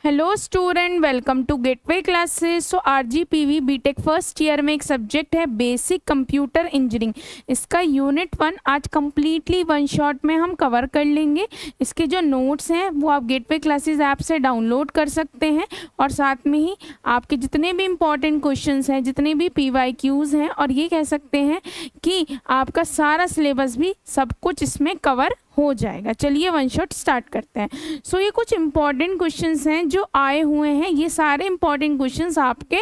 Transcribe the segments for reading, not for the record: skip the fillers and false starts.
Hello student, welcome to gateway classes. So RGPV BTech first year में एक subject है basic computer engineering. इसका unit 1 आज completely one shot में हम कवर कर लेंगे। इसके जो नोट्स हैं वो आप गेटवे क्लासेस ऐप से डाउनलोड कर सकते हैं और साथ में ही आपके जितने भी इम्पॉर्टेंट क्वेश्चंस हैं, जितने भी PYQs हैं, और ये कह सकते हैं कि आपका सारा सिलेबस भी सब कुछ इसमें कवर हो जाएगा। चलिए वन शॉट स्टार्ट करते हैं। सो ये कुछ इंपॉर्टेंट क्वेश्चंस हैं जो आए हुए हैं। ये सारे इंपॉर्टेंट क्वेश्चंस आपके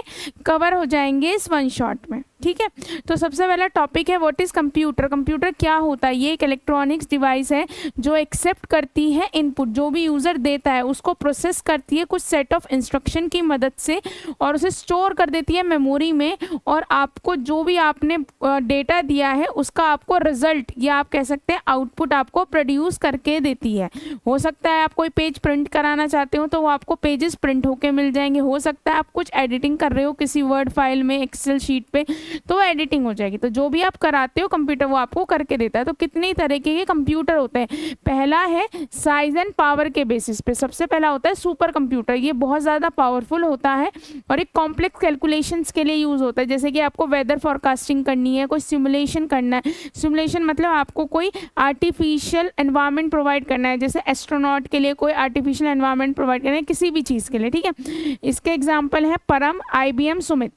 कवर हो जाएंगे इस वन शॉट में, ठीक है। तो सबसे पहला टॉपिक है व्हाट इज कंप्यूटर। कंप्यूटर क्या होता है? ये एक इलेक्ट्रॉनिक्स डिवाइस है जो एक्सेप्ट करती है इनपुट, जो भी यूज़र देता है उसको प्रोसेस करती है कुछ सेट ऑफ इंस्ट्रक्शन की मदद से और उसे स्टोर कर देती है मेमोरी में, और आपको जो भी आपने डेटा दिया है उसका आपको रिजल्ट या आप कह सकते हैं आउटपुट आपको प्रोड्यूस करके देती है। हो सकता है आप कोई पेज प्रिंट कराना चाहते हो तो वो आपको पेजेस प्रिंट होके मिल जाएंगे। हो सकता है आप कुछ एडिटिंग कर रहे हो किसी वर्ड फाइल में, एक्सेल शीट पे, तो एडिटिंग हो जाएगी। तो जो भी आप कराते हो कंप्यूटर वो आपको करके देता है। तो कितनी तरीके के कंप्यूटर होते हैं? पहला है साइज एंड पावर के बेसिस पे। सबसे पहला होता है सुपर कंप्यूटर। ये बहुत ज़्यादा पावरफुल होता है और एक कॉम्प्लेक्स कैलकुलेशंस के लिए यूज़ होता है। जैसे कि आपको वेदर फॉरकास्टिंग करनी है, कोई सिमुलेशन करना है। सिमुलेशन मतलब आपको कोई आर्टिफिशियल एनवायरनमेंट प्रोवाइड करना है, जैसे एस्ट्रोनॉट के लिए कोई आर्टिफिशियल एनवायरनमेंट प्रोवाइड करना है किसी भी चीज़ के लिए, ठीक है। इसके एग्जाम्पल है परम, IBM, सुमित।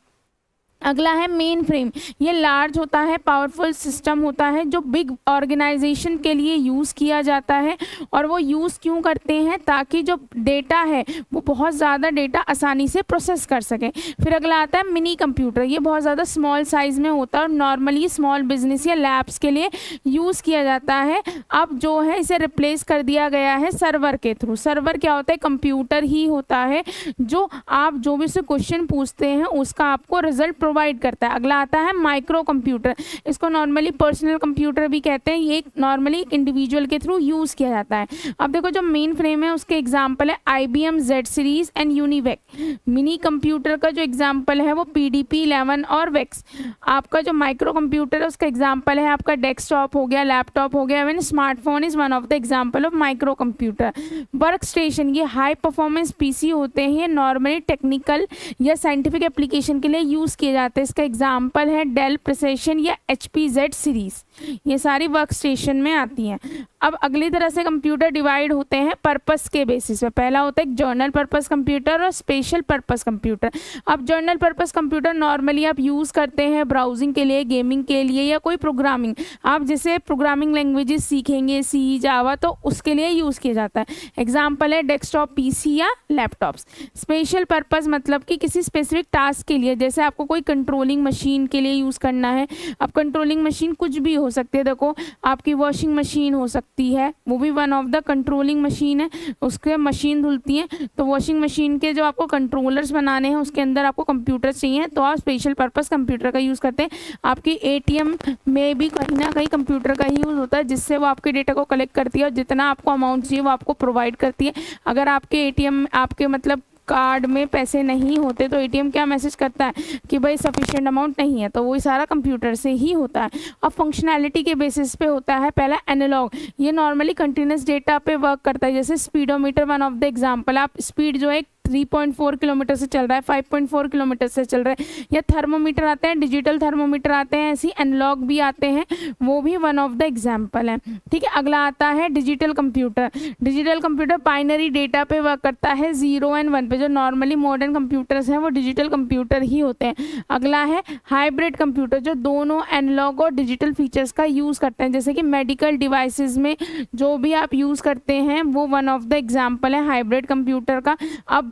अगला है मेन फ्रेम। ये लार्ज होता है, पावरफुल सिस्टम होता है जो बिग ऑर्गेनाइजेशन के लिए यूज़ किया जाता है। और वो यूज़ क्यों करते हैं? ताकि जो डेटा है वो बहुत ज़्यादा डेटा आसानी से प्रोसेस कर सके। फिर अगला आता है मिनी कंप्यूटर। ये बहुत ज़्यादा स्मॉल साइज़ में होता है और नॉर्मली स्मॉल बिजनेस या लैब्स के लिए यूज़ किया जाता है। अब जो है इसे रिप्लेस कर दिया गया है सर्वर के थ्रू। सर्वर क्या होता है? कंप्यूटर ही होता है जो आप जो भी से क्वेश्चन पूछते हैं उसका आपको रिजल्ट प्रोवाइड करता है। अगला आता है माइक्रो कंप्यूटर। इसको नॉर्मली पर्सनल कंप्यूटर भी कहते हैं। ये नॉर्मली एक इंडिविजुअल के थ्रू यूज़ किया जाता है। अब देखो जो मेन फ्रेम है उसके एग्जांपल है IBM Z series and UNIVAC. Mini computer का जो एग्जांपल है वो PDP-11 और वेक्स। आपका जो माइक्रो कंप्यूटर है उसका एग्जांपल है आपका डेस्कटॉप हो गया, लैपटॉप हो गया, even smartphone is one of the example of micro computer. Work station, ये हाई परफॉर्मेंस PC होते हैं। ये नॉर्मली टेक्निकल या साइंटिफिक एप्लीकेशन के लिए यूज़ किए जाते हैं। इसका एग्जाम्पल है डेल प्रिसिशन या HP Z सीरीज। ये सारी वर्क स्टेशन में आती हैं। अब अगली तरह से कंप्यूटर डिवाइड होते हैं पर्पस के बेसिस पे। पहला होता है जर्नल पर्पस कंप्यूटर और स्पेशल पर्पस कंप्यूटर। अब जर्नल पर्पस कंप्यूटर नॉर्मली आप यूज़ करते हैं ब्राउजिंग के लिए, गेमिंग के लिए या कोई प्रोग्रामिंग। आप जैसे प्रोग्रामिंग लैंग्वेजेस सीखेंगे, C, जावा, तो उसके लिए यूज़ किया जाता है। एग्जाम्पल है डेस्कटॉप PC या लैपटॉप्स। स्पेशल पर्पस मतलब कि किसी स्पेसिफिक टास्क के लिए, जैसे आपको कोई कंट्रोलिंग मशीन के लिए यूज़ करना है। अब कंट्रोलिंग मशीन कुछ भी हो सकती है। देखो आपकी वॉशिंग मशीन हो सकती है, वो भी one of the controlling machine है। उसके मशीन धुलती है, तो वॉशिंग मशीन के जो आपको कंट्रोलर्स बनाने हैं उसके अंदर आपको कंप्यूटर चाहिए, तो आप स्पेशल पर्पस कंप्यूटर का यूज़ करते हैं। आपकी ATM में भी कहीं ना कहीं कंप्यूटर का ही यूज़ होता है, जिससे वो आपके डेटा को कलेक्ट करती है और जितना आपको अमाउंट चाहिए वो आपको प्रोवाइड करती है। अगर आपके ATM आपके मतलब कार्ड में पैसे नहीं होते तो ATM क्या मैसेज करता है कि भाई सफिशिएंट अमाउंट नहीं है, तो वो सारा कंप्यूटर से ही होता है। अब फंक्शनैलिटी के बेसिस पे होता है पहला एनालॉग। ये नॉर्मली कंटिन्यूस डेटा पे वर्क करता है, जैसे speedometer one of the example. आप स्पीड जो है 3.4 किलोमीटर से चल रहा है, 5.4 किलोमीटर से चल रहा है। या थर्मोमीटर आते हैं, डिजिटल थर्मोमीटर आते हैं, ऐसी एनालॉग भी आते हैं, वो भी वन ऑफ द एग्जांपल है, ठीक है। अगला आता है digital computer. Digital computer binary data पे वर्क करता है, 0 और 1 पे। जो नॉर्मली मॉडर्न कंप्यूटर्स हैं वो डिजिटल कंप्यूटर ही होते हैं। अगला है हाइब्रिड कंप्यूटर, जो दोनों एनालॉग और डिजिटल फीचर्स का यूज़ करते हैं, जैसे कि मेडिकल डिवाइसेस में जो भी आप यूज़ करते हैं वो वन ऑफ द एग्जांपल है हाइब्रिड कंप्यूटर का। अब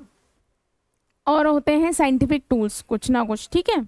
और होते हैं साइंटिफिक टूल्स कुछ ना कुछ, ठीक है।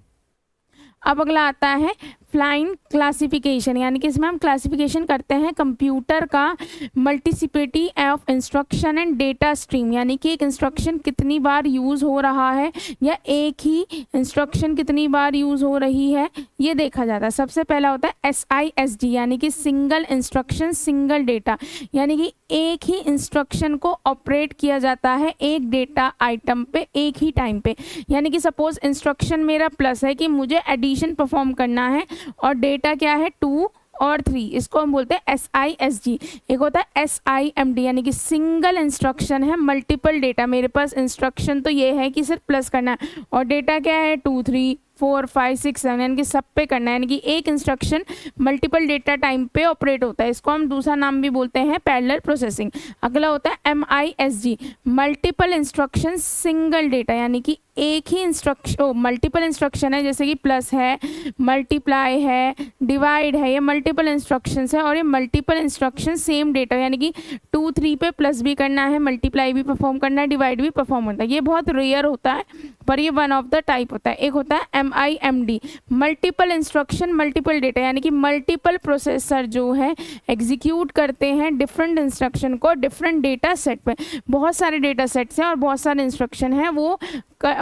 अब अगला आता है फ्लाइंग क्लासिफिकेशन, यानी कि इसमें हम क्लासिफिकेशन करते हैं कंप्यूटर का multiplicity of instruction and data stream, यानी कि एक इंस्ट्रक्शन कितनी बार यूज़ हो रहा है या एक ही इंस्ट्रक्शन कितनी बार यूज़ हो रही है, ये देखा जाता है। सबसे पहला होता है SISD, यानी कि सिंगल इंस्ट्रक्शन सिंगल डेटा, यानी कि एक ही इंस्ट्रक्शन को ऑपरेट किया जाता है एक डेटा आइटम पे एक ही टाइम पे। यानी कि सपोज इंस्ट्रक्शन मेरा प्लस है कि मुझे एडिशन परफॉर्म करना है और डेटा क्या है 2 और 3, इसको हम बोलते हैं SISG। एक होता है SIMD यानी कि सिंगल इंस्ट्रक्शन है, मल्टीपल डेटा। मेरे पास इंस्ट्रक्शन तो ये है कि सिर्फ प्लस करना है और डेटा क्या है 2 3 4 5 6 7 यानी कि सब पे करना है, यानी कि एक इंस्ट्रक्शन मल्टीपल डेटा टाइम पे ऑपरेट होता है। इसको हम दूसरा नाम भी बोलते हैं पैरेलल प्रोसेसिंग। अगला होता है MISG, multiple instruction single data, यानी कि एक ही इंस्ट्रक्शन, मल्टीपल इंस्ट्रक्शन है, जैसे कि प्लस है, मल्टीप्लाई है, डिवाइड है, ये मल्टीपल इंस्ट्रक्शंस है और ये मल्टीपल इंस्ट्रक्शन सेम डेटा, यानी कि 2 3 पे प्लस भी करना है, मल्टीप्लाई भी परफॉर्म करना है, डिवाइड भी परफॉर्म होता है। ये बहुत रेयर होता है पर ये वन ऑफ द टाइप होता है। एक होता है MIMD, multiple instruction multiple data, यानी कि मल्टीपल प्रोसेसर जो है एग्जीक्यूट करते हैं डिफरेंट इंस्ट्रक्शन को डिफरेंट डेटा सेट पे। बहुत सारे डेटा सेट्स हैं और बहुत सारे इंस्ट्रक्शन हैं, वो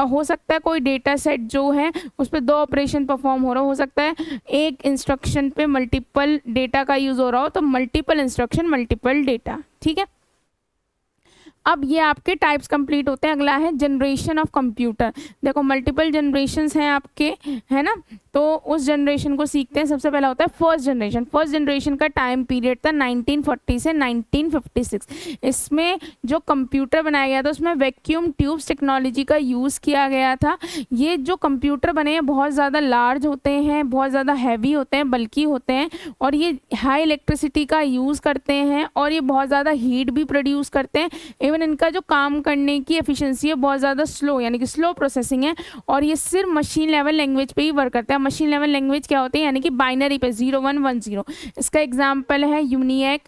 हो सकता है कोई डेटा सेट जो है उस पर 2 ऑपरेशन परफॉर्म हो रहा हो सकता है एक इंस्ट्रक्शन पे मल्टीपल डेटा का यूज़ हो रहा हो, तो मल्टीपल इंस्ट्रक्शन मल्टीपल डेटा। ठीक है, अब ये आपके टाइप्स कंप्लीट होते हैं। अगला है जनरेशन ऑफ कंप्यूटर। देखो मल्टीपल जनरेशन्स हैं आपके, है ना, तो उस जनरेशन को सीखते हैं। सबसे पहला होता है फर्स्ट जनरेशन। फर्स्ट जनरेशन का टाइम पीरियड था 1940 से 1956। इसमें जो कंप्यूटर बनाया गया था उसमें वैक्यूम ट्यूब्स टेक्नोलॉजी का यूज़ किया गया था। ये जो कंप्यूटर बने हैं बहुत ज़्यादा लार्ज होते हैं, बहुत ज़्यादा हैवी होते हैं, बल्कि होते हैं और ये हाई इलेक्ट्रिसिटी का यूज़ करते हैं और ये बहुत ज़्यादा हीट भी प्रोड्यूस करते हैं। इवन इनका जो काम करने की एफिशिएंसी है बहुत ज़्यादा स्लो, यानी कि स्लो प्रोसेसिंग है और ये सिर्फ मशीन लेवल लैंग्वेज पे ही वर्क करता है। मशीन लेवल लैंग्वेज क्या होती है, यानी कि बाइनरी पे 0 1 1 0। इसका एग्जांपल है यूनिवैक,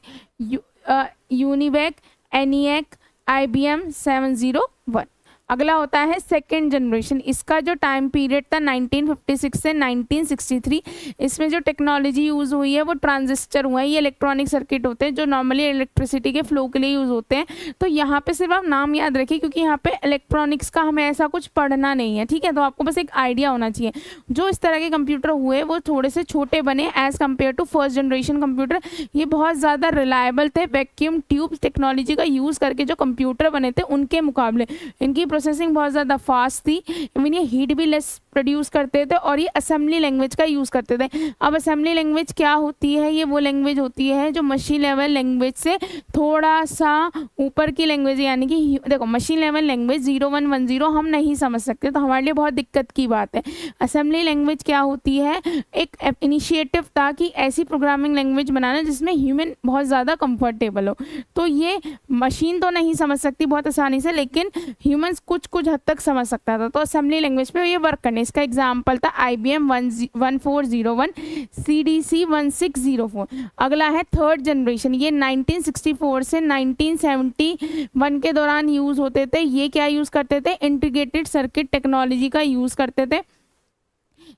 ENIAC, IBM 701। अगला होता है सेकेंड जनरेशन। इसका जो टाइम पीरियड था 1956 से 1963। इसमें जो टेक्नोलॉजी यूज़ हुई है वो ट्रांजिस्टर हुआ है। ये इलेक्ट्रॉनिक सर्किट होते हैं जो नॉर्मली इलेक्ट्रिसिटी के फ्लो के लिए यूज़ होते हैं। तो यहाँ पे सिर्फ आप नाम याद रखिए क्योंकि यहाँ पे इलेक्ट्रॉनिक्स का हमें ऐसा कुछ पढ़ना नहीं है, ठीक है। तो आपको बस एक आइडिया होना चाहिए। जो इस तरह के कंप्यूटर हुए वो थोड़े से छोटे बने as compare to first generation computer. ये बहुत ज़्यादा रिलायबल थे। वैक्यूम ट्यूब टेक्नोलॉजी का यूज़ करके जो कंप्यूटर बने थे उनके मुकाबले इनकी प्रोसेसिंग बहुत ज़्यादा फास्ट थी। इवन ये हीट भी लेस प्रोड्यूस करते थे और ये असेंबली लैंग्वेज का यूज़ करते थे। अब असेंबली लैंग्वेज क्या होती है, ये वो लैंग्वेज होती है जो मशीन लेवल लैंग्वेज से थोड़ा सा ऊपर की लैंग्वेज, यानी कि देखो मशीन लेवल लैंग्वेज 0 1 1 0 हम नहीं समझ सकते, तो हमारे लिए बहुत दिक्कत की बात है। असेंबली लैंग्वेज क्या होती है, एक इनिशिएटिव था कि ऐसी प्रोग्रामिंग लैंग्वेज बनाना जिसमें ह्यूमन बहुत ज़्यादा कंफर्टेबल हो। तो ये मशीन तो नहीं समझ सकती बहुत आसानी से, लेकिन ह्यूमंस कुछ हद तक समझ सकता था, तो असेंबली लैंग्वेज पे ये वर्क करने। इसका एग्जांपल था IBM 1401, CDC 1604। अगला है थर्ड जनरेशन। ये 1964 से 1971 के दौरान यूज़ होते थे। ये क्या यूज़ करते थे, इंटीग्रेटेड सर्किट टेक्नोलॉजी का यूज़ करते थे।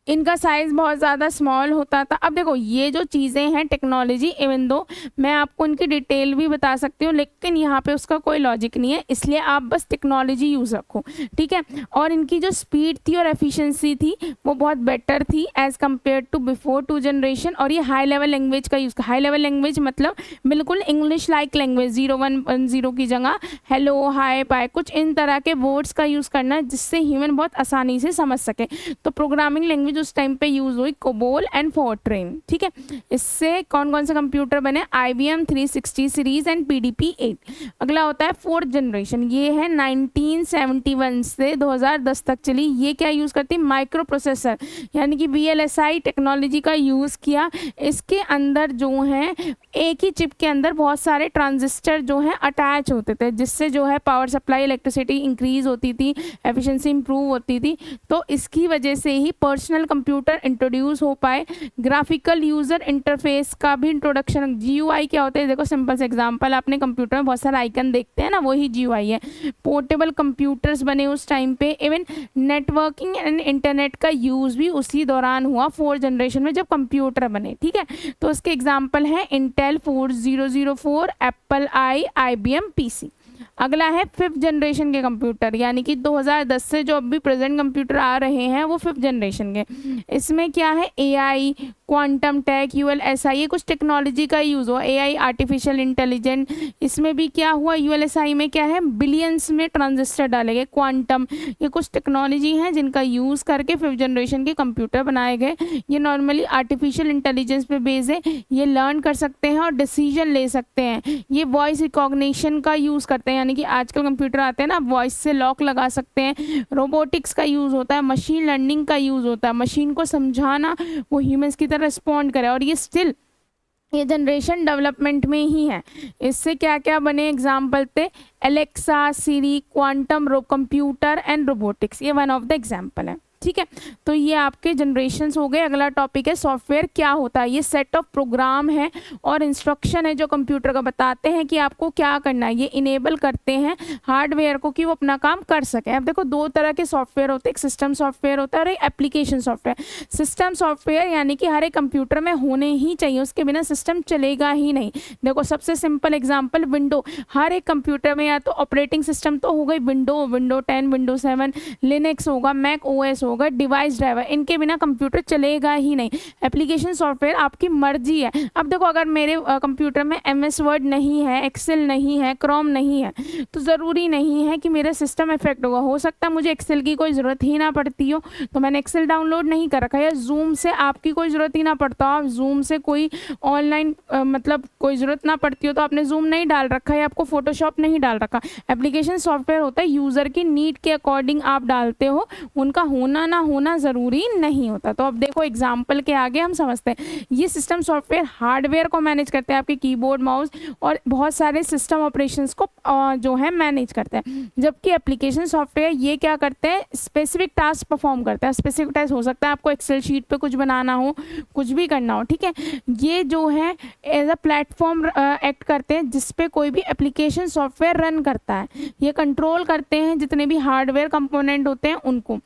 इनका साइज़ बहुत ज़्यादा स्मॉल होता था। अब देखो ये जो चीज़ें हैं टेक्नोलॉजी, इवन दो मैं आपको इनकी डिटेल भी बता सकती हूँ, लेकिन यहाँ पे उसका कोई लॉजिक नहीं है, इसलिए आप बस टेक्नोलॉजी यूज़ रखो, ठीक है। और इनकी जो स्पीड थी और एफिशिएंसी थी वो बहुत बेटर थी as compare to before 2 generation. और ये हाई लेवल लैंग्वेज का यूज़, हाई लेवल लैंग्वेज मतलब बिल्कुल इंग्लिश लाइक लैंग्वेज, 0 1 1 0 की जगह हेलो, हाय, बाय, कुछ इन तरह के वर्ड्स का यूज़ करना जिससे ह्यूमन बहुत आसानी से समझ सके। तो प्रोग्रामिंग लैंग्वेज उस टाइम पे यूज हुई कोबोल एंड फोर्ट्रेन, ठीक है। इससे कौन कौन से कंप्यूटर बने, IBM 360 सीरीज एंड PDP 8। अगला होता है फोर्थ जनरेशन। ये है 1971 से 2010 तक चली। ये क्या यूज़ करती, माइक्रो प्रोसेसर यानी कि VLSI टेक्नोलॉजी का यूज़ किया। इसके अंदर जो है एक ही चिप के अंदर बहुत सारे ट्रांजिस्टर जो है अटैच होते थे, जिससे जो है पावर सप्लाई, इलेक्ट्रिसिटी इंक्रीज होती थी, एफिशिएंसी इंप्रूव होती थी। तो इसकी वजह से ही पर्सनल कंप्यूटर इंट्रोड्यूस हो पाए। ग्राफिकल यूजर इंटरफेस का भी इंट्रोडक्शन। GUI क्या होता है, देखो सिंपल से एग्जांपल, आपने कंप्यूटर में बहुत सारे आइकन देखते हैं ना, वही GUI है। पोर्टेबल कंप्यूटर्स बने उस टाइम पे। इवन नेटवर्किंग एंड इंटरनेट का यूज़ भी उसी दौरान हुआ, 4 जनरेशन में जब कंप्यूटर बने, ठीक है। तो उसके एग्जाम्पल हैं इंटेल 4004, एप्पल IBM PC। अगला है 5th जनरेशन के कंप्यूटर, यानी कि 2010 से जो अभी प्रेजेंट कंप्यूटर आ रहे हैं वो 5th जनरेशन के। इसमें क्या है, AI, क्वांटम टेक, यूएलएसआई, ये कुछ टेक्नोलॉजी का यूज़ हुआ, एआई आर्टिफिशियल इंटेलिजेंट, इसमें भी क्या हुआ, यूएलएसआई में क्या है, बिलियंस में ट्रांजिस्टर डाले गए, क्वांटम, ये कुछ टेक्नोलॉजी हैं जिनका यूज़ करके 5th जनरेशन के कंप्यूटर बनाए गए। ये नॉर्मली आर्टिफिशियल इंटेलिजेंस पे बेस है, ये लर्न कर सकते हैं और डिसीजन ले सकते हैं। ये वॉइस रिकॉग्निशन का यूज़ करते हैं, यानी कि आजकल कंप्यूटर आते हैं ना, वॉइस से लॉक लगा सकते हैं। रोबोटिक्स का यूज़ होता है, मशीन लर्निंग का यूज़ होता है, मशीन को समझाना वो ह्यूमंस की तरह रिस्पॉन्ड करे, और ये स्टिल ये जनरेशन डेवलपमेंट में ही है। इससे क्या क्या बने एग्जाम्पल थे, Alexa, Siri, quantum computer and robotics, ये वन ऑफ द एग्जाम्पल है। ठीक है, तो ये आपके जनरेशन्स हो गए। अगला टॉपिक है सॉफ्टवेयर क्या होता है। ये सेट ऑफ प्रोग्राम है और इंस्ट्रक्शन है जो कंप्यूटर का बताते हैं कि आपको क्या करना है। ये इनेबल करते हैं हार्डवेयर को कि वो अपना काम कर सके। अब देखो दो तरह के सॉफ्टवेयर होते हैं, एक सिस्टम सॉफ्टवेयर होता है और एक एप्लीकेशन सॉफ्टवेयर। सिस्टम सॉफ्टवेयर यानी कि हर एक कंप्यूटर में होने ही चाहिए, उसके बिना सिस्टम चलेगा ही नहीं। देखो सबसे सिंपल एग्जाम्पल विंडो, हर एक कंप्यूटर में या तो ऑपरेटिंग सिस्टम तो हो गई विंडो, विंडो 10, विंडो 7, लिनक्स होगा, मैक ओएस होगा, डिवाइस ड्राइवर, इनके बिना कंप्यूटर चलेगा ही नहीं। एप्लीकेशन सॉफ्टवेयर आपकी मर्जी है। अब देखो अगर मेरे कंप्यूटर में एमएस वर्ड नहीं है, एक्सेल नहीं है, क्रोम नहीं है, तो ज़रूरी नहीं है कि मेरा सिस्टम इफेक्ट होगा। हो सकता है मुझे एक्सेल की कोई ज़रूरत ही ना पड़ती हो, तो मैंने एक्सेल डाउनलोड नहीं कर रखा है, या जूम से आपकी कोई ज़रूरत ही ना पड़ता हो, आप जूम से कोई ऑनलाइन मतलब कोई ज़रूरत ना पड़ती हो तो आपने जूम नहीं डाल रखा है, आपको फोटोशॉप नहीं डाल रखा। एप्लीकेशन सॉफ्टवेयर होता है यूज़र की नीड के अकॉर्डिंग आप डालते हो, उनका होना ना होना ज़रूरी नहीं होता। तो अब देखो एग्जाम्पल के आगे हम समझते हैं। ये सिस्टम सॉफ्टवेयर हार्डवेयर को मैनेज करते हैं, आपके कीबोर्ड, माउस और बहुत सारे सिस्टम ऑपरेशंस को जो है मैनेज करते हैं। जबकि एप्लीकेशन सॉफ्टवेयर ये क्या करते हैं, स्पेसिफिक टास्क परफॉर्म करते हैं। स्पेसिफिक टास्क हो सकता है आपको एक्सेल शीट पे कुछ बनाना हो, कुछ भी करना हो, ठीक है। ये जो है एज अ प्लेटफॉर्म एक्ट करते हैं जिसपे कोई भी एप्लीकेशन सॉफ्टवेयर रन करता है। ये कंट्रोल करते हैं जितने भी हार्डवेयर कंपोनेंट होते हैं उनको।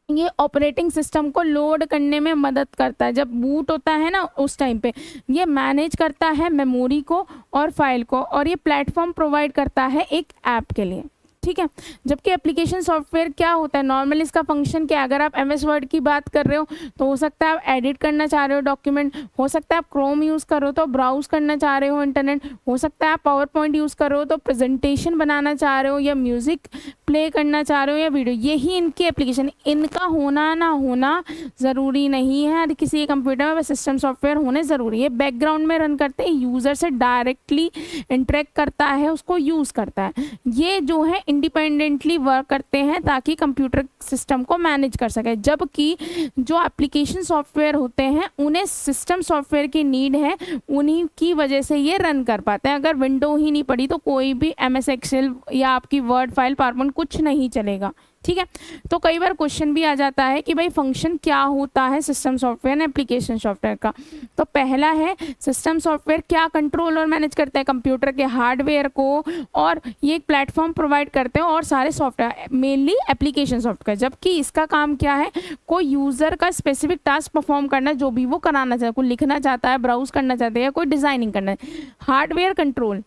ये ऑपरेटिंग सिस्टम को लोड करने में मदद करता है। जब बूट होता है ना उस टाइम पे ये मैनेज करता है मेमोरी को और फाइल को, और ये प्लेटफॉर्म प्रोवाइड करता है एक ऐप के लिए, ठीक है। जबकि एप्लीकेशन सॉफ्टवेयर क्या होता है, नॉर्मली इसका फंक्शन क्या है, अगर आप एमएस वर्ड की बात कर रहे हो तो हो सकता है आप एडिट करना चाह रहे हो डॉक्यूमेंट, हो सकता है आप क्रोम यूज़ कर रहे हो तो ब्राउज करना चाह रहे हो इंटरनेट, हो सकता है आप पावर पॉइंट यूज़ कर रहे हो तो प्रेजेंटेशन बनाना चाह रहे हो, या म्यूज़िक प्ले करना चाह रहे हो, या वीडियो। यही इनकी एप्लीकेशन, इनका होना ना होना ज़रूरी नहीं है। हर किसी कंप्यूटर में सिस्टम सॉफ्टवेयर होने ज़रूरी है। बैकग्राउंड में रन करते हैं, यूज़र से डायरेक्टली इंटरेक्ट करता है, उसको यूज़ करता है। ये जो है इंडिपेंडेंटली वर्क करते हैं ताकि कंप्यूटर सिस्टम को मैनेज कर सके। जबकि जो एप्लीकेशन सॉफ्टवेयर होते हैं उन्हें सिस्टम सॉफ्टवेयर की नीड है, उन्हीं की वजह से ये रन कर पाते हैं। अगर विंडो ही नहीं पड़ी तो कोई भी एमएस एक्सेल या आपकी वर्ड फाइल, पावरपॉइंट कुछ नहीं चलेगा, ठीक है। तो कई बार क्वेश्चन भी आ जाता है कि भाई फंक्शन क्या होता है system software and application software का। तो पहला है सिस्टम सॉफ्टवेयर क्या कंट्रोल और मैनेज करता है कंप्यूटर के हार्डवेयर को, और ये एक प्लेटफॉर्म प्रोवाइड करते हैं और सारे सॉफ्टवेयर मेनली एप्लीकेशन सॉफ्टवेयर। जबकि इसका काम क्या है, कोई यूज़र का स्पेसिफिक टास्क परफॉर्म करना, जो भी वो कराना चाहता है, कोई लिखना चाहता है, ब्राउज करना चाहते हैं, या कोई डिज़ाइनिंग करना है। हार्डवेयर कंट्रोल,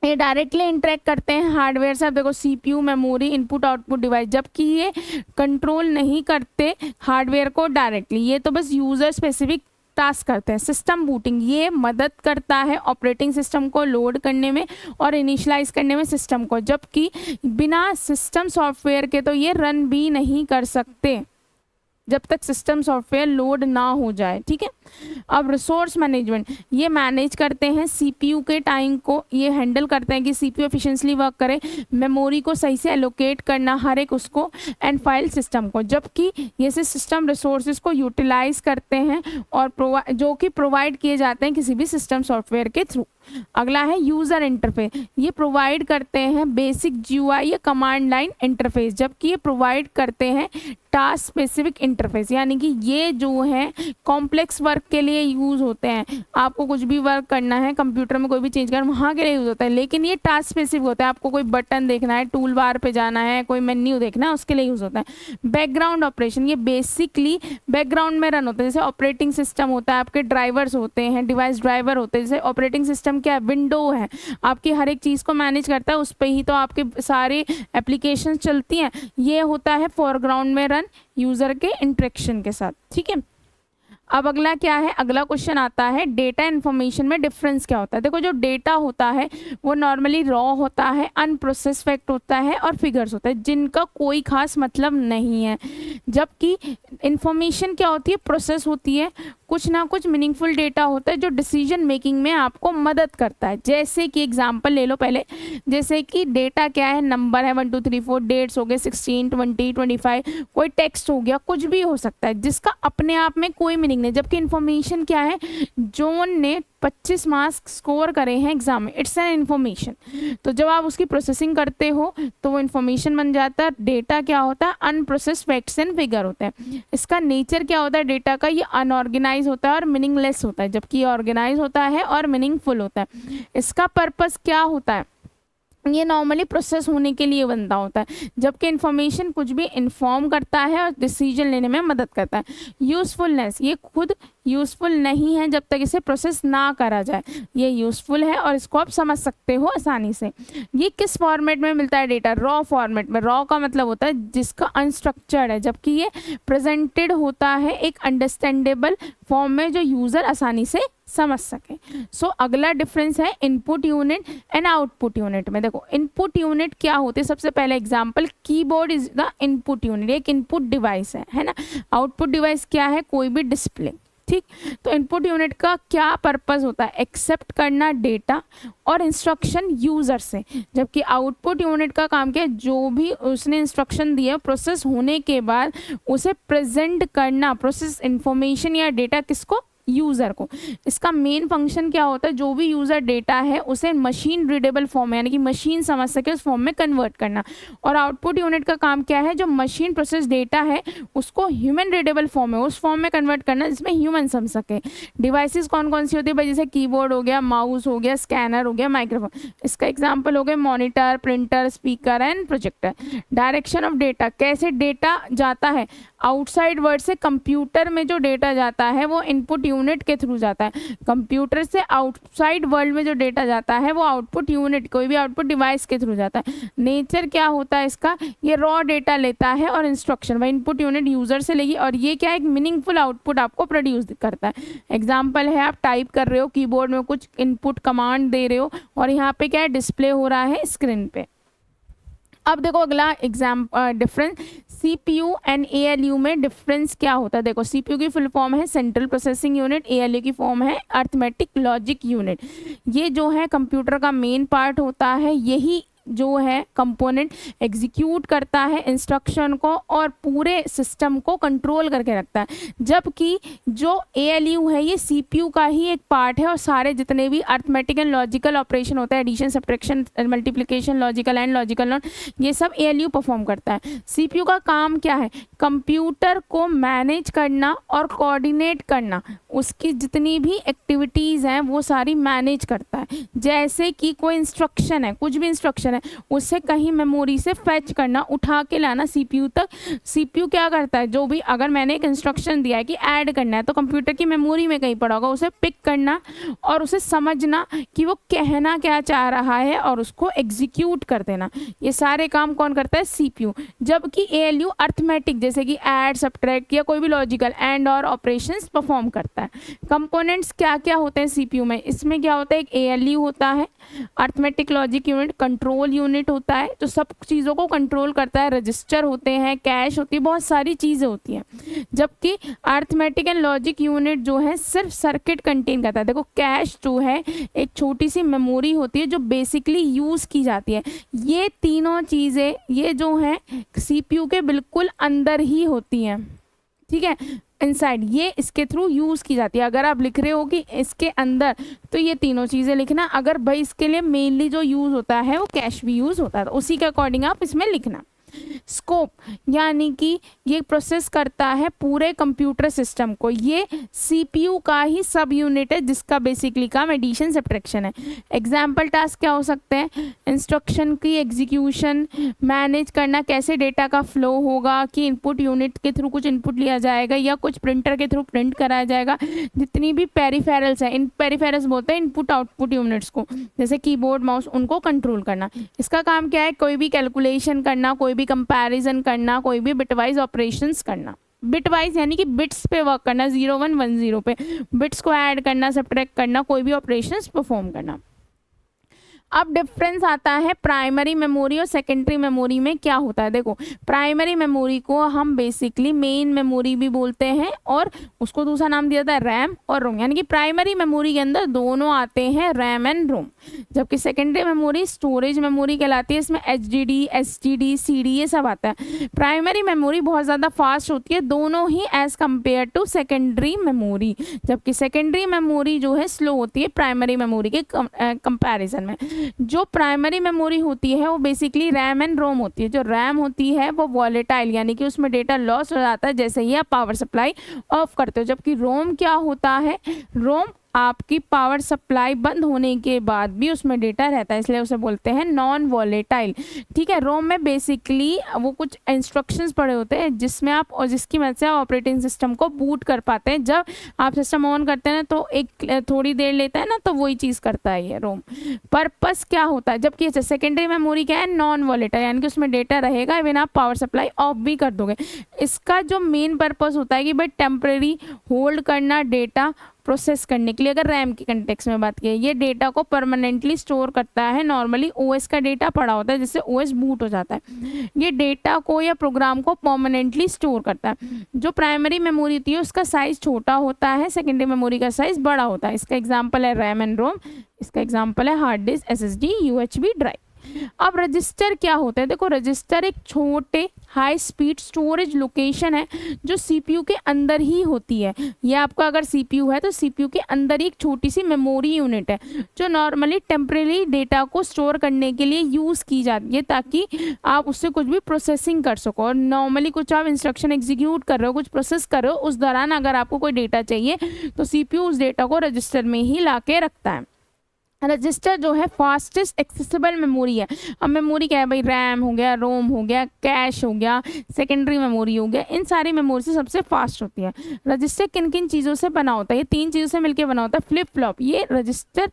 ये डायरेक्टली इंटरेक्ट करते हैं हार्डवेयर से। अब देखो CPU, memory, input output device, जबकि ये कंट्रोल नहीं करते हार्डवेयर को डायरेक्टली, ये तो बस यूज़र स्पेसिफिक टास्क करते हैं। सिस्टम बूटिंग, ये मदद करता है ऑपरेटिंग सिस्टम को लोड करने में और इनिशियलाइज करने में सिस्टम को, जबकि बिना सिस्टम सॉफ्टवेयर के तो ये रन भी नहीं कर सकते जब तक सिस्टम सॉफ्टवेयर लोड ना हो जाए, ठीक है। अब रिसोर्स मैनेजमेंट, ये मैनेज करते हैं सीपीयू के टाइम को, ये हैंडल करते हैं कि सीपीयू एफिशिएंटली वर्क करे, मेमोरी को सही से एलोकेट करना हर एक उसको, एंड फाइल सिस्टम को। जबकि ये से सिस्टम रिसोर्सेज को यूटिलाइज करते हैं और जो कि प्रोवाइड किए जाते हैं किसी भी सिस्टम सॉफ्टवेयर के थ्रू। अगला है यूज़र इंटरफेस, ये प्रोवाइड करते हैं बेसिक जीयूआई या कमांड लाइन इंटरफेस, जबकि ये प्रोवाइड करते हैं टास्क स्पेसिफिक इंटरफेस, यानी कि ये जो है कॉम्प्लेक्स वर्क के लिए यूज़ होते हैं। आपको कुछ भी वर्क करना है कंप्यूटर में, कोई भी चेंज करना, वहाँ के लिए यूज़ होता है, लेकिन ये टास्क स्पेसिफिक होता है। आपको कोई बटन देखना है, टूल बार पे जाना है, कोई मेन्यू देखना है, उसके लिए यूज़ होता है। बैकग्राउंड ऑपरेशन, ये बेसिकली बैकग्राउंड में रन होता है। जैसे ऑपरेटिंग सिस्टम होता है, आपके ड्राइवर्स होते हैं, डिवाइस ड्राइवर होते हैं। जैसे ऑपरेटिंग सिस्टम क्या है, विंडो है, आपकी हर एक चीज़ को मैनेज करता है, उस पर ही तो आपके सारे एप्लीकेशन चलती हैं। ये होता है फोरग्राउंड में रन यूज़र के इंटरेक्शन के साथ, ठीक है। अब अगला क्या है, अगला क्वेश्चन आता है डेटा इन्फॉर्मेशन में डिफरेंस क्या होता है। देखो जो डेटा होता है वो नॉर्मली रॉ होता है, अनप्रोसेस फैक्ट होता है और फिगर्स होता है जिनका कोई खास मतलब नहीं है, जबकि इन्फॉर्मेशन क्या होती है, प्रोसेस होती है, कुछ ना कुछ मीनिंगफुल डेटा होता है जो डिसीजन मेकिंग में आपको मदद करता है। जैसे कि एग्जांपल ले लो पहले, जैसे कि डेटा क्या है, नंबर है 1 2 3 4, डेट्स हो गए 16 20 25, कोई टेक्स्ट हो गया, कुछ भी हो सकता है जिसका अपने आप में कोई मीनिंग नहीं। जबकि इन्फॉर्मेशन क्या है, जॉन ने 25 मार्क्स स्कोर करे हैं एग्जाम में, इट्स एन इन्फॉर्मेशन। तो जब आप उसकी प्रोसेसिंग करते हो तो वो इन्फॉर्मेशन बन जाता है। डेटा क्या होता है, अनप्रोसेस फैक्ट्स एंड फिगर होते हैं। इसका नेचर क्या होता है डेटा का, ये अनऑर्गेनाइज होता है और मीनिंगलेस होता है, जबकि ये ऑर्गेनाइज होता है और मीनिंगफुल होता है। इसका पर्पस क्या होता है, ये नॉर्मली प्रोसेस होने के लिए बनता होता है, जबकि इन्फॉर्मेशन कुछ भी इन्फॉर्म करता है और डिसीजन लेने में मदद करता है। यूज़फुलनेस, ये खुद यूज़फुल नहीं है जब तक इसे प्रोसेस ना करा जाए, ये यूज़फुल है और इसको आप समझ सकते हो आसानी से। ये किस फॉर्मेट में मिलता है डेटा, रॉ फॉर्मेट में। रॉ का मतलब होता है जिसका अनस्ट्रक्चर्ड है, जबकि ये प्रेजेंटेड होता है एक अंडरस्टैंडेबल फॉर्म में जो यूज़र आसानी से समझ सके। सो अगला डिफरेंस है input unit and output unit में। देखो इनपुट यूनिट क्या होते हैं, सबसे पहले example, keyboard is the input unit, एक इनपुट डिवाइस है ना। आउटपुट डिवाइस क्या है, कोई भी डिस्प्ले, ठीक। तो इनपुट यूनिट का क्या पर्पस होता है, एक्सेप्ट करना डेटा और इंस्ट्रक्शन यूजर से, जबकि आउटपुट यूनिट का काम क्या है, जो भी उसने इंस्ट्रक्शन दिया प्रोसेस होने के बाद उसे प्रेजेंट करना, प्रोसेस इंफॉर्मेशन या डेटा किसको, यूज़र को। इसका मेन फंक्शन क्या होता है, जो भी यूज़र डेटा है उसे मशीन रीडेबल फॉर्म में, यानी कि मशीन समझ सके उस फॉर्म में कन्वर्ट करना। और आउटपुट यूनिट का काम क्या है, जो मशीन प्रोसेस डेटा है उसको ह्यूमन रीडेबल फॉर्म में, उस फॉर्म में कन्वर्ट करना जिसमें ह्यूमन समझ सके। डिवाइसेस कौन कौन सी होती है भाई, जैसे कीबोर्ड हो गया, माउस हो गया, स्कैनर हो गया, माइक्रोफोन। इसका एग्जाम्पल हो गया monitor, printer, speaker and projector. Direction of data, कैसे डेटा जाता है आउटसाइड वर्ल्ड से कंप्यूटर में, जो डेटा जाता है वो इनपुट यूनिट के थ्रू जाता है। कंप्यूटर से आउटसाइड वर्ल्ड में जो डेटा जाता है वो आउटपुट यूनिट, कोई भी आउटपुट डिवाइस के थ्रू जाता है। नेचर क्या होता है इसका, ये रॉ डेटा लेता है और इंस्ट्रक्शन वही इनपुट यूनिट यूजर से लेगी, और ये क्या है, एक मीनिंगफुल आउटपुट आपको प्रोड्यूस करता है। एग्जाम्पल है, आप टाइप कर रहे हो कीबोर्ड में, कुछ इनपुट कमांड दे रहे हो और यहाँ पे क्या है, डिस्प्ले हो रहा है स्क्रीन पे। अब देखो अगला डिफरेंस, सीपीयू एंड एएलयू में डिफरेंस क्या होता है। देखो सीपीयू की फुल फॉर्म है सेंट्रल प्रोसेसिंग यूनिट, एएलयू की फॉर्म है अर्थमेटिक लॉजिक यूनिट। ये जो है कंप्यूटर का मेन पार्ट होता है, यही जो है कंपोनेंट एग्जीक्यूट करता है इंस्ट्रक्शन को और पूरे सिस्टम को कंट्रोल करके रखता है, जबकि जो एएलयू है ये सीपीयू का ही एक पार्ट है और सारे जितने भी अर्थमेटिक एंड लॉजिकल ऑपरेशन होता है, addition, subtraction, multiplication, logical and logical not, ये सब एएलयू परफॉर्म करता है। सीपीयू का काम क्या है, कंप्यूटर को मैनेज करना और कोऑर्डिनेट करना, उसकी जितनी भी एक्टिविटीज़ हैं वो सारी मैनेज करता है। जैसे कि कोई इंस्ट्रक्शन है, कुछ भी इंस्ट्रक्शन है, उससे कहीं मेमोरी से फेच करना, उठा के लाना सीपीयू तक। सीपीयू क्या करता है, जो भी अगर मैंने एक इंस्ट्रक्शन दिया है कि ऐड करना है तो कंप्यूटर की मेमोरी में कहीं पड़ा होगा, उसे पिक करना और उसे समझना कि वो कहना क्या चाह रहा है और उसको एग्जीक्यूट कर देना। ये सारे काम कौन करता है, सीपीयू। जबकि एएलयू अर्थमेटिक, जैसे कि ऐड, सब्ट्रैक्ट या कोई भी लॉजिकल एंड और ऑपरेशंस परफॉर्म करता है। कंपोनेंट्स क्या क्या होते हैं सीपीयू में, इसमें क्या होता है, एक एएलयू होता है arithmetic logic unit, control unit होता है जो सब चीज़ों को कंट्रोल करता है, रजिस्टर होते हैं, कैश होती है, बहुत सारी चीज़ें होती हैं। जबकि अर्थमेटिक एंड लॉजिक यूनिट जो है सिर्फ सर्किट कंटेन करता है। देखो कैश जो है एक छोटी सी मेमोरी होती है जो बेसिकली यूज़ की जाती है। ये तीनों चीज़ें ये जो हैं सीपीयू के बिल्कुल अंदर ही होती हैं, ठीक है, इनसाइड, ये इसके थ्रू यूज़ की जाती है। अगर आप लिख रहे हो कि इसके अंदर, तो ये तीनों चीज़ें लिखना। अगर भाई इसके लिए मेनली जो यूज़ होता है वो कैश भी यूज़ होता है, तो उसी के अकॉर्डिंग आप इसमें लिखना। स्कोप यानी कि ये प्रोसेस करता है पूरे कंप्यूटर सिस्टम को, ये सीपीयू का ही सब यूनिट है जिसका बेसिकली काम एडिशन, सब्ट्रैक्शन है। एग्जाम्पल टास्क क्या हो सकते हैं, इंस्ट्रक्शन की एग्जीक्यूशन, मैनेज करना कैसे डेटा का फ्लो होगा, कि इनपुट यूनिट के थ्रू कुछ इनपुट लिया जाएगा या कुछ प्रिंटर के थ्रू प्रिंट कराया जाएगा। जितनी भी पेरिफेरल्स हैं, इन पेरिफेरल्स बोलते हैं इनपुट आउटपुट यूनिट्स को, जैसे कीबोर्ड, माउस, उनको कंट्रोल करना। इसका काम क्या है, कोई भी कैलकुलेशन करना, कोई भी कंपैरिजन करना, कोई भी बिटवाइज ऑपरेशंस करना, बिट वाइज यानी कि बिट्स पे वर्क करना, 0 1 1 0 पे बिट्स को ऐड करना, सब्ट्रैक्ट करना, कोई भी ऑपरेशंस परफॉर्म करना। अब डिफरेंस आता है प्राइमरी मेमोरी और सेकेंडरी मेमोरी में क्या होता है। देखो प्राइमरी मेमोरी को हम बेसिकली मेन मेमोरी भी बोलते हैं और उसको दूसरा नाम दिया जाता है रैम और रोम, यानी कि प्राइमरी मेमोरी के अंदर दोनों आते हैं, रैम एंड रोम। जबकि सेकेंडरी मेमोरी स्टोरेज मेमोरी कहलाती है, इसमें HDD SSD CD ये सब आता है। प्राइमरी मेमोरी बहुत ज़्यादा फास्ट होती है दोनों ही as compared to secondary memory, जबकि सेकेंडरी मेमोरी जो है स्लो होती है प्राइमरी मेमोरी के कंपैरिजन में। जो प्राइमरी मेमोरी होती है वो बेसिकली रैम एंड रोम होती है। जो रैम होती है वो वॉलेटाइल यानी कि उसमें डेटा लॉस हो जाता है जैसे ही आप पावर सप्लाई ऑफ करते हो, जबकि रोम क्या होता है, रोम आपकी पावर सप्लाई बंद होने के बाद भी उसमें डेटा रहता है, इसलिए उसे बोलते हैं नॉन वॉलेटाइल। ठीक है, रोम में बेसिकली वो कुछ इंस्ट्रक्शंस पड़े होते हैं जिसमें आप और जिसकी मदद से आप ऑपरेटिंग सिस्टम को बूट कर पाते हैं। जब आप सिस्टम ऑन करते हैं ना तो एक थोड़ी देर लेता है ना, तो वही चीज़ करता है ये रोम। पर्पस क्या होता है, जबकि सेकेंडरी मेमोरी क्या है, नॉन वॉलेटाइल यानी कि उसमें डेटा रहेगा इवन आप पावर सप्लाई ऑफ भी कर दोगे। इसका जो मेन पर्पस होता है कि भाई टेम्परेरी होल्ड करना डेटा प्रोसेस करने के लिए। अगर रैम की कंटेक्स में बात की, ये डेटा को परमानेंटली स्टोर करता है। नॉर्मली ओएस का डेटा पड़ा होता है जिससे ओएस बूट हो जाता है, ये डेटा को या प्रोग्राम को परमानेंटली स्टोर करता है। जो प्राइमरी मेमोरी होती है उसका साइज छोटा होता है, सेकेंडरी मेमोरी का साइज बड़ा होता है। इसका एग्जाम्पल है रैम एंड रोम, इसका एग्जाम्पल है hard disk, SSD, USB drive. अब रजिस्टर क्या होता है, देखो रजिस्टर एक छोटे हाई स्पीड स्टोरेज लोकेशन है जो सीपीयू के अंदर ही होती है। ये आपका अगर सीपीयू है तो सीपीयू के अंदर एक छोटी सी मेमोरी यूनिट है जो नॉर्मली टेम्परेरी डेटा को स्टोर करने के लिए यूज़ की जाती है ताकि आप उससे कुछ भी प्रोसेसिंग कर सको। और नॉर्मली कुछ आप इंस्ट्रक्शन एग्जीक्यूट कर रहे हो, कुछ प्रोसेस कर रहे हो, उस दौरान अगर आपको कोई डेटा चाहिए तो सीपीयू उस डेटा को रजिस्टर में ही ला के रखता है। रजिस्टर जो है फास्टेस्ट एक्सेसिबल मेमोरी है। अब मेमोरी क्या है भाई, रैम हो गया, रोम हो गया, कैश हो गया, सेकेंडरी मेमोरी हो गया, इन सारी मेमोरी से सबसे फास्ट होती है। रजिस्टर किन किन चीज़ों से बना होता है, ये 3 चीज़ों से मिलकर बना होता है। फ्लिप फ्लॉप, ये रजिस्टर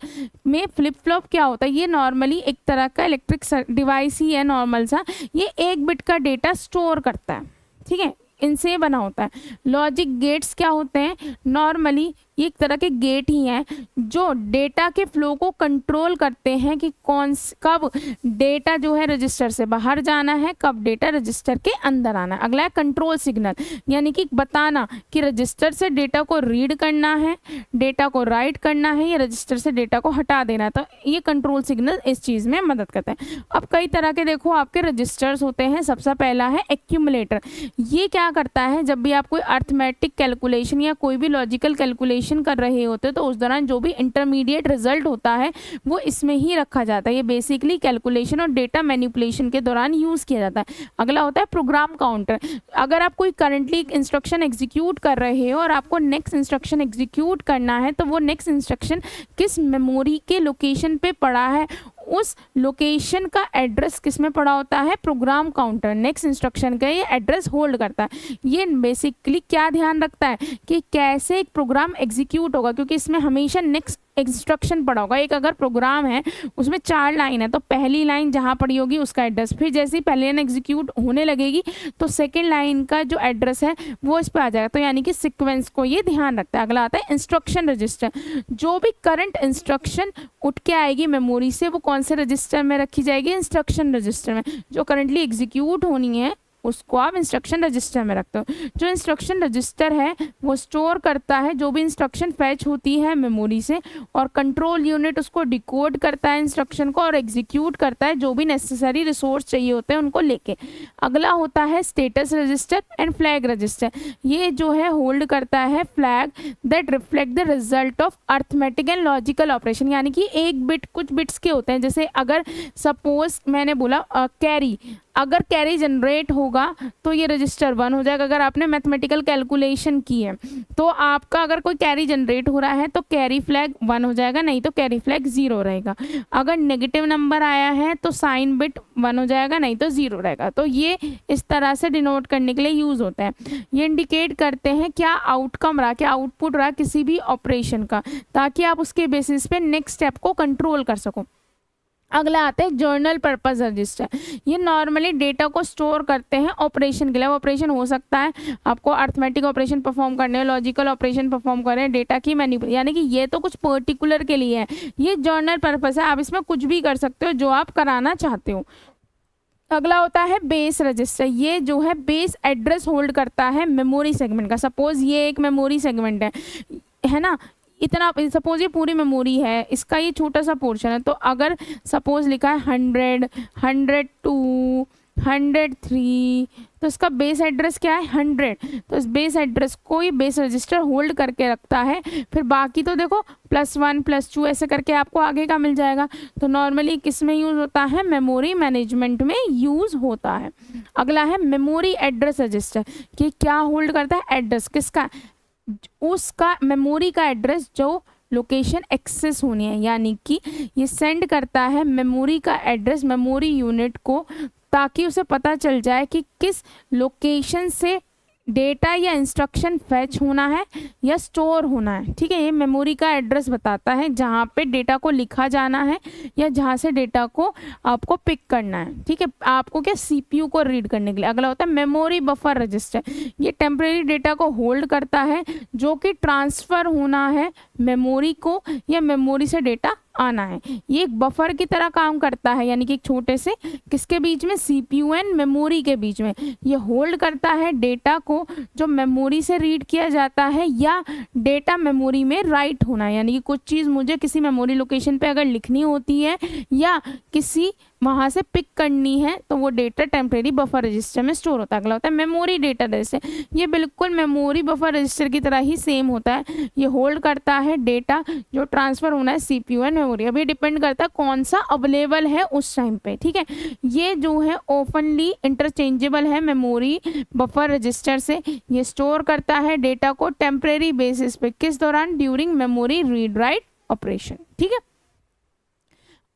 में फ्लिप फ्लॉप क्या होता है, ये नॉर्मली एक तरह का इलेक्ट्रिक डिवाइस ही है नॉर्मल सा, ये 1 बिट का डेटा स्टोर करता है। ठीक है, इनसे बना होता है। लॉजिक गेट्स क्या होते हैं, नॉर्मली ये एक तरह के गेट ही हैं जो डेटा के फ्लो को कंट्रोल करते हैं कि कब डेटा जो है रजिस्टर से बाहर जाना है, कब डेटा रजिस्टर के अंदर आना है। अगला है कंट्रोल सिग्नल, यानी कि बताना कि रजिस्टर से डेटा को रीड करना है, डेटा को राइट करना है या रजिस्टर से डेटा को हटा देना है। तो ये कंट्रोल सिग्नल इस चीज़ में मदद करते हैं। अब कई तरह के देखो आपके रजिस्टर्स होते हैं। सबसे पहला है एक्यूमुलेटर। ये क्या करता है, जब भी आप कोई अर्थमेटिक कैलकुलेशन या कोई भी लॉजिकल कैलकुलेशन कर रहे होते तो उस दौरान जो भी इंटरमीडिएट रिजल्ट होता है वो इसमें ही रखा जाता है। ये बेसिकली कैलकुलेशन और डेटा मैनिपुलेशन के दौरान यूज़ किया जाता है। अगला होता है प्रोग्राम काउंटर। अगर आप कोई करंटली इंस्ट्रक्शन एग्जीक्यूट कर रहे हो और आपको नेक्स्ट इंस्ट्रक्शन एग्जीक्यूट करना है तो वो नेक्स्ट इंस्ट्रक्शन किस मेमोरी के लोकेशन पे पड़ा है, उस लोकेशन का एड्रेस किस में पड़ा होता है, प्रोग्राम काउंटर नेक्स्ट इंस्ट्रक्शन का ये एड्रेस होल्ड करता है। ये बेसिकली क्या ध्यान रखता है कि कैसे एक प्रोग्राम एग्जीक्यूट होगा, क्योंकि इसमें हमेशा नेक्स्ट इंस्ट्रक्शन पड़ा होगा। एक अगर प्रोग्राम है उसमें 4 लाइन है तो पहली लाइन जहाँ पड़ी होगी उसका एड्रेस, फिर जैसे ही पहली लाइन एग्जीक्यूट होने लगेगी तो सेकेंड लाइन का जो एड्रेस है वो इस पर आ जाएगा। तो यानी कि सीक्वेंस को ये ध्यान रखता है। अगला आता है इंस्ट्रक्शन रजिस्टर। जो भी करंट इंस्ट्रक्शन उठ के आएगी मेमोरी से वो कौन से रजिस्टर में रखी जाएगी, इंस्ट्रक्शन रजिस्टर में। जो करंटली एग्जीक्यूट होनी है उसको आप इंस्ट्रक्शन रजिस्टर में रखते हो। जो इंस्ट्रक्शन रजिस्टर है वो स्टोर करता है जो भी इंस्ट्रक्शन फैच होती है मेमोरी से, और कंट्रोल यूनिट उसको डिकोड करता है इंस्ट्रक्शन को और एग्जीक्यूट करता है जो भी नेसेसरी रिसोर्स चाहिए होते हैं उनको लेके। अगला होता है status register and flag register. ये जो है होल्ड करता है flag that reflect the result of arithmetic and logical operation, यानी कि एक बिट कुछ बिट्स के होते हैं। जैसे अगर सपोज मैंने बोला कैरी, अगर कैरी जनरेट होगा तो ये रजिस्टर 1 हो जाएगा। अगर आपने मैथमेटिकल कैलकुलेशन की है तो आपका अगर कोई कैरी जनरेट हो रहा है तो कैरी फ्लैग 1 हो जाएगा, नहीं तो कैरी फ्लैग 0 रहेगा। अगर नेगेटिव नंबर आया है तो साइन बिट 1 हो जाएगा, नहीं तो 0 रहेगा। तो ये इस तरह से डिनोट करने के लिए यूज़ होता है। ये इंडिकेट करते हैं क्या आउटकम रहा, क्या आउटपुट रहा किसी भी ऑपरेशन का, ताकि आप उसके बेसिस पे नेक्स्ट स्टेप को कंट्रोल कर सको। अगला आता है जर्नल पर्पस रजिस्टर। ये नॉर्मली डेटा को स्टोर करते हैं ऑपरेशन के लिए। ऑपरेशन हो सकता है आपको अर्थमेटिक ऑपरेशन परफॉर्म करने हैं, लॉजिकल ऑपरेशन परफॉर्म करें, डेटा की मैनिपुलेशन, यानी कि ये तो कुछ पर्टिकुलर के लिए है। ये जर्नल पर्पस है, आप इसमें कुछ भी कर सकते हो जो आप कराना चाहते हो। अगला होता है बेस रजिस्टर। ये जो है बेस एड्रेस होल्ड करता है मेमोरी सेगमेंट का। सपोज ये एक मेमोरी सेगमेंट है ना, इतना सपोज ये पूरी मेमोरी है, इसका ये छोटा सा पोर्शन है, तो अगर सपोज लिखा है 100, 102, 103, तो इसका बेस एड्रेस क्या है 100। तो इस बेस एड्रेस को ये बेस रजिस्टर होल्ड करके रखता है। फिर बाकी तो देखो +1 +2 ऐसे करके आपको आगे का मिल जाएगा। तो नॉर्मली किस में यूज़ होता है, मेमोरी मैनेजमेंट में यूज़ होता है। अगला है मेमोरी एड्रेस रजिस्टर, कि क्या होल्ड करता है, एड्रेस किसका, उसका मेमोरी का एड्रेस जो लोकेशन एक्सेस होनी है, यानी कि ये सेंड करता है मेमोरी का एड्रेस मेमोरी यूनिट को, ताकि उसे पता चल जाए कि किस लोकेशन से डेटा या इंस्ट्रक्शन फैच होना है या स्टोर होना है। ठीक है, ये मेमोरी का एड्रेस बताता है जहाँ पे डेटा को लिखा जाना है या जहाँ से डेटा को आपको पिक करना है। ठीक है, आपको क्या सीपीयू को रीड करने के लिए। अगला होता है मेमोरी बफर रजिस्टर। ये टेम्परेरी डेटा को होल्ड करता है जो कि ट्रांसफ़र होना है मेमोरी को या मेमोरी से डेटा आना है। ये एक बफर की तरह काम करता है, यानी कि एक छोटे से किसके बीच में, सीपीयू एंड मेमोरी के बीच में। ये होल्ड करता है डेटा को जो मेमोरी से रीड किया जाता है या डेटा मेमोरी में राइट होना है, यानी कि कुछ चीज़ मुझे किसी मेमोरी लोकेशन पे अगर लिखनी होती है या किसी वहाँ से पिक करनी है, तो वो डेटा टेम्परेरी बफर रजिस्टर में स्टोर होता है। अगला होता है मेमोरी डेटा रजिस्टर। ये बिल्कुल मेमोरी बफर रजिस्टर की तरह ही सेम होता है। ये होल्ड करता है डेटा जो ट्रांसफ़र होना है सीपीयू एंड मेमोरी। अब ये डिपेंड करता है कौन सा अवेलेबल है उस टाइम पे। ठीक है, ये जो है ओपनली इंटरचेंजेबल है मेमोरी बफर रजिस्टर से। ये स्टोर करता है डेटा को टेम्परेरी बेसिस पे, किस दौरान, during memory read write operation. ठीक है,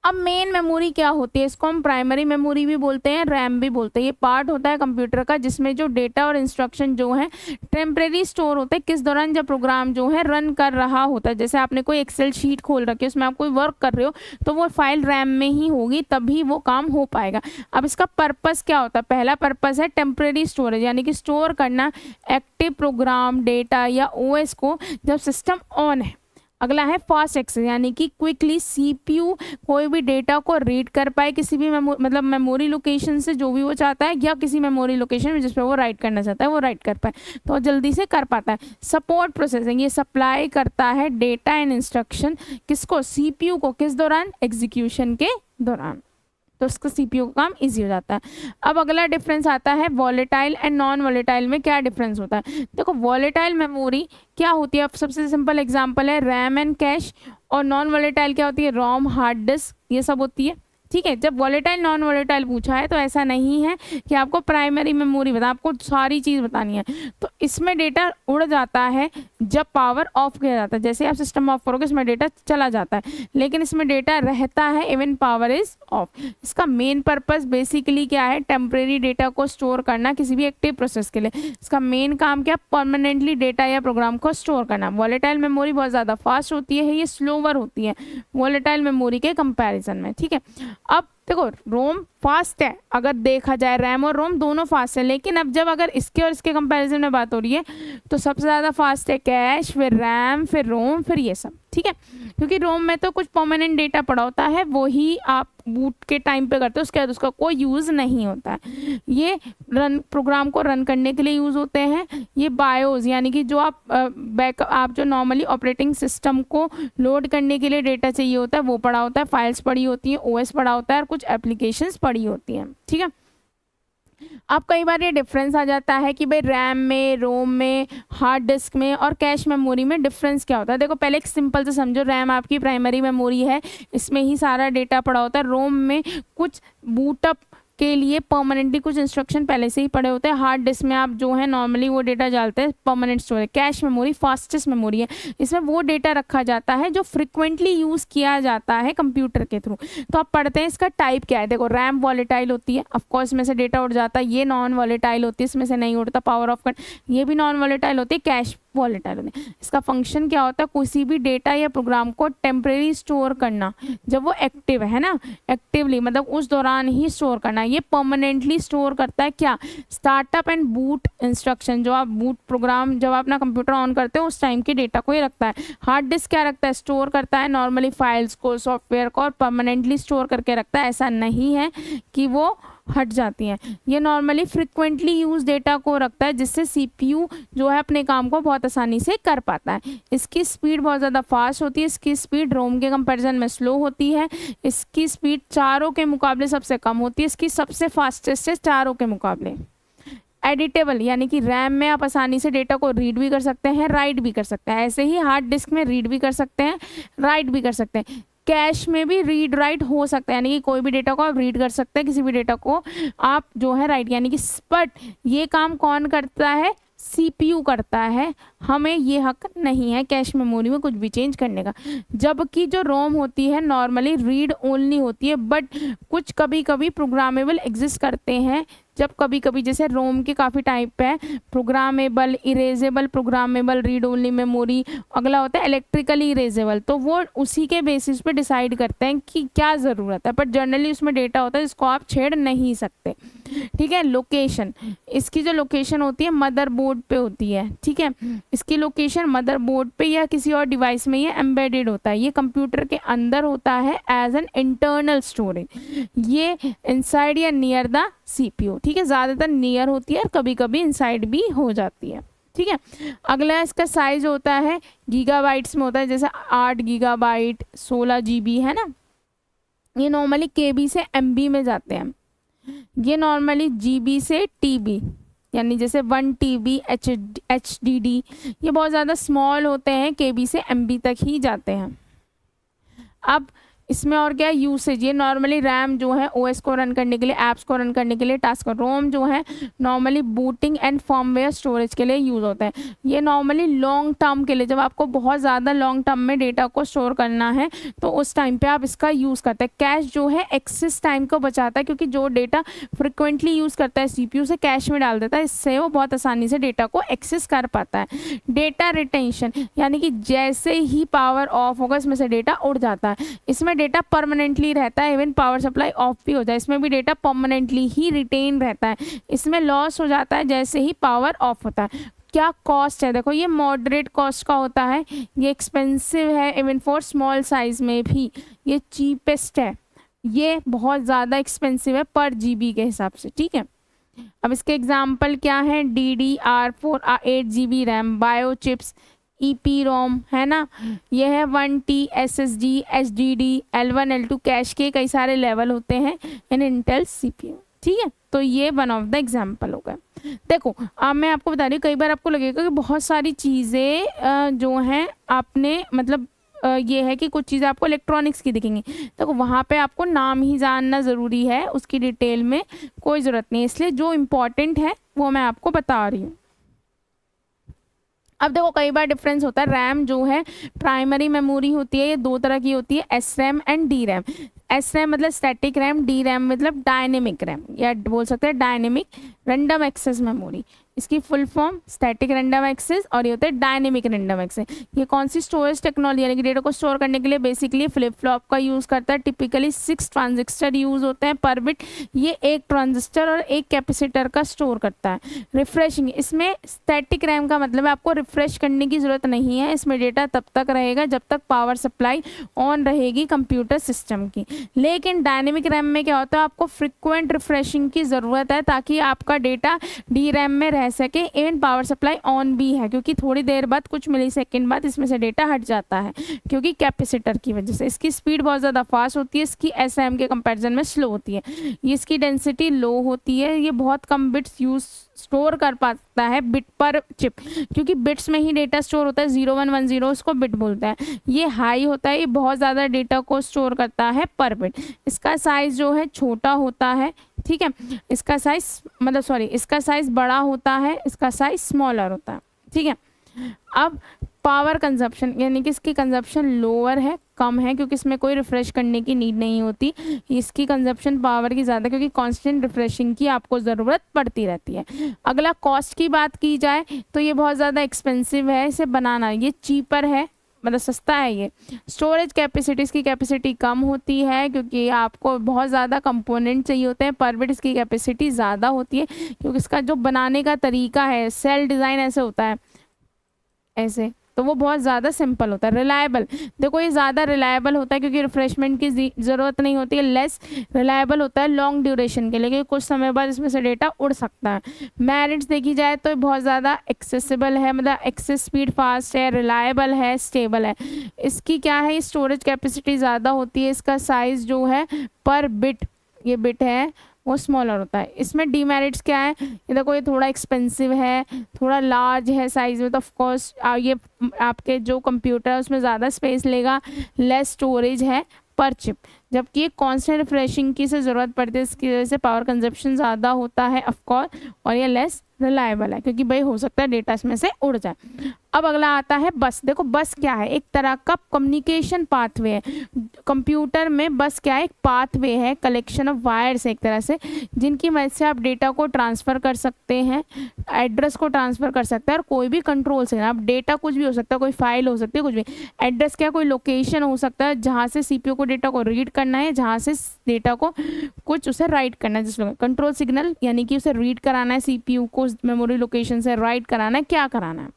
अब मेन मेमोरी क्या होती है, इसको हम प्राइमरी मेमोरी भी बोलते हैं, रैम भी बोलते हैं। ये पार्ट होता है कंप्यूटर का जिसमें जो डेटा और इंस्ट्रक्शन जो है टेम्परेरी स्टोर होते हैं, किस दौरान, जब प्रोग्राम जो है रन कर रहा होता है। जैसे आपने कोई एक्सेल शीट खोल रखी है, उसमें आप कोई वर्क कर रहे हो, तो वो फाइल रैम में ही होगी, तभी वो काम हो पाएगा। अब इसका पर्पस क्या होता है, पहला पर्पस है टेम्परेरी स्टोरेज, यानी कि स्टोर करना एक्टिव प्रोग्राम डेटा या ओएस को जब सिस्टम ऑन है। अगला है फास्ट एक्सेस, यानी कि क्विकली सीपीयू कोई भी डेटा को रीड कर पाए किसी भी मतलब मेमोरी लोकेशन से, जो भी वो चाहता है, या किसी मेमोरी लोकेशन में जिस पर वो राइट करना चाहता है वो राइट कर पाए, तो जल्दी से कर पाता है। सपोर्ट प्रोसेसिंग, ये सप्लाई करता है डेटा एंड इंस्ट्रक्शन किसको, सीपीयू को, किस दौरान, एग्जीक्यूशन के दौरान, तो उसका सीपीयू का काम इजी हो जाता है। अब अगला डिफरेंस आता है वॉलेटाइल एंड नॉन वॉलेटाइल में क्या डिफरेंस होता है। देखो वॉलेटाइल मेमोरी क्या होती है, अब सबसे सिंपल एग्जांपल है रैम एंड कैश, और नॉन वॉलेटाइल क्या होती है, रोम, हार्ड डिस्क, ये सब होती है। ठीक है, जब वॉलेटाइल नॉन वॉलेटाइल पूछा है तो ऐसा नहीं है कि आपको प्राइमरी मेमोरी बता, आपको सारी चीज़ बतानी है। तो इसमें डेटा उड़ जाता है जब पावर ऑफ किया जाता है, जैसे आप सिस्टम ऑफ करोगे इसमें डेटा चला जाता है, लेकिन इसमें डेटा रहता है इवन पावर इज ऑफ। इसका मेन पर्पस बेसिकली क्या है, टेम्परेरी डेटा को स्टोर करना किसी भी एक्टिव प्रोसेस के लिए। इसका मेन काम क्या, परमानेंटली डेटा या प्रोग्राम को स्टोर करना। वॉलेटाइल मेमोरी बहुत ज़्यादा फास्ट होती है, ये स्लोवर होती है वॉलेटाइल मेमोरी के कंपैरिजन में। ठीक है, अब देखो रोम फास्ट है, अगर देखा जाए रैम और रोम दोनों फास्ट है, लेकिन अब जब अगर इसके और इसके कंपैरिजन में बात हो रही है तो सबसे ज़्यादा फास्ट है कैश, फिर रैम, फिर रोम, फिर ये सब। ठीक है, क्योंकि रोम में तो कुछ परमानेंट डेटा पड़ा होता है, वो ही आप बूट के टाइम पे करते हो, उसके बाद उसका कोई यूज़ नहीं होता है। ये रन प्रोग्राम को रन करने के लिए यूज़ होते हैं। ये बायोस, यानी कि जो आप जो नॉर्मली ऑपरेटिंग सिस्टम को लोड करने के लिए डेटा चाहिए होता है वो पड़ा होता है, फाइल्स पड़ी होती हैं, ओएस पड़ा होता है और कुछ एप्लीकेशंस पड़ी होती हैं। ठीक है, अब कई बार ये डिफरेंस आ जाता है कि भाई रैम में, रोम में, हार्ड डिस्क में और कैश मेमोरी में डिफरेंस क्या होता है। देखो पहले एक सिंपल से समझो, रैम आपकी प्राइमरी मेमोरी है, इसमें ही सारा डेटा पड़ा होता है। रोम में कुछ बूटअप के लिए परमानेंटली कुछ इंस्ट्रक्शन पहले से ही पड़े होते हैं। हार्ड डिस्क में आप जो है नॉर्मली वो डेटा डालते हैं, permanent storage. Cache memory fastest memory है, इसमें वो डेटा रखा जाता है जो फ्रिक्वेंटली यूज़ किया जाता है कंप्यूटर के थ्रू। तो आप पढ़ते हैं इसका टाइप क्या है। देखो रैम वॉलेटाइल होती है, ऑफकोर्स इसमें से डेटा उड़ जाता है। ये नॉन वॉलेटाइल होती है, इसमें से नहीं उड़ता, पावर ऑफ कर, ये भी नॉन वॉलेटाइल होती है। कैश वॉलेटाइल होते हैं। इसका फंक्शन क्या होता है, किसी भी डेटा या प्रोग्राम को टेम्परेरी स्टोर करना जब वो एक्टिव है ना, एक्टिवली मतलब उस दौरान ही स्टोर करना। ये परमानेंटली स्टोर करता है क्या, स्टार्टअप एंड बूट इंस्ट्रक्शन, जो आप बूट प्रोग्राम जब आप अपना कंप्यूटर ऑन करते हो उस टाइम के डेटा को ही रखता है। हार्ड डिस्क क्या रखता है, स्टोर करता है नॉर्मली फाइल्स को, सॉफ्टवेयर को, और परमानेंटली स्टोर करके रखता है। ऐसा नहीं है कि वो हट जाती हैं। ये नॉर्मली फ्रिक्वेंटली यूज डेटा को रखता है, जिससे सीपीयू जो है अपने काम को बहुत आसानी से कर पाता है। इसकी स्पीड बहुत ज़्यादा फास्ट होती है, इसकी स्पीड रोम के कंपैरिजन में स्लो होती है, इसकी स्पीड चारों के मुकाबले सबसे कम होती है, इसकी सबसे फास्टेस्ट है चारों के मुकाबले। एडिटेबल यानी कि रैम में आप आसानी से डेटा को रीड भी कर सकते हैं, राइट भी कर सकते हैं। ऐसे ही हार्ड डिस्क में रीड भी कर सकते हैं, राइट भी कर सकते हैं। कैश में भी रीड राइट हो सकता है, यानी कि कोई भी डेटा को आप रीड कर सकते हैं, किसी भी डेटा को आप जो है राइट, यानी कि बट ये काम कौन करता है, सीपीयू करता है। हमें ये हक नहीं है कैश मेमोरी में कुछ भी चेंज करने का। जबकि जो रोम होती है नॉर्मली रीड ओनली होती है, बट कुछ कभी कभी प्रोग्रामेबल एग्जिस्ट करते हैं। जब कभी कभी जैसे रोम के काफ़ी टाइप है, programmable, erasable, programmable, read only memory, अगला होता है इलेक्ट्रिकली इरेजेबल। तो वो उसी के बेसिस पे डिसाइड करते हैं कि क्या ज़रूरत है, बट जनरली उसमें डेटा होता है जिसको आप छेड़ नहीं सकते। ठीक है। लोकेशन, इसकी जो लोकेशन होती है मदरबोर्ड पे होती है। ठीक है, इसकी लोकेशन मदरबोर्ड पे या किसी और डिवाइस में ये एम्बेडेड होता है। ये कंप्यूटर के अंदर होता है एज एन इंटरनल स्टोरेज, ये इनसाइड या नियर द सीपीयू। ठीक है, ज़्यादातर नियर होती है और कभी कभी इनसाइड भी हो जाती है। ठीक है, अगला इसका साइज होता है गीगाबाइट्स में होता है, जैसे 8 गीगाबाइट, 16 जीबी है ना। ये नॉर्मली केबी से एमबी में जाते हैं। ये नॉर्मली जीबी से टीबी, यानी जैसे 1 टीबी, एचडीडी, ये बहुत ज़्यादा स्मॉल होते हैं, केबी से एमबी तक ही जाते हैं। अब इसमें और क्या यूसेज, ये नॉर्मली रैम जो है ओएस को रन करने के लिए, ऐप्स को रन करने के लिए, टास्क, रोम जो है normally booting and firmware storage के लिए यूज़ होता है। ये नॉर्मली लॉन्ग टर्म के लिए, जब आपको बहुत ज़्यादा लॉन्ग टर्म में डेटा को स्टोर करना है तो उस टाइम पे आप इसका यूज़ करते हैं। कैश जो है एक्सेस टाइम को बचाता है, क्योंकि जो डेटा फ्रिक्वेंटली यूज़ करता है सीपीयू से कैश में डाल देता है, इससे वो बहुत आसानी से डेटा को एक्सेस कर पाता है। डेटा रिटेंशन, यानी कि जैसे ही पावर ऑफ होगा इसमें से डेटा उड़ जाता है। इसमें डेटा परमानेंटली रहता है, इवन पावर सप्लाई ऑफ भी हो जाए इसमें भी डेटा परमानेंटली ही रिटेन रहता है। इसमें लॉस हो जाता है जैसे ही पावर ऑफ होता है। क्या कॉस्ट है, देखो ये मॉडरेट कॉस्ट का होता है, ये एक्सपेंसिव है इवन फॉर स्मॉल साइज में भी, ये चीपेस्ट है, ये बहुत ज़्यादा एक्सपेंसिव है पर जीबी के हिसाब से। ठीक है, अब इसके एग्जाम्पल क्या है, DDR4 8 GB RAM, bio chips, EPROM है ना, ये है 1T SSD, HDD, L1 L2, cash के कई सारे लेवल होते हैं इन इंटेल सीपीयू। ठीक है, तो ये वन ऑफ द एग्जाम्पल हो गए। देखो अब मैं आपको बता रही हूँ, कई बार आपको लगेगा कि बहुत सारी चीज़ें जो हैं आपने मतलब ये है कि कुछ चीज़ें आपको इलेक्ट्रॉनिक्स की दिखेंगी, तो वहाँ पे आपको नाम ही जानना ज़रूरी है, उसकी डिटेल में कोई ज़रूरत नहीं, इसलिए जो इम्पॉर्टेंट है वो मैं आपको बता रही हूँ। अब देखो कई बार डिफरेंस होता है, रैम जो है प्राइमरी मेमोरी होती है, ये 2 तरह की होती है, S RAM and D RAM. S RAM मतलब स्टैटिक रैम, डी रैम मतलब डायनेमिक रैम, या बोल सकते हैं डायनेमिक रैंडम एक्सेस मेमोरी। इसकी full form static random access और ये होता है डायनेमिक रैंडम एक्सेस। ये कौन सी स्टोरेज टेक्नोलॉजी, यानी कि डेटा को स्टोर करने के लिए बेसिकली फ्लिप फ्लॉप का यूज़ करता है। टिपिकली 6 ट्रांजिस्टर यूज़ होते हैं पर बिट, ये एक ट्रांजिस्टर और एक कैपेसिटर का स्टोर करता है। रिफ्रेशिंग, इसमें स्टैटिक रैम का मतलब है आपको रिफ्रेश करने की ज़रूरत नहीं है, इसमें डेटा तब तक रहेगा जब तक पावर सप्लाई ऑन रहेगी कंप्यूटर सिस्टम की। लेकिन डायनेमिक रैम में क्या होता है, आपको फ्रिक्वेंट रिफ्रेशिंग की ज़रूरत है ताकि आपका डेटा डी रैम में रह सके, इवन पावर सप्लाई ऑन भी है, क्योंकि थोड़ी देर बाद कुछ मिलीसेकंड बाद इसमें से डेटा हट जाता है क्योंकि कैपेसिटर की वजह से। इसकी स्पीड बहुत ज़्यादा फास्ट होती है, इसकी एसएम के कंपैरिजन में स्लो होती है। ये इसकी डेंसिटी लो होती है, ये बहुत कम बिट्स यूज स्टोर कर पाता है बिट पर चिप, क्योंकि बिट्स में ही डेटा स्टोर होता है, 0110 उसको बिट बोलते हैं। ये हाई होता है, ये बहुत ज़्यादा डेटा को स्टोर करता है पर बिट। इसका साइज़ जो है छोटा होता है, ठीक है, इसका साइज मतलब सॉरी इसका साइज बड़ा होता है, इसका साइज स्मॉलर होता है। ठीक है, अब पावर कंजप्शन, यानी कि इसकी कंजप्शन लोअर है, कम है क्योंकि इसमें कोई रिफ़्रेश करने की नीड नहीं होती। इसकी कंजप्शन पावर की ज़्यादा क्योंकि कांस्टेंट रिफ्रेशिंग की आपको ज़रूरत पड़ती रहती है। अगला कॉस्ट की बात की जाए तो ये बहुत ज़्यादा एक्सपेंसिव है इसे बनाना, ये चीपर है मतलब सस्ता है ये। स्टोरेज कैपेसिटी, इसकी कैपेसिटी कम होती है क्योंकि आपको बहुत ज़्यादा कंपोनेंट चाहिए होते हैं। पर बिट इसकी कैपेसिटी ज़्यादा होती है क्योंकि इसका जो बनाने का तरीका है, सेल डिज़ाइन ऐसे होता है ऐसे, तो वो बहुत ज़्यादा सिंपल होता है। रिलायबल, देखो ये ज़्यादा रिलायबल होता है क्योंकि रिफ्रेशमेंट की ज़रूरत नहीं होती है। लेस रिलायबल होता है लॉन्ग ड्यूरेशन के लिए क्योंकि कुछ समय बाद इसमें से डेटा उड़ सकता है। मेरिट्स देखी जाए तो बहुत ज़्यादा एक्सेसिबल है, मतलब एक्सेस स्पीड फास्ट है, रिलायबल है, स्टेबल है। इसकी क्या है, स्टोरेज कैपेसिटी ज़्यादा होती है। इसका साइज़ जो है पर बिट, ये बिट है वो स्मॉलर होता है। इसमें डीमेरिट्स क्या है, ये देखो ये थोड़ा एक्सपेंसिव है, थोड़ा लार्ज है साइज़ में, तो ऑफ कोर्स ये आपके जो कंप्यूटर है उसमें ज़्यादा स्पेस लेगा। लेस स्टोरेज है पर चिप, जबकि ये कांस्टेंट रिफ्रेशिंग की से ज़रूरत पड़ती है, इसकी वजह से पावर कंजप्शन ज़्यादा होता है ऑफ कोर्स, और ये लेस रिलायबल है क्योंकि भाई हो सकता है डेटा इसमें से उड़ जाए। अब अगला आता है बस। देखो बस क्या है, एक तरह का कम्युनिकेशन पाथवे है। कंप्यूटर में बस क्या है, एक पाथवे है, कलेक्शन ऑफ वायर्स है एक तरह से, जिनकी मदद से आप डेटा को ट्रांसफ़र कर सकते हैं, एड्रेस को ट्रांसफ़र कर सकते हैं और कोई भी कंट्रोल से। आप डेटा कुछ भी हो सकता है, कोई फाइल हो सकती है, कुछ भी। एड्रेस क्या, कोई लोकेशन हो सकता है जहाँ से सीपीयू को डेटा को रीड करना है, जहाँ से डेटा को कुछ उसे राइट करना है। जिसमें कंट्रोल सिग्नल यानी कि उसे रीड कराना है, सीपीयू को मेमोरी लोकेशन से राइट कराना है, क्या कराना है,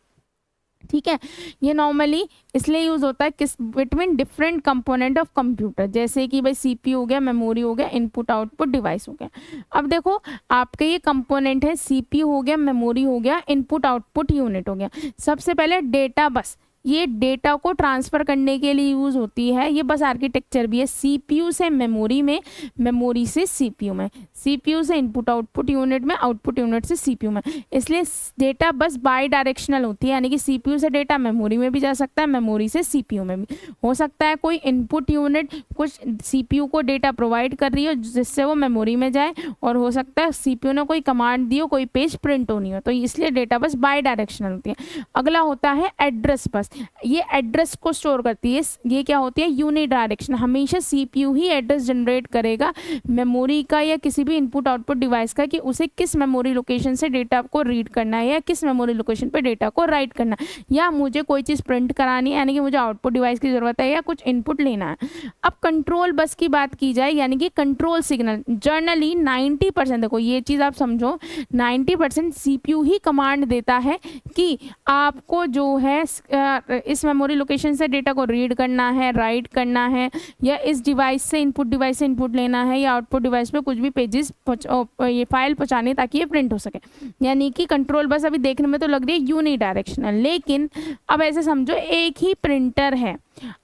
ठीक है। ये नॉर्मली इसलिए यूज़ होता है किस between different component of computer, जैसे कि भाई सीपीयू हो गया, मेमोरी हो गया, इनपुट आउटपुट डिवाइस हो गया। अब देखो आपके ये कंपोनेंट है, सीपीयू हो गया, मेमोरी हो गया, इनपुट आउटपुट यूनिट हो गया। सबसे पहले डेटा बस, ये डेटा को ट्रांसफ़र करने के लिए यूज़ होती है। ये बस आर्किटेक्चर भी है, सीपीयू से मेमोरी में, मेमोरी से सीपीयू में, सीपीयू से इनपुट आउटपुट यूनिट में, आउटपुट यूनिट से सीपीयू में। इसलिए डेटा बस बाई डायरेक्शनल होती है, यानी कि सीपीयू से डेटा मेमोरी में भी जा सकता है, मेमोरी से सीपीयू में भी हो सकता है। कोई इनपुट यूनिट कुछ सीपीयू को डेटा प्रोवाइड कर रही हो जिससे वो मेमोरी में जाए, और हो सकता है सीपीयू ने कोई कमांड दी हो, कोई पेज प्रिंट होनी हो, तो इसलिए डेटा बस बाई डायरेक्शनल होती है। अगला होता है एड्रेस बस, ये एड्रेस को स्टोर करती है। ये क्या होती है, यूनिडायरेक्शनल, हमेशा सीपीयू ही एड्रेस जनरेट करेगा मेमोरी का या किसी भी इनपुट आउटपुट डिवाइस का, कि उसे किस मेमोरी लोकेशन से डेटा को रीड करना है या किस मेमोरी लोकेशन पे डेटा को राइट करना है, या मुझे कोई चीज़ प्रिंट करानी है यानी कि मुझे आउटपुट डिवाइस की ज़रूरत है या कुछ इनपुट लेना है। अब कंट्रोल बस की बात की जाए, यानी कि कंट्रोल सिग्नल जनरली 90%, देखो ये चीज़ आप समझो, 90% सीपीयू ही कमांड देता है कि आपको जो है इस मेमोरी लोकेशन से डेटा को रीड करना है, राइट करना है, या इस डिवाइस से इनपुट डिवाइस से इनपुट लेना है, या आउटपुट डिवाइस पे कुछ भी पेजेस ये फाइल पहुँचानी ताकि ये प्रिंट हो सके। यानी कि कंट्रोल बस अभी देखने में तो लग रही है यूनिडायरेक्शनल, लेकिन अब ऐसे समझो एक ही प्रिंटर है,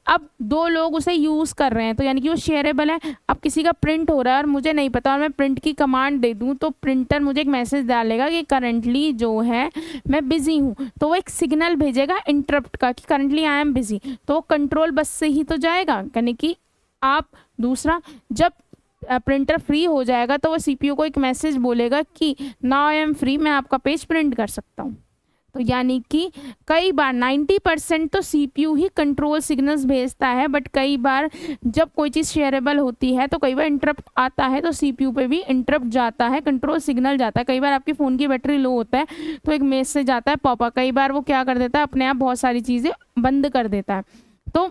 अब दो लोग उसे यूज़ कर रहे हैं, तो यानी कि वो शेयरेबल है। अब किसी का प्रिंट हो रहा है और मुझे नहीं पता और मैं प्रिंट की कमांड दे दूं, तो प्रिंटर मुझे एक मैसेज डालेगा कि करंटली जो है मैं बिज़ी हूँ, तो वो एक सिग्नल भेजेगा इंटरप्ट का कि करंटली आई एम बिज़ी, तो वो कंट्रोल बस से ही तो जाएगा। यानी कि आप दूसरा, जब प्रिंटर फ्री हो जाएगा तो वो सीपीयू को एक मैसेज बोलेगा कि नाउ आई एम फ्री, मैं आपका पेज प्रिंट कर सकता हूँ। तो यानी कि कई बार 90% तो सीपीयू ही कंट्रोल सिग्नल्स भेजता है, बट कई बार जब कोई चीज़ शेयरेबल होती है तो कई बार इंटरप्ट आता है तो सीपीयू पे भी इंटरप्ट जाता है, कंट्रोल सिग्नल जाता है। कई बार आपके फ़ोन की बैटरी लो होता है तो एक मैसेज आता है पॉपअप, कई बार वो क्या कर देता है, अपने आप बहुत सारी चीज़ें बंद कर देता है। तो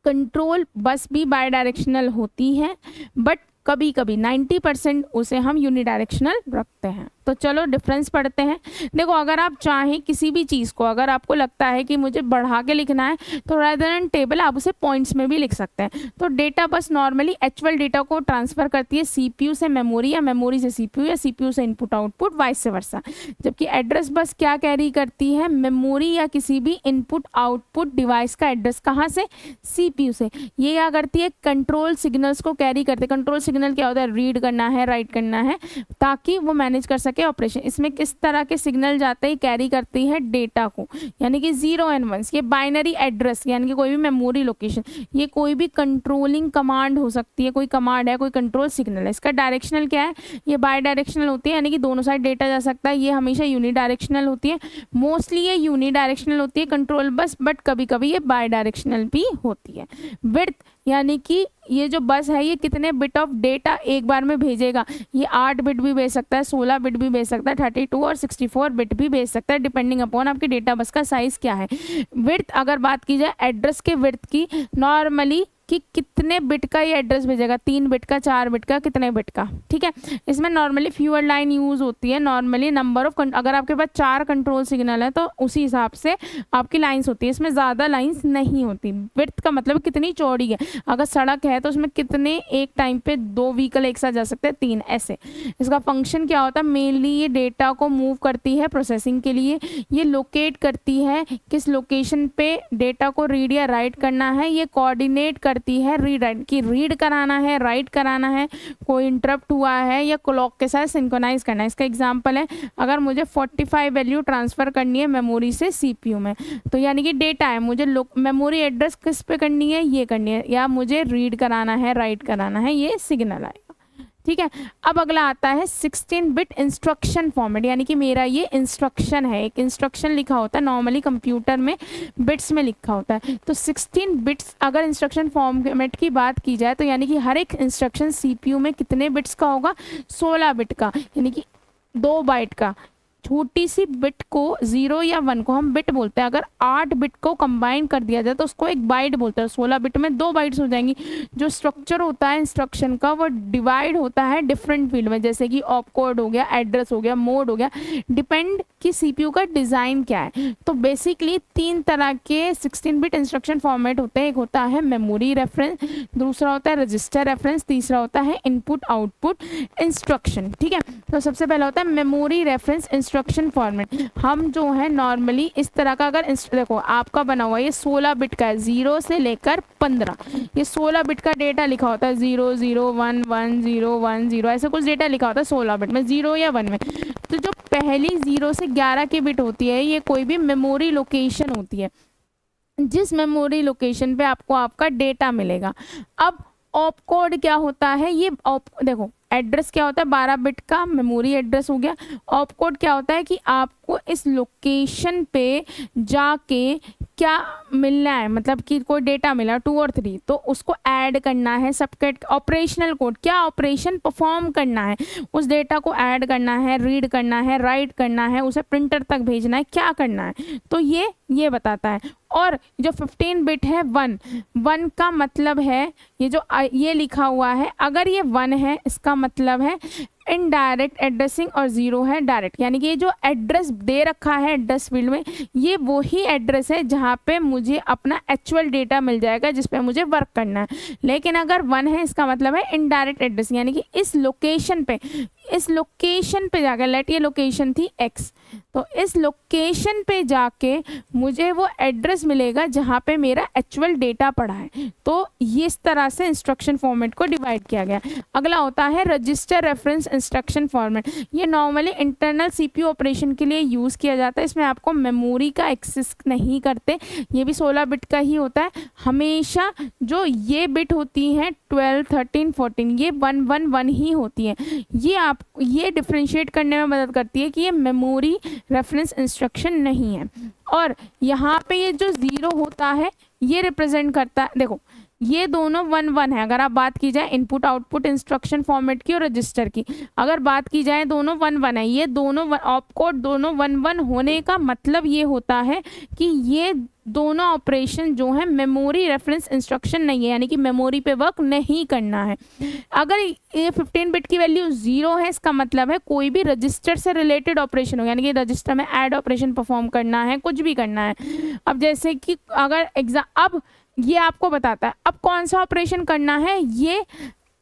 कंट्रोल बस भी बाई डायरेक्शनल होती है, बट कभी कभी 90% उसे हम यूनिडायरेक्शनल रखते हैं। तो चलो डिफरेंस पढ़ते हैं। देखो अगर आप चाहें किसी भी चीज़ को, अगर आपको लगता है कि मुझे बढ़ा के लिखना है तो रादर देन टेबल आप उसे पॉइंट्स में भी लिख सकते हैं। तो data bus normally actual data को ट्रांसफ़र करती है सीपीयू से मेमोरी या मेमोरी से सीपीयू या सीपीयू से इनपुट आउटपुट, वाइस वर्सा। जबकि एड्रेस बस क्या कैरी करती है, मेमोरी या किसी भी इनपुट आउटपुट डिवाइस का एड्रेस, कहाँ से, सीपीयू से। ये क्या करती है, कंट्रोल सिग्नल्स को कैरी करते हैं। कंट्रोल सिग्नल क्या होता है, रीड करना है, राइट करना है, ताकि वो मैनेज कर सके सके ऑपरेशन। इसमें किस तरह के सिग्नल जाते हैं, कैरी करती है डेटा को, यानी कि 0 एंड 1। ये बाइनरी एड्रेस यानी कि कोई भी मेमोरी लोकेशन, ये कोई भी कंट्रोलिंग कमांड हो सकती है, कोई कमांड है, कोई कंट्रोल सिग्नल है। इसका डायरेक्शनल क्या है, ये बाई डायरेक्शनल होती है, यानी कि दोनों साइड डेटा जा सकता है। ये हमेशा यूनी डायरेक्शनल होती है, मोस्टली ये यूनी डायरेक्शनल होती है कंट्रोल बस, बट कभी कभी ये बाई डायरेक्शनल भी होती है। विड्थ यानी कि ये जो बस है ये कितने बिट ऑफ डेटा एक बार में भेजेगा, ये 8 बिट भी भेज सकता है, 16 बिट भी भेज सकता है, 32 और 64 बिट भी भेज सकता है, डिपेंडिंग अपॉन आपके डेटा बस का साइज क्या है। विड्थ अगर बात की जाए एड्रेस के विड्थ की, नॉर्मली कि कितने बिट का ये एड्रेस भेजेगा, 3 बिट का, 4 बिट का, कितने बिट का, ठीक है। इसमें नॉर्मली फ्यूअर लाइन यूज होती है, नॉर्मली नंबर ऑफ, अगर आपके पास 4 कंट्रोल सिग्नल है तो उसी हिसाब से आपकी लाइंस होती है, इसमें ज़्यादा लाइंस नहीं होती। विड्थ का मतलब कितनी चौड़ी है, अगर सड़क है तो उसमें कितने एक टाइम पे 2 व्हीकल एक साथ जा सकते हैं, 3 ऐसे। इसका फंक्शन क्या होता है, मेनली ये डेटा को मूव करती है प्रोसेसिंग के लिए, ये लोकेट करती है किस लोकेशन पे डेटा को रीड या राइट करना है, ये कोऑर्डिनेट करती है रीड राइट की, रीड कराना है, राइट कराना है, कोई इंटरप्ट हुआ है या क्लॉक के साथ सिंक्रोनाइज करना है। इसका एग्जांपल है, अगर मुझे 45 वैल्यू ट्रांसफ़र करनी है मेमोरी से सीपीयू में, तो यानी कि डेटा है, मुझे मेमोरी एड्रेस किस पे करनी है, ये करनी है, या मुझे रीड कराना है, राइट कराना है, ये सिग्नल आएगा, ठीक है। अब अगला आता है 16 बिट इंस्ट्रक्शन फॉर्मेट, यानी कि मेरा ये इंस्ट्रक्शन है, एक इंस्ट्रक्शन लिखा होता है, नॉर्मली कंप्यूटर में बिट्स में लिखा होता है। तो 16 बिट्स अगर इंस्ट्रक्शन फॉर्मेट की बात की जाए तो यानी कि हर एक इंस्ट्रक्शन सीपीयू में कितने बिट्स का होगा, 16 बिट का, यानी कि 2 बाइट का। छोटी सी बिट को 0 या 1 को हम बिट बोलते हैं, अगर 8 बिट को कंबाइन कर दिया जाए तो उसको एक बाइट बोलते हैं। 16 बिट में 2 बाइट्स हो जाएंगी। जो स्ट्रक्चर होता है इंस्ट्रक्शन का वो डिवाइड होता है डिफरेंट फील्ड में, जैसे कि ऑप कोड हो गया, एड्रेस हो गया, मोड हो गया, डिपेंड कि सीपीयू का डिज़ाइन क्या है। तो बेसिकली 3 तरह के 16 बिट इंस्ट्रक्शन फॉर्मेट होते हैं, एक होता है मेमोरी रेफरेंस, दूसरा होता है रजिस्टर रेफरेंस, तीसरा होता है इनपुट आउटपुट इंस्ट्रक्शन, ठीक है। तो सबसे पहला होता है मेमोरी रेफरेंस इंस्ट्रक्शन फॉर्मेट। हम जो है नॉर्मली इस तरह का, अगर देखो आपका बना हुआ ये 16 बिट का है, 0 से लेकर 15, ये 16 बिट का डेटा लिखा होता है, 0 0 1 1 0 1 0, ऐसे कुछ डेटा लिखा होता है 16 बिट में, 0 या 1 में। तो जो पहली 0 से 11 की बिट होती है ये कोई भी मेमोरी लोकेशन होती है, जिस मेमोरी लोकेशन पे आपको आपका डेटा मिलेगा। अब ऑप कोड क्या होता है, ये देखो एड्रेस क्या होता है, 12 बिट का मेमोरी एड्रेस हो गया। ऑप कोड क्या होता है कि आपको इस लोकेशन पे जाके क्या मिलना है, मतलब कि कोई डेटा मिला 2 और 3, तो उसको ऐड करना है। सबकेट ऑपरेशनल कोड, क्या ऑपरेशन परफॉर्म करना है, उस डेटा को ऐड करना है, रीड करना है, राइट करना है, उसे प्रिंटर तक भेजना है, क्या करना है, तो ये बताता है। और जो 15 बिट है 1 का मतलब है ये जो ये लिखा हुआ है, अगर ये 1 है इसका मतलब है इनडायरेक्ट एड्रेसिंग और 0 है डायरेक्ट, यानी कि ये जो एड्रेस दे रखा है एड्रेस फील्ड में ये वही एड्रेस है जहाँ पे मुझे अपना एक्चुअल डेटा मिल जाएगा जिस पे मुझे वर्क करना है। लेकिन अगर 1 है इसका मतलब है इनडायरेक्ट एड्रेस, यानी कि इस लोकेशन पे जाकर, लेट ये लोकेशन थी x, तो इस लोकेशन पे जाके मुझे वो एड्रेस मिलेगा जहाँ पे मेरा एक्चुअल डेटा पड़ा है। तो ये इस तरह से इंस्ट्रक्शन फॉर्मेट को डिवाइड किया गया। अगला होता है रजिस्टर रेफरेंस इंस्ट्रक्शन फॉर्मेट। ये नॉर्मली इंटरनल सीपीयू ऑपरेशन के लिए यूज़ किया जाता है। इसमें आपको मेमोरी का एक्सेस नहीं करते, ये भी 16 बिट का ही होता है हमेशा। जो ये बिट होती हैं 12 13 14 ये 1 1 1 ही होती है। ये डिफ्रेंशिएट करने में मदद करती है कि ये मेमोरी रेफरेंस इंस्ट्रक्शन नहीं है। और यहाँ पे ये जो 0 होता है ये रिप्रेजेंट करता है, देखो ये दोनों 1 1 है। अगर आप बात की जाए इनपुट आउटपुट इंस्ट्रक्शन फॉर्मेट की और रजिस्टर की, अगर बात की जाए दोनों 1 1 है, ये दोनों ऑप कोड दोनों 1 1 होने का मतलब ये होता है कि ये दोनों ऑपरेशन जो है मेमोरी रेफरेंस इंस्ट्रक्शन नहीं है, यानी कि मेमोरी पे वर्क नहीं करना है। अगर ये 15 बिट की वैल्यू 0 है इसका मतलब है कोई भी रजिस्टर से रिलेटेड ऑपरेशन हो, यानी कि रजिस्टर में ऐड ऑपरेशन परफॉर्म करना है, कुछ भी करना है। अब जैसे कि अगर अब ये आपको बताता है अब कौन सा ऑपरेशन करना है। ये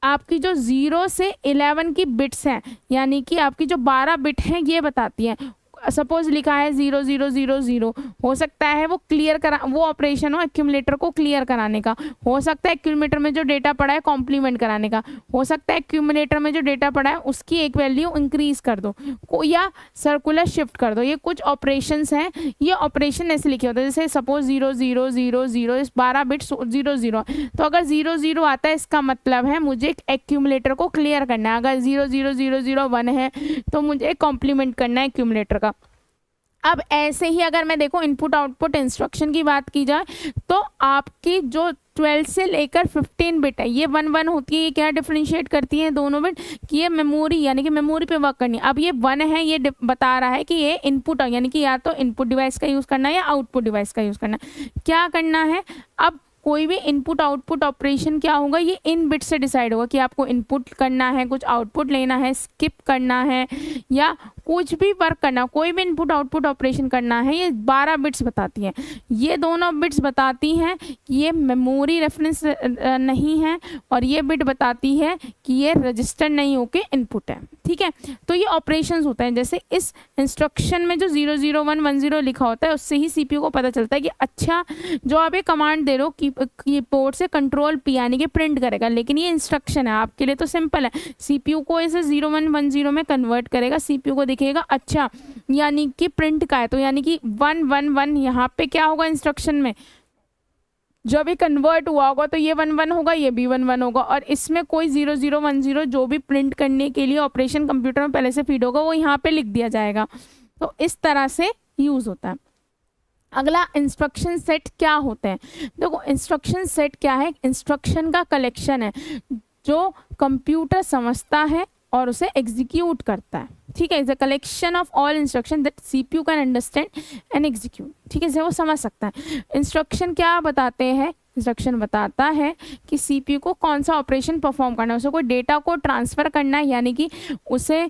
आपकी जो 0 से 11 की बिट्स हैं, यानी कि आपकी जो 12 बिट हैं ये बताती हैं। सपोज लिखा है 0000, हो सकता है वो क्लियर करा, वो ऑपरेशन हो एक्यूमुलेटर को क्लियर कराने का, हो सकता है एक्यूमुलेटर में जो डेटा पड़ा है कॉम्प्लीमेंट कराने का, हो सकता है एक्यूमुलेटर में जो डेटा पड़ा है उसकी एक वैल्यू इंक्रीज कर दो या सर्कुलर शिफ्ट कर दो। ये कुछ ऑपरेशंस हैं, ये ऑपरेशन ऐसे लिखे होते हैं, जैसे सपोज 0000 इस 12 बिट 00, तो अगर 00 आता है इसका मतलब है मुझे एक्यूमुलेटर को क्लियर करना है, अगर 00001 है तो मुझे कॉम्प्लीमेंट करना है एक्यूमुलेटर का। अब ऐसे ही अगर मैं देखो इनपुट आउटपुट इंस्ट्रक्शन की बात की जाए तो आपकी जो 12 से लेकर 15 बिट है ये 1 होती है। ये क्या डिफरेंशिएट करती है दोनों बिट कि ये मेमोरी यानी कि मेमोरी पे वर्क करनी है। अब ये 1 है, ये बता रहा है कि ये इनपुट यानी कि या तो इनपुट डिवाइस का यूज़ करना है या आउटपुट डिवाइस का यूज़ करना है। क्या करना है, अब कोई भी इनपुट आउटपुट ऑपरेशन क्या होगा, ये इन बिट से डिसाइड होगा कि आपको इनपुट करना है, कुछ आउटपुट लेना है, स्किप करना है या कुछ भी वर्क करना, कोई भी इनपुट आउटपुट ऑपरेशन करना है। ये 12 बिट्स बताती है। ये दोनों बिट्स बताती हैं कि ये मेमोरी रेफरेंस नहीं है और ये बिट बताती है कि ये रजिस्टर नहीं होके इनपुट है। ठीक है, तो ये ऑपरेशंस होते हैं। जैसे इस इंस्ट्रक्शन में जो 00110 लिखा होता है उससे ही सीपीयू को पता चलता है कि अच्छा जो आप ये कमांड दे रहे हो कीबोर्ड से कंट्रोल पी यानी कि प्रिंट करेगा, लेकिन ये इंस्ट्रक्शन है आपके लिए तो सिंपल है। सीपीयू को इसे 0110 में कन्वर्ट करेगा, सीपीयू को दिखेगा अच्छा यानी कि प्रिंट का है, तो यानी कि 111 यहाँ पे क्या होगा इंस्ट्रक्शन में, जब ये कन्वर्ट हुआ होगा तो ये 11 होगा, ये भी 11 होगा और इसमें कोई 0010 जो भी प्रिंट करने के लिए ऑपरेशन कंप्यूटर में पहले से फीड होगा वो यहाँ पे लिख दिया जाएगा। तो इस तरह से यूज़ होता है। अगला इंस्ट्रक्शन सेट क्या होते हैं। देखो इंस्ट्रक्शन सेट क्या है, इंस्ट्रक्शन का कलेक्शन है जो कंप्यूटर समझता है और उसे एग्जीक्यूट करता है। ठीक है, is a collection of all instruction that CPU can understand and execute. ठीक है, इसे वो समझ सकता है। इंस्ट्रक्शन क्या बताते हैं, इंस्ट्रक्शन बताता है कि सीपीयू को कौन सा ऑपरेशन परफॉर्म करना है, उसे कोई डेटा को ट्रांसफ़र करना है यानी कि उसे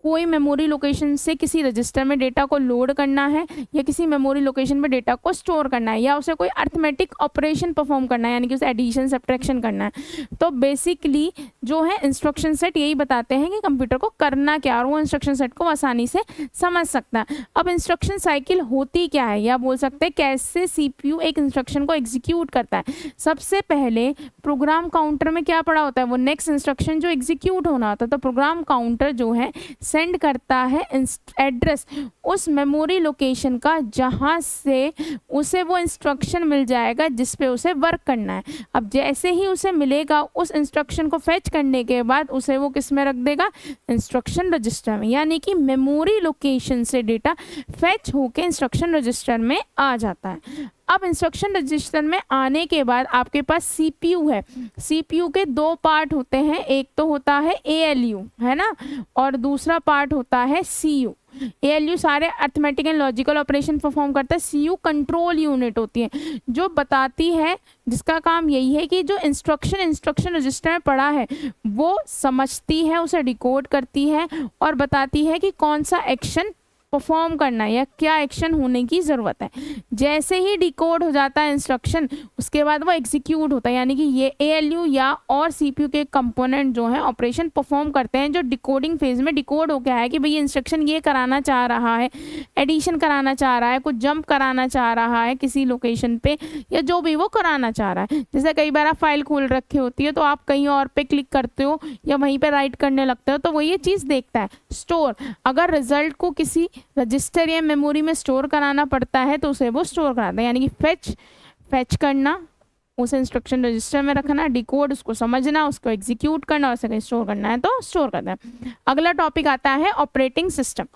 कोई मेमोरी लोकेशन से किसी रजिस्टर में डेटा को लोड करना है या किसी मेमोरी लोकेशन में डेटा को स्टोर करना है या उसे कोई अर्थमेटिक ऑपरेशन परफॉर्म करना है यानी कि उसे एडिशन सब्ट्रैक्शन करना है। तो बेसिकली जो है इंस्ट्रक्शन सेट यही बताते हैं कि कंप्यूटर को करना क्या और वो इंस्ट्रक्शन सेट को आसानी से समझ सकता है। अब इंस्ट्रक्शन साइकिल होती क्या है या बोल सकते हैं कैसे सीपीयू एक इंस्ट्रक्शन को एग्जीक्यूट करता है। सबसे पहले प्रोग्राम काउंटर में क्या पड़ा होता है, वो नेक्स्ट इंस्ट्रक्शन जो एग्जीक्यूट होना होता है। तो प्रोग्राम काउंटर जो है सेंड करता है एड्रेस उस मेमोरी लोकेशन का जहां से उसे वो इंस्ट्रक्शन मिल जाएगा जिस पे उसे वर्क करना है। अब जैसे ही उसे मिलेगा उस इंस्ट्रक्शन को फेच करने के बाद उसे वो किस में रख देगा, इंस्ट्रक्शन रजिस्टर में, यानी कि मेमोरी लोकेशन से डेटा फेच होके इंस्ट्रक्शन रजिस्टर में आ जाता है। अब इंस्ट्रक्शन रजिस्टर में आने के बाद आपके पास सीपीयू है। सीपीयू के दो पार्ट होते हैं, एक तो होता है एएलयू है ना और दूसरा पार्ट होता है सीयू। एएलयू सारे arithmetic and logical operation perform करता है। सीयू कंट्रोल यूनिट होती है जो बताती है, जिसका काम यही है कि जो इंस्ट्रक्शन रजिस्टर में पड़ा है वो समझती है, उसे डिकोड करती है और बताती है कि कौन सा एक्शन परफॉर्म करना है या क्या एक्शन होने की ज़रूरत है। जैसे ही डिकोड हो जाता है इंस्ट्रक्शन उसके बाद वो एग्जीक्यूट होता है, यानी कि ये एएलयू या और सीपीयू के कंपोनेंट जो हैं ऑपरेशन परफॉर्म करते हैं जो डिकोडिंग फेज में डिकोड हो गया है कि भाई ये इंस्ट्रक्शन ये कराना चाह रहा है, एडिशन कराना चाह रहा है, कुछ जंप कराना चाह रहा है किसी लोकेशन पे या जो भी वो कराना चाह रहा है। जैसे कई बार आप फाइल खोल रखी होती है तो आप कहीं और पे क्लिक करते हो या वहीं पे राइट करने लगते हो तो वो ये चीज़ देखता है। स्टोर, अगर रिजल्ट को किसी रजिस्टर या मेमोरी में स्टोर कराना पड़ता है तो उसे वो स्टोर कराता है, यानी कि फेच करना, उसे इंस्ट्रक्शन रजिस्टर में रखना, डिकोड उसको समझना, उसको एग्जीक्यूट करना, उसे कहीं स्टोर करना है तो स्टोर करना है। अगला टॉपिक आता है ऑपरेटिंग सिस्टम।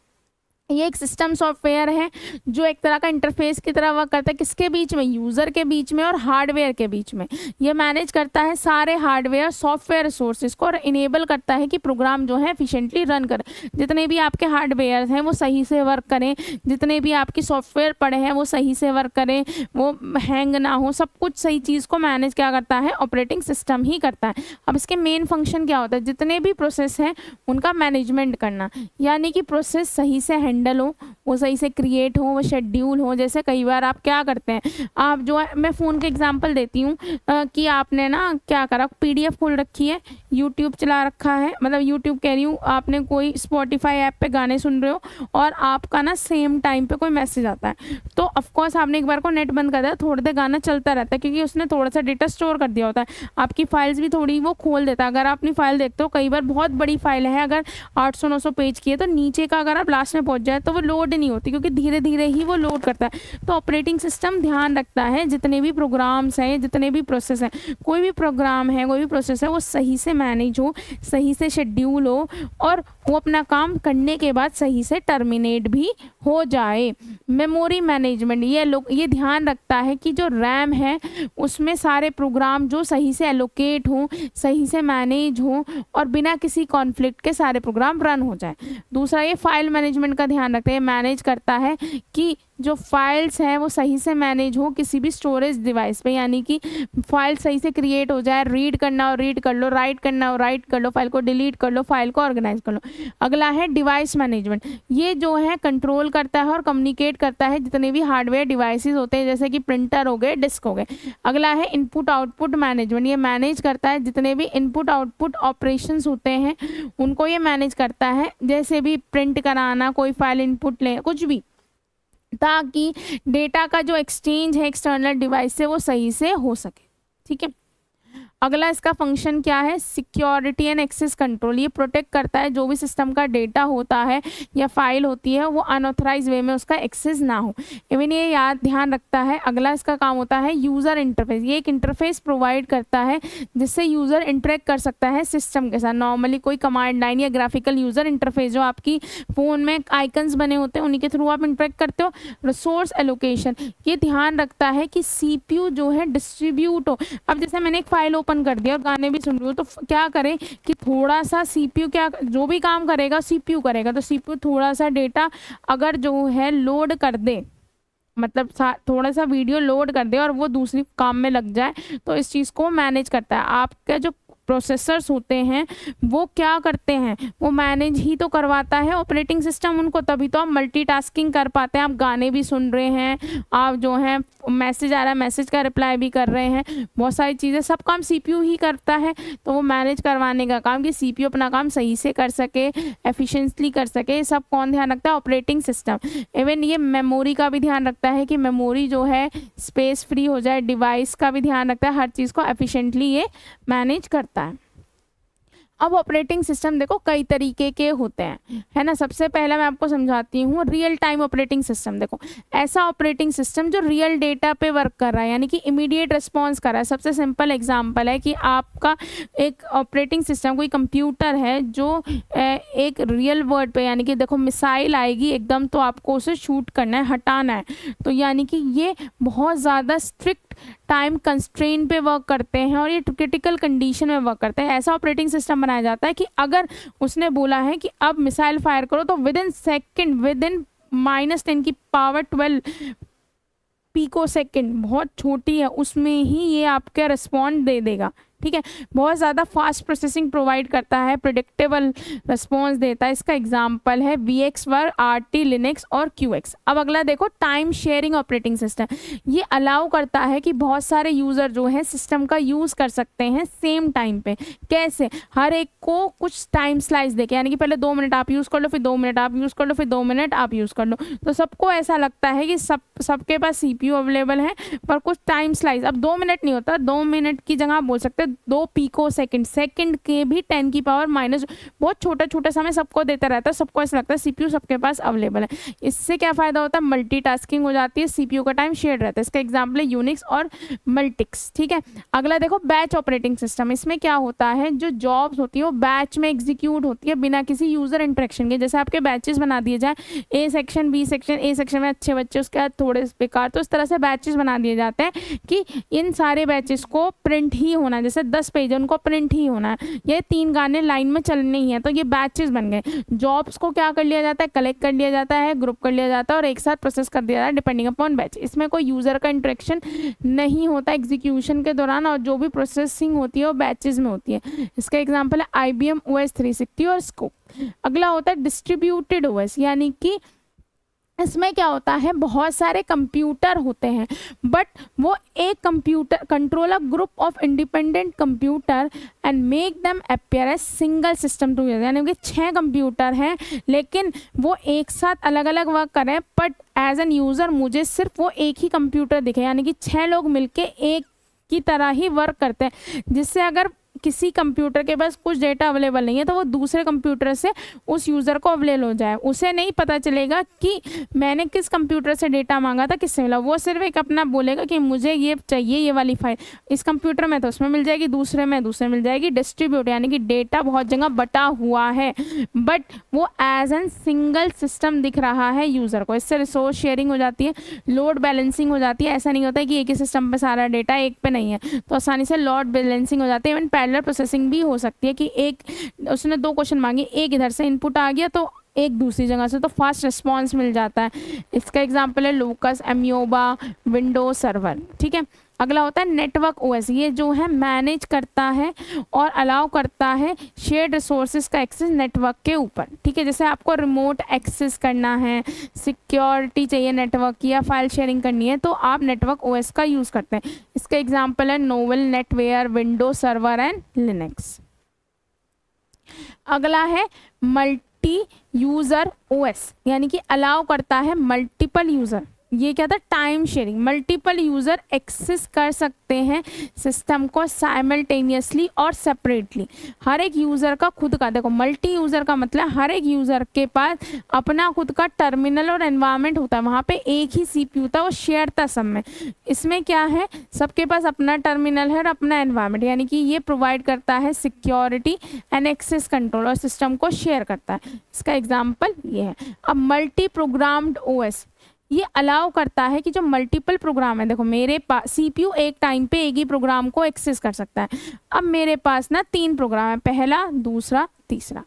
ये एक सिस्टम सॉफ्टवेयर है जो एक तरह का इंटरफेस की तरह वर्क करता है, किसके बीच में, यूज़र के बीच में और हार्डवेयर के बीच में। ये मैनेज करता है सारे हार्डवेयर सॉफ्टवेयर रिसोर्सेज को और इनेबल करता है कि प्रोग्राम जो है एफिशिएंटली रन करें, जितने भी आपके हार्डवेयर हैं वो सही से वर्क करें, जितने भी आपकी सॉफ्टवेयर पड़े हैं वो सही से वर्क करें, वो हैंग ना हो, सब कुछ सही चीज़ को मैनेज क्या करता है, ऑपरेटिंग सिस्टम ही करता है। अब इसके मेन फंक्शन क्या होता है, जितने भी प्रोसेस हैं उनका मैनेजमेंट करना, यानी कि प्रोसेस सही से हैंडल हो, वो सही से क्रिएट हो, वो शेड्यूल हो। जैसे कई बार आप क्या करते हैं, आप जो है, मैं फ़ोन का एग्जांपल देती हूँ कि आपने ना क्या करा, पीडीएफ खोल रखी है, यूट्यूब चला रखा है, मतलब यूट्यूब कह रही हूँ, आपने कोई स्पॉटिफाई ऐप पे गाने सुन रहे हो और आपका ना सेम टाइम पे कोई मैसेज आता है, तो ऑफकोर्स आपने एक बार को नेट बंद कर दिया, थोड़ी देर गाना चलता रहता है क्योंकि उसने थोड़ा सा डेटा स्टोर कर दिया होता है, आपकी फाइल्स भी थोड़ी वो खोल देता है। अगर आप अपनी फाइल देखते हो, कई बार बहुत बड़ी फाइल है, अगर 800-900 पेज की है, तो नीचे का अगर आप लास्ट में पहुंच जाए तो वो लोड नहीं होती, क्योंकि धीरे धीरे ही वो लोड करता है। तो ऑपरेटिंग सिस्टम ध्यान रखता है जितने भी प्रोग्राम्स हैं, जितने भी प्रोसेस हैं, कोई भी प्रोग्राम है, कोई भी प्रोसेस है, वो सही से मैनेज हो, सही से शेड्यूल हो और वो अपना काम करने के बाद सही से टर्मिनेट भी हो जाए। मेमोरी मैनेजमेंट, ये ध्यान रखता है कि जो रैम है उसमें सारे प्रोग्राम जो सही से एलोकेट हों, सही से मैनेज हों और बिना किसी कॉन्फ्लिक्ट के सारे प्रोग्राम रन हो जाए। दूसरा, ये फाइल मैनेजमेंट का ध्यान रखता है, मैनेज करता है कि जो फाइल्स हैं वो सही से मैनेज हो किसी भी स्टोरेज डिवाइस पे, यानी कि फाइल सही से क्रिएट हो जाए, रीड करना हो रीड कर लो, राइट करना हो राइट कर लो, फाइल को डिलीट कर लो, फाइल को ऑर्गेनाइज कर लो। अगला है डिवाइस मैनेजमेंट, ये जो है कंट्रोल करता है और कम्युनिकेट करता है जितने भी हार्डवेयर डिवाइसेस होते हैं, जैसे कि प्रिंटर हो गए, डिस्क हो गए। अगला है इनपुट आउटपुट मैनेजमेंट, ये मैनेज करता है जितने भी इनपुट आउटपुट ऑपरेशंस होते हैं उनको ये मैनेज करता है, जैसे भी प्रिंट कराना, कोई फाइल इनपुट ले, कुछ भी, ताकि डेटा का जो एक्सचेंज है एक्सटर्नल डिवाइस से वो सही से हो सके। ठीक है, अगला इसका फंक्शन क्या है, सिक्योरिटी एंड एक्सेस कंट्रोल, ये प्रोटेक्ट करता है जो भी सिस्टम का डेटा होता है या फाइल होती है वो अनऑथराइज वे में उसका एक्सेस ना हो, इवन ये याद ध्यान रखता है। अगला इसका काम होता है यूज़र इंटरफेस, ये एक इंटरफेस प्रोवाइड करता है जिससे यूज़र इंटरेक्ट कर सकता है सिस्टम के साथ। नॉर्मली कोई कमांड लाइन या ग्राफिकल यूज़र इंटरफेस जो आपकी फ़ोन में आइकन्स बने होते हैं उन्हीं के थ्रू आप इंटरेक्ट करते हो। रिसोर्स एलोकेशन, ये ध्यान रखता है कि CPU जो है डिस्ट्रीब्यूट हो। अब जैसे मैंने एक फाइल ओपन कर दिया और गाने भी सुन रही हूँ, तो क्या करें कि थोड़ा सा CPU, क्या जो भी काम करेगा CPU करेगा, तो CPU थोड़ा सा डेटा अगर जो है लोड कर दे, मतलब थोड़ा सा वीडियो लोड कर दे और वो दूसरी काम में लग जाए, तो इस चीज़ को मैनेज करता है। आपका जो प्रोसेसर्स होते हैं वो क्या करते हैं, वो मैनेज ही तो करवाता है ऑपरेटिंग सिस्टम उनको, तभी तो आप मल्टीटास्किंग कर पाते हैं। आप गाने भी सुन रहे हैं, आप जो है मैसेज आ रहा है मैसेज का रिप्लाई भी कर रहे हैं, बहुत सारी चीज़ें, सब काम CPU ही करता है। तो वो मैनेज करवाने का काम कि CPU अपना काम सही से कर सके, एफिशिएंटली कर सके, सब कौन ध्यान रखता है, ऑपरेटिंग सिस्टम। इवन ये मेमोरी का भी ध्यान रखता है कि मेमोरी जो है स्पेस फ्री हो जाए, डिवाइस का भी ध्यान रखता है, हर चीज़ को एफिशिएंटली ये मैनेज करता है। अब ऑपरेटिंग सिस्टम देखो कई तरीके के होते हैं, है ना। सबसे पहला मैं आपको समझाती हूँ रियल टाइम ऑपरेटिंग सिस्टम। देखो ऐसा ऑपरेटिंग सिस्टम जो रियल डेटा पे वर्क कर रहा है, यानी कि इमीडिएट रिस्पॉन्स कर रहा है। सबसे सिंपल एग्जांपल है कि आपका एक ऑपरेटिंग सिस्टम कोई कंप्यूटर है जो एक रियल वर्ल्ड पे, यानी कि देखो मिसाइल आएगी एकदम, तो आपको उसे शूट करना है, हटाना है, तो यानी कि ये बहुत ज़्यादा स्ट्रिक्ट टाइम कंस्ट्रेन पे वर्क करते हैं और ये क्रिटिकल कंडीशन में वर्क करते हैं। ऐसा ऑपरेटिंग सिस्टम बनाया जाता है कि अगर उसने बोला है कि अब मिसाइल फायर करो, तो with in second, with in -10 की पावर 12 पिको सेकेंड, बहुत छोटी है, उसमें ही ये आपका रिस्पॉन्ड दे देगा। ठीक है, बहुत ज़्यादा फास्ट प्रोसेसिंग प्रोवाइड करता है, प्रिडिक्टेबल रिस्पॉन्स देता है। इसका एग्जांपल है VxWorks, RT लिनक्स और QX। अब अगला देखो टाइम शेयरिंग ऑपरेटिंग सिस्टम, ये अलाउ करता है कि बहुत सारे यूज़र जो है सिस्टम का यूज़ कर सकते हैं सेम टाइम पे। कैसे, हर एक को कुछ टाइम स्लाइस देके, यानी कि पहले 2 मिनट आप यूज़ कर लो, फिर 2 मिनट आप यूज़ कर लो, फिर 2 मिनट आप यूज़ कर लो, तो सबको ऐसा लगता है कि सबके पास CPU अवेलेबल है, पर कुछ टाइम स्लाइस, अब 2 मिनट नहीं होता, 2 मिनट की जगह आप बोल सकते हैं 2 पिको सेकंड, सेकंड के भी 10 की पावर माइनस, बहुत छोटा छोटा समय सबको देता रहता है, सबको ऐसा लगता है CPU सबके पास अवेलेबल है। इससे क्या फ़ायदा होता है, मल्टीटास्किंग हो जाती है, CPU का टाइम शेयर रहता है। इसका एग्जाम्पल है यूनिक्स और मल्टिक्स। ठीक है, अगला देखो बैच ऑपरेटिंग सिस्टम। इसमें क्या होता है, जो जॉब्स होती है वो बैच में एग्जीक्यूट होती है बिना किसी यूज़र इंटरेक्शन के। जैसे आपके बैचेस बना दिए जाए, A section, B section, A section में अच्छे बच्चे, उसके बाद थोड़े बेकार, तो इस तरह से बैचेस बना दिए जाते हैं कि इन सारे बैचेस को प्रिंट ही होना है, जैसे 10 पेज है उनको प्रिंट ही होना है, ये 3 गाने लाइन में चलने ही है, तो ये बैचेस बन गए। जॉब्स को क्या कर लिया जाता है, कलेक्ट कर लिया जाता है, ग्रुप कर लिया जाता है और एक साथ प्रोसेस कर दिया जाता है डिपेंडिंग अपॉन बैच। इसमें कोई यूज़र का इंटरेक्शन नहीं होता एग्जीक्यूशन के दौरान, और जो भी प्रोसेसिंग होती है वो बैचेस में होती है। इसका एग्जाम्पल है IBM OS 360 और स्कोप। अगला होता है डिस्ट्रीब्यूटेड OS, यानी कि इसमें क्या होता है, बहुत सारे कंप्यूटर होते हैं, बट वो एक computer control a group of independent computer and make them appear as single system to use. यानी कि 6 कंप्यूटर हैं लेकिन वो एक साथ अलग अलग वर्क करें, बट एज एन यूज़र मुझे सिर्फ वो एक ही कंप्यूटर दिखे, यानी कि 6 लोग मिलके एक की तरह ही वर्क करते हैं, जिससे अगर किसी कंप्यूटर के पास कुछ डेटा अवेलेबल नहीं है तो वो दूसरे कंप्यूटर से उस यूज़र को अवेलेबल हो जाए, उसे नहीं पता चलेगा कि मैंने किस कंप्यूटर से डेटा मांगा था, किससे मिला। वो सिर्फ एक अपना बोलेगा कि मुझे ये चाहिए, ये वाली फाइल इस कंप्यूटर में तो उसमें मिल जाएगी, दूसरे में दूसरे मिल जाएगी। डिस्ट्रीब्यूट यानी कि डेटा बहुत जगह बटा हुआ है, बट वो एज एन सिंगल सिस्टम दिख रहा है यूज़र को। इससे रिसोर्स शेयरिंग हो जाती है, लोड बैलेंसिंग हो जाती है। ऐसा नहीं होता है कि एक ही सिस्टम पर सारा डेटा एक पे नहीं है, तो आसानी से लोड बैलेंसिंग हो जाती है। इवन पैरेलल प्रोसेसिंग भी हो सकती है कि एक उसने 2 क्वेश्चन मांगे, एक इधर से इनपुट आ गया तो एक दूसरी जगह से, तो फास्ट रिस्पांस मिल जाता है। इसका एग्जांपल है लोकस, एम्योबा, विंडोज सर्वर। ठीक है, अगला होता है नेटवर्क ओएस। ये जो है मैनेज करता है और अलाउ करता है शेयर्ड रिसोर्सेज का एक्सेस नेटवर्क के ऊपर। ठीक है, जैसे आपको रिमोट एक्सेस करना है, सिक्योरिटी चाहिए नेटवर्क की, या फाइल शेयरिंग करनी है, तो आप नेटवर्क ओएस का यूज़ करते हैं। इसका एग्जांपल है novel, Netware, Windows server and Linux. अगला है मल्टी यूज़र ओएस, यानी कि अलाउ करता है मल्टीपल यूज़र। ये क्या था, time sharing. Multiple user access कर सकते हैं सिस्टम को साइमल्टेनियसली और सेपरेटली। हर एक यूज़र का खुद का, देखो मल्टी यूज़र का मतलब हर एक यूज़र के पास अपना खुद का टर्मिनल और एनवायरनमेंट होता है, वहाँ पे एक ही सीपीयू था, वो शेयर था सब में। इसमें क्या है, सबके पास अपना टर्मिनल है और अपना एनवायरनमेंट, यानी कि ये प्रोवाइड करता है सिक्योरिटी एंड एक्सेस कंट्रोल और सिस्टम को शेयर करता है। इसका एग्जाम्पल ये है। अब मल्टी प्रोग्राम्ड ओएस, ये अलाउ करता है कि जो मल्टीपल प्रोग्राम है, देखो मेरे पास सीपीयू एक टाइम पे एक ही प्रोग्राम को एक्सेस कर सकता है। अब मेरे पास ना 3 प्रोग्राम है, पहला, दूसरा, तीसरा।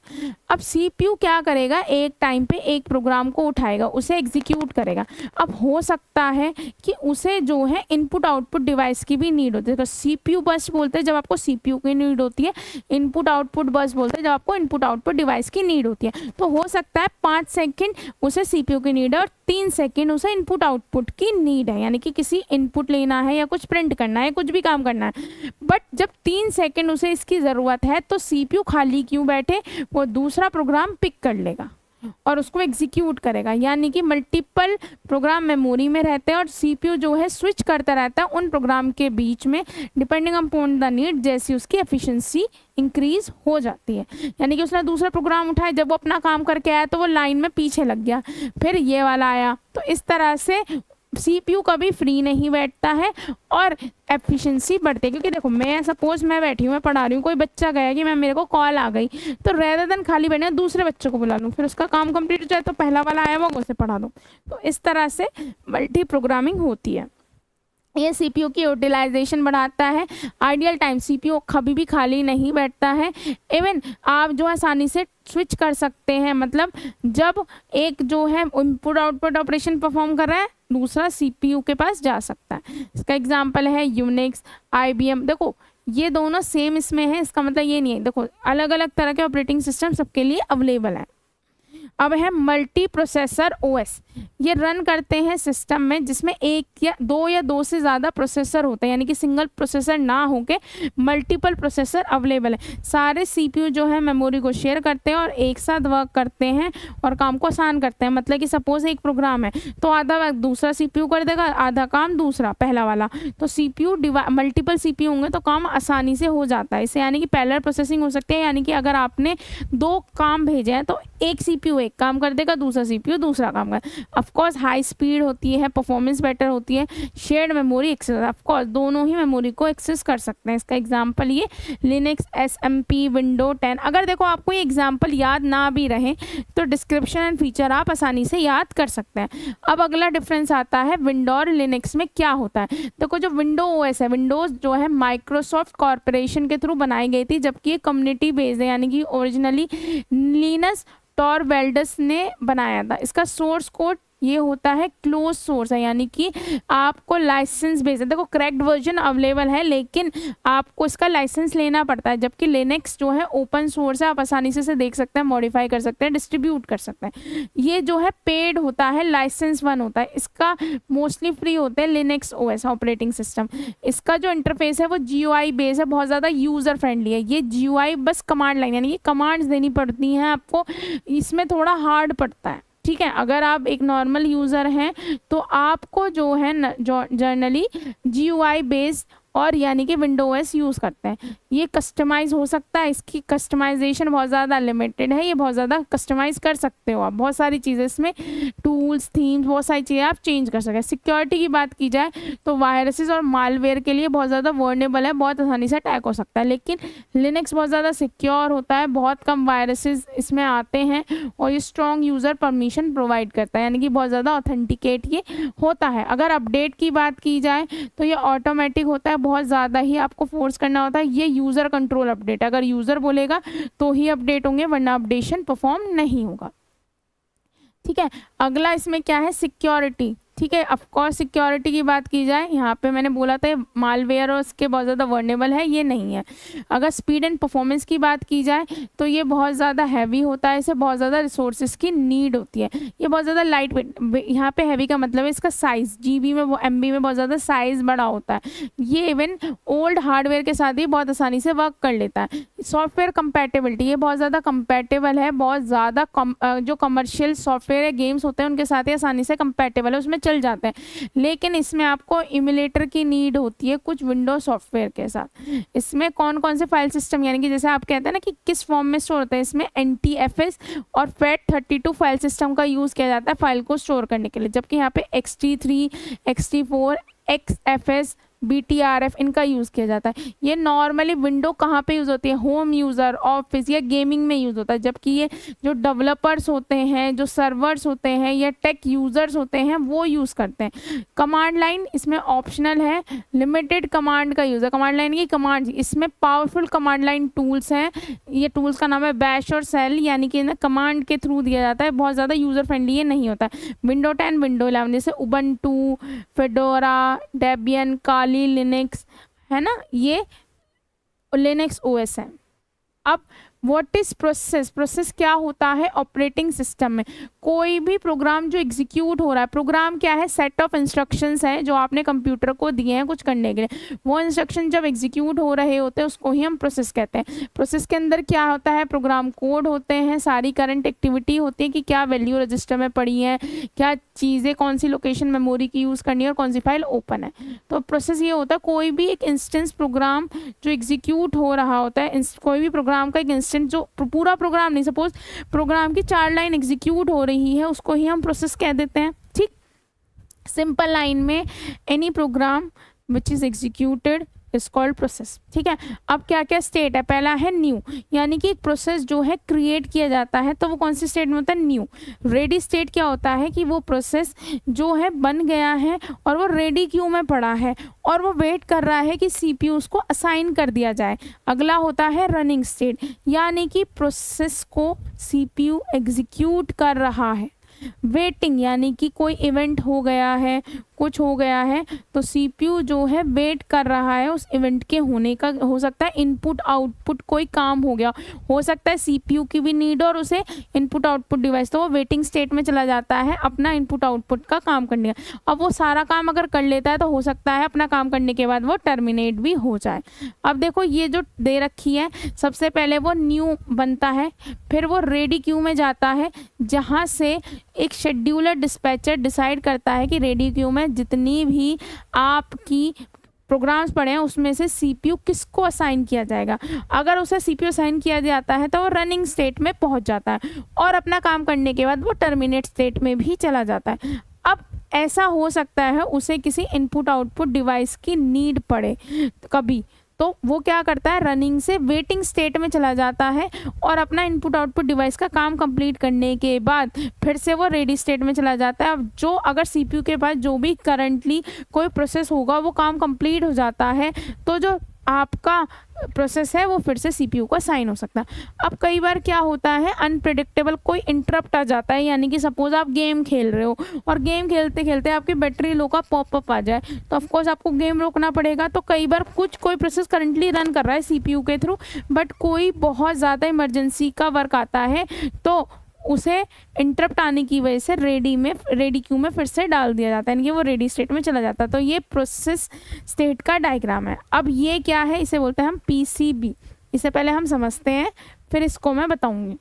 अब सीपीयू क्या करेगा, एक टाइम पे एक प्रोग्राम को उठाएगा, उसे एग्जीक्यूट करेगा। अब हो सकता है कि उसे जो है इनपुट आउटपुट डिवाइस की भी नीड होती है। तो सीपीयू बस बोलते हैं जब आपको सीपीयू की नीड होती है, इनपुट आउटपुट बस बोलते हैं जब आपको इनपुट आउटपुट डिवाइस की नीड होती है। तो हो सकता है 5 सेकेंड उसे सीपीयू की नीड है और 3 सेकेंड उसे इनपुट आउटपुट की नीड है, यानी कि किसी इनपुट लेना है या कुछ प्रिंट करना है, कुछ भी काम करना है। बट जब 3 सेकेंड उसे इसकी ज़रूरत है तो सीपीयू खाली क्यों बैठे, वो दूसरा प्रोग्राम पिक कर लेगा और उसको एग्जीक्यूट करेगा। यानी कि मल्टीपल प्रोग्राम मेमोरी में रहते हैं और सीपीयू जो है स्विच करता रहता है उन प्रोग्राम के बीच में डिपेंडिंग अपॉन द नीड, जैसी उसकी एफिशिएंसी इंक्रीज हो जाती है। यानी कि उसने दूसरा प्रोग्राम उठाया, जब वो अपना काम करके आया तो वो लाइन में पीछे लग गया, फिर ये वाला आया। तो इस तरह से सीपीयू कभी फ्री नहीं बैठता है और एफिशिएंसी बढ़ती है। क्योंकि देखो मैं सपोज मैं बैठी हूँ, मैं पढ़ा रही हूँ, कोई बच्चा गया कि मैं मेरे को कॉल आ गई, तो रेदर देन खाली बैठे दूसरे बच्चों को बुला लूँ, फिर उसका काम कंप्लीट हो जाए तो पहला वाला आया वो उसे पढ़ा दूँ। तो इस तरह से मल्टी प्रोग्रामिंग होती है। ये सीपीयू की यूटिलाइजेशन बढ़ाता है। आइडियल टाइम, सीपीयू कभी भी खाली नहीं बैठता है। इवन आप जो आसानी से स्विच कर सकते हैं, मतलब जब एक जो है इनपुट आउटपुट ऑपरेशन परफॉर्म कर रहा है, दूसरा सीपीयू के पास जा सकता है। इसका एग्जांपल है यूनिक्स, आईबीएम। देखो ये दोनों सेम इसमें है, इसका मतलब ये नहीं है, देखो अलग अलग तरह के ऑपरेटिंग सिस्टम सबके लिए अवेलेबल है। अब है मल्टी प्रोसेसर ओएस। ये रन करते हैं सिस्टम में जिसमें एक या दो से ज़्यादा प्रोसेसर होते हैं, यानी कि सिंगल प्रोसेसर ना होके मल्टीपल प्रोसेसर अवेलेबल है। सारे सीपीयू जो है मेमोरी को शेयर करते हैं और एक साथ वर्क करते हैं और काम को आसान करते हैं। मतलब कि सपोज एक प्रोग्राम है तो आधा वर्क दूसरा सीपीयू कर देगा, आधा काम दूसरा पहला वाला। तो सीपीयू मल्टीपल सीपीयू होंगे तो काम आसानी से हो जाता है। इसे यानी कि पैरेलल प्रोसेसिंग हो सकती है, यानी कि अगर आपने 2 काम भेजे हैं तो एक सीपीयू एक काम कर देगा, दूसरा सीपीयू दूसरा काम कर। ऑफकोर्स हाई स्पीड होती है, परफॉर्मेंस बेटर होती है, शेयर्ड मेमोरी एक्सेस, ऑफकोर्स दोनों ही मेमोरी को एक्सेस कर सकते हैं। इसका एग्जांपल ये लिनक्स, एसएमपी, विंडो 10। अगर देखो आपको ये एग्जांपल याद ना भी रहे तो डिस्क्रिप्शन एंड फीचर आप आसानी से याद कर सकते हैं। अब अगला डिफरेंस आता है विंडो और लिनक्स में क्या होता है। देखो जो विंडो ओएस है, विंडोज जो है माइक्रोसॉफ्ट कॉर्पोरेशन के थ्रू बनाई गई थी, जबकि ये कम्युनिटी बेस्ड है, यानी कि ओरिजिनली लिनस टॉरवेल्डस ने बनाया था। इसका सोर्स कोड ये होता है क्लोज सोर्स है, यानी कि आपको लाइसेंस बेस है। देखो क्रैक्ड वर्जन अवेलेबल है लेकिन आपको इसका लाइसेंस लेना पड़ता है, जबकि लिनक्स जो है ओपन सोर्स है, आप आसानी से इसे देख सकते हैं, मॉडिफाई कर सकते हैं, डिस्ट्रीब्यूट कर सकते हैं। ये जो है पेड होता है, लाइसेंस वन होता है, इसका मोस्टली फ्री होते हैं लिनक्स ओएस ऑपरेटिंग सिस्टम। इसका जो इंटरफेस है वो GUI बेस है, बहुत ज़्यादा यूज़र फ्रेंडली है। ये GUI बस कमांड लाइन, यानी कि कमांड्स देनी पड़ती हैं आपको, इसमें थोड़ा हार्ड पड़ता है, ठीक है। अगर आप एक नॉर्मल यूज़र हैं तो आपको जो है जनरली GUI बेस्ड और यानी कि विंडोज यूज़ करते हैं। ये कस्टमाइज़ हो सकता है, इसकी कस्टमाइजेशन बहुत ज़्यादा लिमिटेड है, ये बहुत ज़्यादा कस्टमाइज़ कर सकते हो आप, बहुत सारी चीज़ें इसमें, टूल्स, थीम्स, बहुत सारी चीज़ें आप चेंज कर सकते हैं। सिक्योरिटी की बात की जाए तो वायरसेस और मालवेयर के लिए बहुत ज़्यादा वर्नेबल है, बहुत आसानी से अटैक हो सकता है, लेकिन लिनक्स बहुत ज़्यादा सिक्योर होता है, बहुत कम वायरसेस इसमें आते हैं और ये स्ट्रॉन्ग यूज़र परमिशन प्रोवाइड करता है, यानी कि बहुत ज़्यादा ऑथेंटिकेट ये होता है। अगर अपडेट की बात की जाए तो ये ऑटोमेटिक होता है, बहुत ज़्यादा ही आपको फोर्स करना होता है। ये यूज़र कंट्रोल अपडेट, अगर यूज़र बोलेगा तो ही अपडेट होंगे, वरना अपडेशन परफॉर्म नहीं होगा, ठीक है। अगला इसमें क्या है, सिक्योरिटी, ठीक है। ऑफकोर्स सिक्योरिटी की बात की जाए, यहाँ पे मैंने बोला था मालवेयर और उसके बहुत ज़्यादा वर्नेबल है, ये नहीं है। अगर स्पीड एंड परफॉर्मेंस की बात की जाए तो ये बहुत ज़्यादा हैवी होता है, इसे बहुत ज़्यादा रिसोर्सेज की नीड होती है। ये बहुत ज़्यादा लाइट वेट, यहाँ पे हैवी का मतलब है इसका साइज़, GB में, MB में बहुत ज़्यादा साइज़ बड़ा होता है। ये इवन ओल्ड हार्डवेयर के साथ ही बहुत आसानी से वर्क कर लेता है। सॉफ्टवेयर कंपैटिबिलिटी, ये बहुत ज़्यादा कंपैटिबल है, बहुत ज़्यादा जो कमर्शियल सॉफ्टवेयर है, गेम्स होते हैं, उनके साथ ही आसानी से कंपैटिबल है, उसमें चल जाते हैं। लेकिन इसमें आपको इमुलेटर की नीड होती है कुछ विंडोज सॉफ्टवेयर के साथ। इसमें कौन कौन से फाइल सिस्टम, यानी कि जैसे आप कहते हैं ना कि किस फॉर्म में स्टोर होता है, इसमें NTFS और FAT32 फाइल सिस्टम का यूज़ किया जाता है फाइल को स्टोर करने के लिए, जबकि यहाँ पे XT3, XT4, XFS, BTRF इनका यूज़ किया जाता है। ये नॉर्मली विंडो कहाँ पे यूज़ होती है, होम यूज़र, ऑफिस या गेमिंग में यूज़ होता है, जबकि ये जो डेवलपर्स होते हैं, जो सर्वर्स होते हैं या टेक यूज़र्स होते हैं वो यूज़ करते हैं। कमांड लाइन इसमें ऑप्शनल है, लिमिटेड कमांड का यूज़ है। कमांड लाइन की कमांड, इसमें पावरफुल कमांड लाइन टूल्स हैं, ये टूल्स का नाम है बैश और सेल, यानी कि कमांड के थ्रू दिया जाता है, बहुत ज़्यादा यूज़र फ्रेंडली ये नहीं होता है। विंडो 10, विंडो 11 जैसे उबंटू, फेडोरा, डेबियन, लिनक्स है ना, ये लिनक्स ओएस है। अब व्हाट इज प्रोसेस, प्रोसेस क्या होता है ऑपरेटिंग सिस्टम में। कोई भी प्रोग्राम जो एग्जीक्यूट हो रहा है, प्रोग्राम क्या है, सेट ऑफ इंस्ट्रक्शंस हैं जो आपने कंप्यूटर को दिए हैं कुछ करने के लिए, वो इंस्ट्रक्शन जब एग्जीक्यूट हो रहे होते हैं उसको ही हम प्रोसेस कहते हैं। प्रोसेस के अंदर क्या होता है, प्रोग्राम कोड होते हैं, सारी करंट एक्टिविटी होती है कि क्या वैल्यू रजिस्टर में पड़ी है, क्या चीज़ें, कौन सी लोकेशन मेमोरी की यूज़ करनी है और कौन सी फाइल ओपन है। तो प्रोसेस ये होता है कोई भी एक इंस्टेंस प्रोग्राम जो एग्जीक्यूट हो रहा होता है, कोई भी प्रोग्राम का एक इंस्टेंस, जो पूरा प्रोग्राम नहीं, सपोज प्रोग्राम की 4 लाइन एग्जीक्यूट हो रही है, उसको ही हम प्रोसेस कह देते हैं, ठीक। सिंपल लाइन में any program which is executed is called process, ठीक है। अब क्या क्या स्टेट है, पहला है न्यू, यानी कि एक प्रोसेस जो है क्रिएट किया जाता है तो वो कौन सी स्टेट में होता है, न्यू। रेडी स्टेट क्या होता है कि वो प्रोसेस जो है बन गया है और वो रेडी क्यू में पड़ा है और वो वेट कर रहा है कि CPU उसको असाइन कर दिया जाए। अगला होता है रनिंग स्टेट, यानी कि प्रोसेस को CPU एग्जीक्यूट कर रहा है। वेटिंग, यानी कि कोई इवेंट हो गया है, कुछ हो गया है तो CPU जो है वेट कर रहा है उस इवेंट के होने का। हो सकता है इनपुट आउटपुट कोई काम हो गया, हो सकता है CPU की भी नीड और उसे इनपुट आउटपुट डिवाइस, तो वो वेटिंग स्टेट में चला जाता है अपना इनपुट आउटपुट का काम करने का। अब वो सारा काम अगर कर लेता है तो हो सकता है अपना काम करने के बाद वो टर्मिनेट भी हो जाए। अब देखो ये जो दे रखी है, सबसे पहले वो न्यू बनता है, फिर वो रेडी क्यू में जाता है जहाँ से एक शेड्यूलर डिस्पैचर डिसाइड करता है कि रेडी क्यू में जितनी भी आपकी प्रोग्राम्स पड़े हैं उसमें से CPU किसको असाइन किया जाएगा। अगर उसे CPU असाइन किया जाता है तो वो रनिंग स्टेट में पहुंच जाता है और अपना काम करने के बाद वो टर्मिनेट स्टेट में भी चला जाता है। अब ऐसा हो सकता है उसे किसी इनपुट आउटपुट डिवाइस की नीड पड़े कभी, तो वो क्या करता है, रनिंग से वेटिंग स्टेट में चला जाता है और अपना इनपुट आउटपुट डिवाइस का काम कंप्लीट करने के बाद फिर से वो रेडी स्टेट में चला जाता है। अब जो अगर CPU के पास जो भी करंटली कोई प्रोसेस होगा वो काम कंप्लीट हो जाता है तो जो आपका प्रोसेस है वो फिर से सीपीयू को असाइन हो सकता है। अब कई बार क्या होता है, अनप्रिडिक्टेबल कोई इंटरप्ट आ जाता है, यानी कि सपोज आप गेम खेल रहे हो और गेम खेलते खेलते आपकी बैटरी लो का पॉपअप आ जाए, तो ऑफकोर्स आपको गेम रोकना पड़ेगा। तो कई बार कोई प्रोसेस करंटली रन कर रहा है सीपीयू के थ्रू, बट कोई बहुत ज़्यादा इमरजेंसी का वर्क आता है, तो उसे इंटरप्ट आने की वजह से रेडी क्यू में फिर से डाल दिया जाता है, यानी कि वो रेडी स्टेट में चला जाता है। तो ये प्रोसेस स्टेट का डायग्राम है। अब ये क्या है, इसे बोलते हैं हम पीसीबी। इसे पहले हम समझते हैं, फिर इसको मैं बताऊंगी।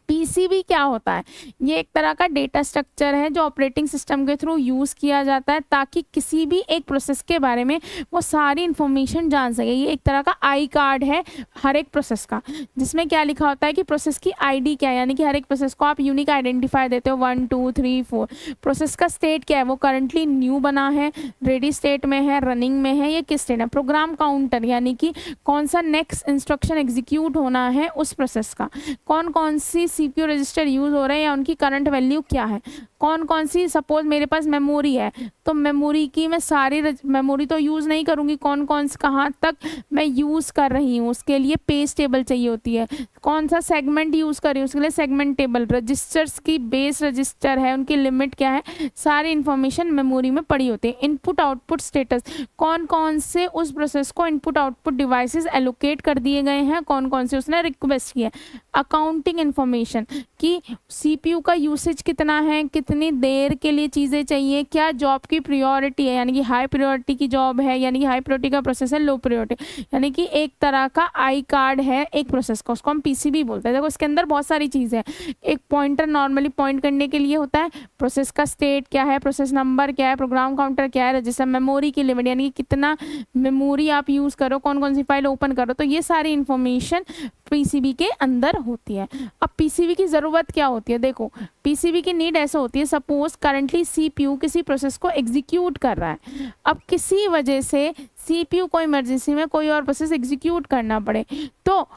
पीसीबी क्या होता है? ये एक तरह का डेटा स्ट्रक्चर है जो ऑपरेटिंग सिस्टम के थ्रू यूज़ किया जाता है ताकि किसी भी एक प्रोसेस के बारे में वो सारी इंफॉर्मेशन जान सके। ये एक तरह का आई कार्ड है हर एक प्रोसेस का, जिसमें क्या लिखा होता है कि प्रोसेस की आईडी क्या है, यानी कि हर एक प्रोसेस को आप यूनिक आइडेंटिफायर देते हो 1 2 3 4। प्रोसेस का स्टेट क्या है, वो करंटली न्यू बना है, रेडी स्टेट में है, रनिंग में है, ये किस स्टेट है। प्रोग्राम काउंटर, यानी कि कौन सा नेक्स्ट इंस्ट्रक्शन एग्जीक्यूट होना है उस प्रोसेस का, कौन कौन सी सीपीयू रजिस्टर यूज हो रहे हैं या उनकी करंट वैल्यू क्या है, कौन कौन सी, सपोज मेरे पास मेमोरी है तो मेमोरी की मैं सारी मेमोरी तो यूज़ नहीं करूँगी, कौन कौन से कहाँ तक मैं यूज़ कर रही हूँ उसके लिए पेज टेबल चाहिए होती है, कौन सा सेगमेंट यूज़ कर रही हूँ उसके लिए सेगमेंट टेबल, रजिस्टर्स की बेस रजिस्टर है उनकी लिमिट क्या है, सारी इन्फॉर्मेशन मेमोरी में पड़ी होती है। इनपुट आउटपुट स्टेटस, कौन कौन से उस प्रोसेस को इनपुट आउटपुट डिवाइसेस एलोकेट कर दिए गए हैं, कौन कौन से उसने रिक्वेस्ट किया। अकाउंटिंग इन्फॉर्मेशन कि सीपीयू का यूसेज कितना है, कितनी देर के लिए चीज़ें चाहिए, क्या जॉब की प्रायोरिटी है, यानी कि हाई प्रायोरिटी की जॉब है, यानी कि हाई प्रायोरिटी का प्रोसेस है, लो प्रायोरिटी, यानी कि एक तरह का आई कार्ड है एक प्रोसेस का, उसको हम पीसीबी बोलते हैं। देखो इसके अंदर बहुत सारी चीज़ें हैं। एक पॉइंटर नॉर्मली पॉइंट करने के लिए होता है, प्रोसेस का स्टेट क्या है, प्रोसेस नंबर क्या है, प्रोग्राम काउंटर क्या है, रजिस्टर, मेमोरी की लिमिट, यानी कि कितना मेमोरी आप यूज़ करो, कौन कौन सी फाइल ओपन करो, तो ये सारी इन्फॉर्मेशन पीसीबी के अंदर होती है। अब पीसीबी की ज़रूरत क्या होती है, देखो पीसीबी की नीड ऐसे होती है, सपोज करंटली सीपीयू किसी प्रोसेस को एग्जीक्यूट कर रहा है, अब किसी वजह से सीपीयू को इमरजेंसी में कोई और प्रोसेस एग्जीक्यूट करना पड़े, तो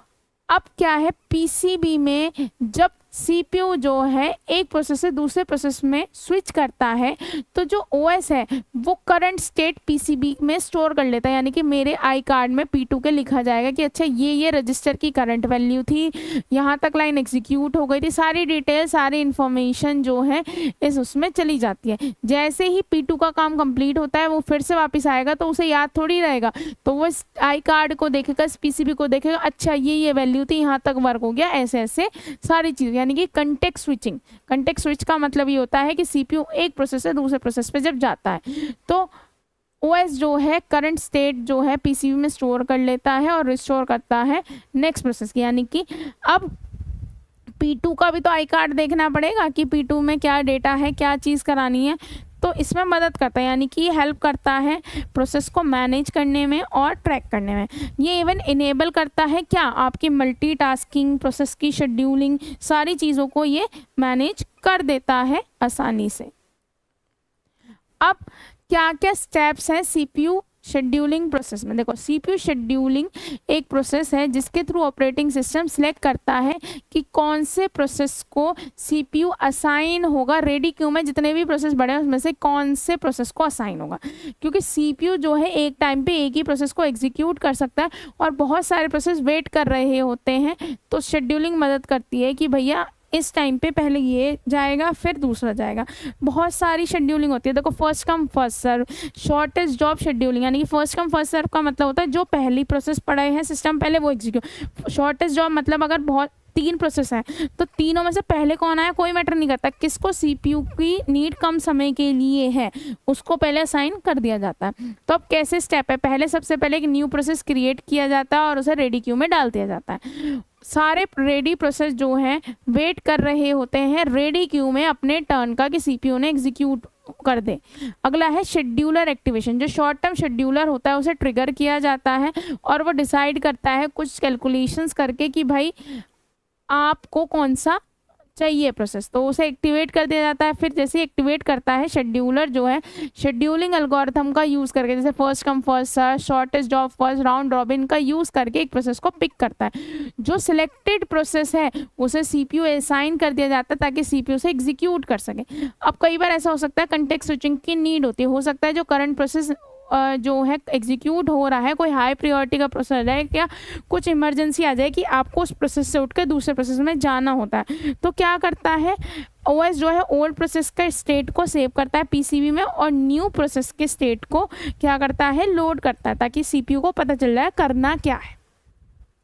अब क्या है पीसीबी में जब सीपीयू जो है एक प्रोसेस से दूसरे प्रोसेस में स्विच करता है तो जो ओएस है वो करंट स्टेट पीसीबी में स्टोर कर लेता है, यानी कि मेरे आई कार्ड में P2 के लिखा जाएगा कि अच्छा ये रजिस्टर की करंट वैल्यू थी, यहाँ तक लाइन एग्जीक्यूट हो गई थी, सारी डिटेल सारी इन्फॉर्मेशन जो है इस उसमें चली जाती है। जैसे ही P2 का काम कंप्लीट होता है वो फिर से वापस आएगा तो उसे याद थोड़ी रहेगा, तो वो इस आई कार्ड को देखेगा, इस पीसीबी को देखेगा, अच्छा ये वैल्यू थी, यहाँ तक वर्क हो गया, ऐसे ऐसे सारी चीज़, यानी कि कंटेक्स्ट स्विचिंग। कंटेक्स्ट स्विच का मतलब ये होता है कि सीपीयू एक प्रोसेस से दूसरे प्रोसेस पे जब जाता है तो ओएस जो है करंट स्टेट जो है पीसीबी में स्टोर कर लेता है और रिस्टोर करता है नेक्स्ट प्रोसेस की, यानी कि अब P2 का भी तो आई कार्ड देखना पड़ेगा कि P2 में क्या डेटा है, क्या चीज़ करानी है, तो इसमें मदद करता है, यानी कि हेल्प करता है प्रोसेस को मैनेज करने में और ट्रैक करने में। ये इवन इनेबल करता है क्या, आपकी मल्टीटास्किंग, प्रोसेस की शेड्यूलिंग, सारी चीज़ों को ये मैनेज कर देता है आसानी से। अब क्या क्या स्टेप्स हैं सीपीयू शेड्यूलिंग प्रोसेस में, देखो सीपीयू शेड्यूलिंग एक प्रोसेस है जिसके थ्रू ऑपरेटिंग सिस्टम सिलेक्ट करता है कि कौन से प्रोसेस को सीपीयू असाइन होगा, रेडी क्यू में जितने भी प्रोसेस बड़े हैं उसमें से कौन से प्रोसेस को असाइन होगा, क्योंकि सीपीयू जो है एक टाइम पे एक ही प्रोसेस को एग्जीक्यूट कर सकता है और बहुत सारे प्रोसेस वेट कर रहे होते हैं, तो शेड्यूलिंग मदद करती है कि भैया इस टाइम पे पहले ये जाएगा फिर दूसरा जाएगा। बहुत सारी शेड्यूलिंग होती है, देखो first come first serve, shortest job scheduling, यानी कि फर्स्ट कम फर्स्ट सर्व का मतलब होता है जो पहली प्रोसेस पड़े हैं सिस्टम पहले वो एग्जीक्यूट। शॉर्टेस्ट जॉब मतलब अगर बहुत 3 प्रोसेस हैं तो तीनों में से पहले कौन आया कोई मैटर नहीं करता, किसको सीपीयू की नीड कम समय के लिए है उसको पहले असाइन कर दिया जाता है। तो अब कैसे स्टेप है, पहले सबसे पहले एक न्यू प्रोसेस क्रिएट किया जाता है और उसे रेडी क्यू में डाल दिया जाता है। सारे रेडी प्रोसेस जो हैं वेट कर रहे होते हैं रेडी क्यू में अपने टर्न का कि सीपीयू ने एग्जीक्यूट कर दे। अगला है शेड्यूलर एक्टिवेशन, जो शॉर्ट टर्म शेड्यूलर होता है उसे ट्रिगर किया जाता है और वो डिसाइड करता है कुछ कैलकुलेशंस करके कि भाई आपको कौन सा चाहिए प्रोसेस, तो उसे एक्टिवेट कर दिया जाता है। फिर जैसे एक्टिवेट करता है शेड्यूलर जो है शेड्यूलिंग एल्गोरिथम का यूज़ करके, जैसे first come first serve, shortest job first, round robin का यूज़ करके एक प्रोसेस को पिक करता है। जो सिलेक्टेड प्रोसेस है उसे सीपीयू असाइन कर दिया जाता है ताकि सीपीयू से एग्जीक्यूट कर सके। अब कई बार ऐसा हो सकता है कंटेक्स्ट स्विचिंग की नीड होती है, हो सकता है जो करंट प्रोसेस जो है एग्जीक्यूट हो रहा है, कोई हाई प्रायोरिटी का प्रोसेस है या कुछ इमरजेंसी आ जाए कि आपको उस प्रोसेस से उठकर दूसरे प्रोसेस में जाना होता है, तो क्या करता है ओएस जो है ओल्ड प्रोसेस का स्टेट को सेव करता है पीसीबी में और न्यू प्रोसेस के स्टेट को क्या करता है लोड करता है, ताकि सीपीयू को पता चल जाए करना क्या है।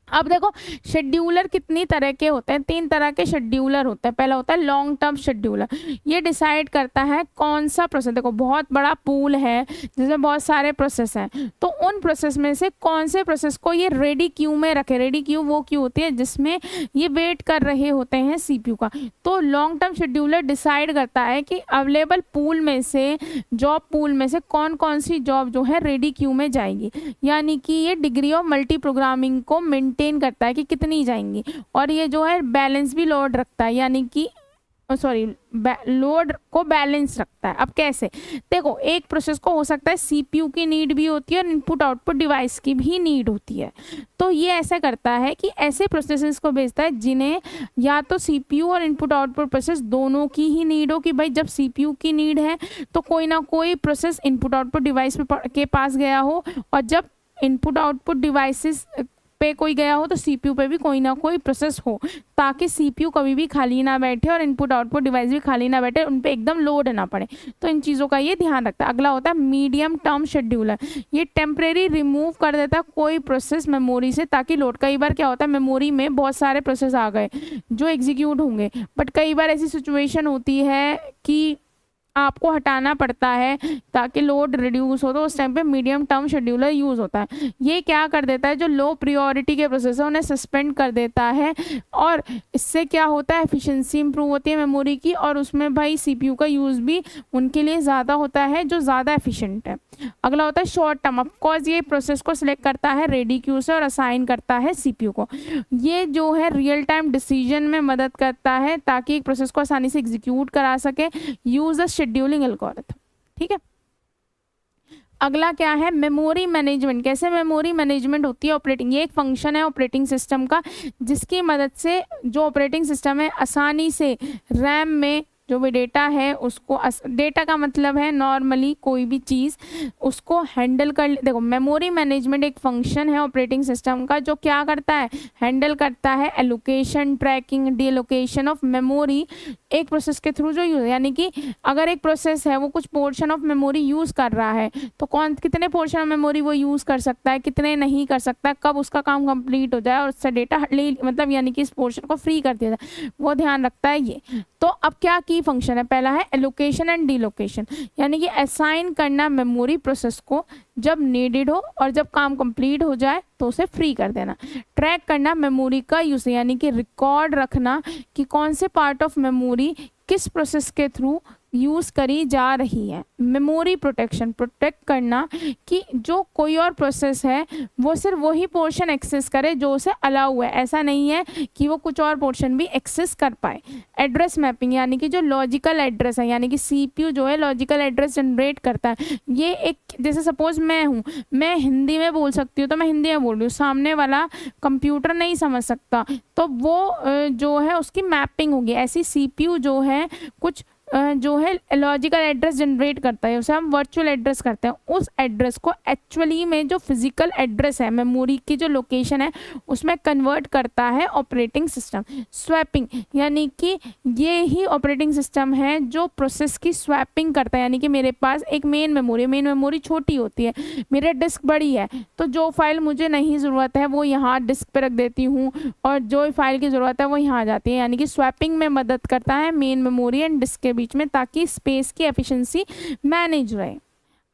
अब देखो शेड्यूलर कितनी तरह के होते हैं, 3 तरह के शेड्यूलर होते हैं। पहला होता है लॉन्ग टर्म शेड्यूलर, ये डिसाइड करता है कौन सा प्रोसेस, देखो बहुत बड़ा पूल है जिसमें बहुत सारे प्रोसेस हैं, तो उन प्रोसेस में से कौन से प्रोसेस को ये रेडी क्यू में रखे। रेडी क्यू वो क्यू होती है जिसमें ये वेट कर रहे होते हैं सीपीयू का। तो लॉन्ग टर्म शेड्यूलर डिसाइड करता है कि अवेलेबल पूल में से, जॉब पूल में से कौन कौन सी जॉब जो है रेडी क्यू में जाएगी, यानी कि ये डिग्री ऑफ मल्टी प्रोग्रामिंग को मेंटेन करता है कि कितनी जाएंगी। और ये जो है बैलेंस भी लोड रखता है, यानी कि लोड को बैलेंस रखता है। अब कैसे, देखो एक प्रोसेस को हो सकता है सीपीयू की नीड भी होती है और इनपुट आउटपुट डिवाइस की भी नीड होती है। तो ये ऐसा करता है कि ऐसे प्रोसेसेस को भेजता है जिन्हें या तो सीपीयू और इनपुट आउटपुट प्रोसेस दोनों की ही नीड हो, कि भाई जब सीपीयू की नीड है तो कोई ना कोई प्रोसेस इनपुट आउटपुट डिवाइस के पास गया हो, और जब इनपुट आउटपुट डिवाइसेस पे कोई गया हो तो सीपीयू पे भी कोई ना कोई प्रोसेस हो, ताकि सीपीयू कभी भी खाली ना बैठे और इनपुट आउटपुट डिवाइस भी खाली ना बैठे, उन पे एकदम लोड ना पड़े। तो इन चीज़ों का ये ध्यान रखता है। अगला होता है मीडियम टर्म शेड्यूलर, ये टेम्परेरी रिमूव कर देता है कोई प्रोसेस मेमोरी से ताकि लोड। कई बार क्या होता है मेमोरी में बहुत सारे प्रोसेस आ गए जो एग्जीक्यूट होंगे, बट कई बार ऐसी सिचुएशन होती है कि आपको हटाना पड़ता है ताकि लोड रिड्यूस हो, तो उस टाइम पे मीडियम टर्म शेड्यूलर यूज़ होता है। ये क्या कर देता है, जो लो प्रायोरिटी के प्रोसेस है उन्हें सस्पेंड कर देता है, और इससे क्या होता है एफिशिएंसी इंप्रूव होती है मेमोरी की, और उसमें भाई सीपीयू का यूज़ भी उनके लिए ज़्यादा होता है जो ज़्यादा एफिशिएंट है। अगला होता है शॉर्ट टर्म, ऑफकोर्स ये प्रोसेस को सिलेक्ट करता है रेडी क्यू से और असाइन करता है सीपीयू को। ये जो है रियल टाइम डिसीजन में मदद करता है ताकि एक प्रोसेस को आसानी से एग्जीक्यूट करा सके, यूज द शेड्यूलिंग एल्गोरिथम। ठीक है, अगला क्या है मेमोरी मैनेजमेंट। कैसे मेमोरी मैनेजमेंट होती है ऑपरेटिंग, ये एक फंक्शन है ऑपरेटिंग सिस्टम का जिसकी मदद से जो ऑपरेटिंग सिस्टम है आसानी से रैम में जो भी डेटा है उसको, डेटा का मतलब है नॉर्मली कोई भी चीज़, उसको हैंडल कर। देखो मेमोरी मैनेजमेंट एक फंक्शन है ऑपरेटिंग सिस्टम का जो क्या करता है, हैंडल करता है allocation, tracking, deallocation of memory एक प्रोसेस के थ्रू जो यूज, यानी कि अगर एक प्रोसेस है वो कुछ पोर्शन ऑफ मेमोरी यूज़ कर रहा है तो कौन कितने पोर्शन ऑफ मेमोरी वो यूज़ कर सकता है, कितने नहीं कर सकता, कब उसका काम कंप्लीट हो जाए और उससे डेटा ले, मतलब यानी कि इस पोर्शन को फ्री कर दिया जाए, वो ध्यान रखता है ये। तो अब क्या की फंक्शन है, पहला है एलोकेशन एंड डीलोकेशन, यानी कि असाइन करना मेमोरी प्रोसेस को जब नीडेड हो और जब काम कंप्लीट हो जाए तो उसे फ्री कर देना। ट्रैक करना मेमोरी का यूज, यानी कि रिकॉर्ड रखना कि कौन से पार्ट ऑफ मेमोरी किस प्रोसेस के थ्रू यूज़ करी जा रही है। मेमोरी प्रोटेक्शन, प्रोटेक्ट करना कि जो कोई और प्रोसेस है वो सिर्फ वही पोर्शन एक्सेस करे जो उसे अलाउ है, ऐसा नहीं है कि वो कुछ और पोर्शन भी एक्सेस कर पाए। एड्रेस मैपिंग, यानी कि जो लॉजिकल एड्रेस है, यानी कि सीपीयू जो है लॉजिकल एड्रेस जनरेट करता है। ये एक, जैसे सपोज मैं हूँ, मैं हिंदी में बोल सकती हूँ तो मैं हिंदी में बोल रही हूँ, सामने वाला कंप्यूटर नहीं समझ सकता, तो वो जो है उसकी मैपिंग होगी। ऐसी सीपीयू जो है कुछ जो है लॉजिकल एड्रेस जनरेट करता है, उसे हम वर्चुअल एड्रेस करते हैं। उस एड्रेस को एक्चुअली में जो फिजिकल एड्रेस है, मेमोरी की जो लोकेशन है, उसमें कन्वर्ट करता है ऑपरेटिंग सिस्टम। स्वैपिंग, यानी कि ये ही ऑपरेटिंग सिस्टम है जो प्रोसेस की स्वैपिंग करता है, यानी कि मेरे पास एक मेन मेमोरी छोटी होती है, मेरे डिस्क बड़ी है, तो जो फाइल मुझे नहीं ज़रूरत है वो यहाँ डिस्क पे रख देती हूँ और जो फाइल की ज़रूरत है वो यहाँ आ जाती है। यानी कि स्वैपिंग में मदद करता है मेन मेमोरी एंड डिस्क के बीच में, ताकि स्पेस की एफिशिएंसी मैनेज रहे।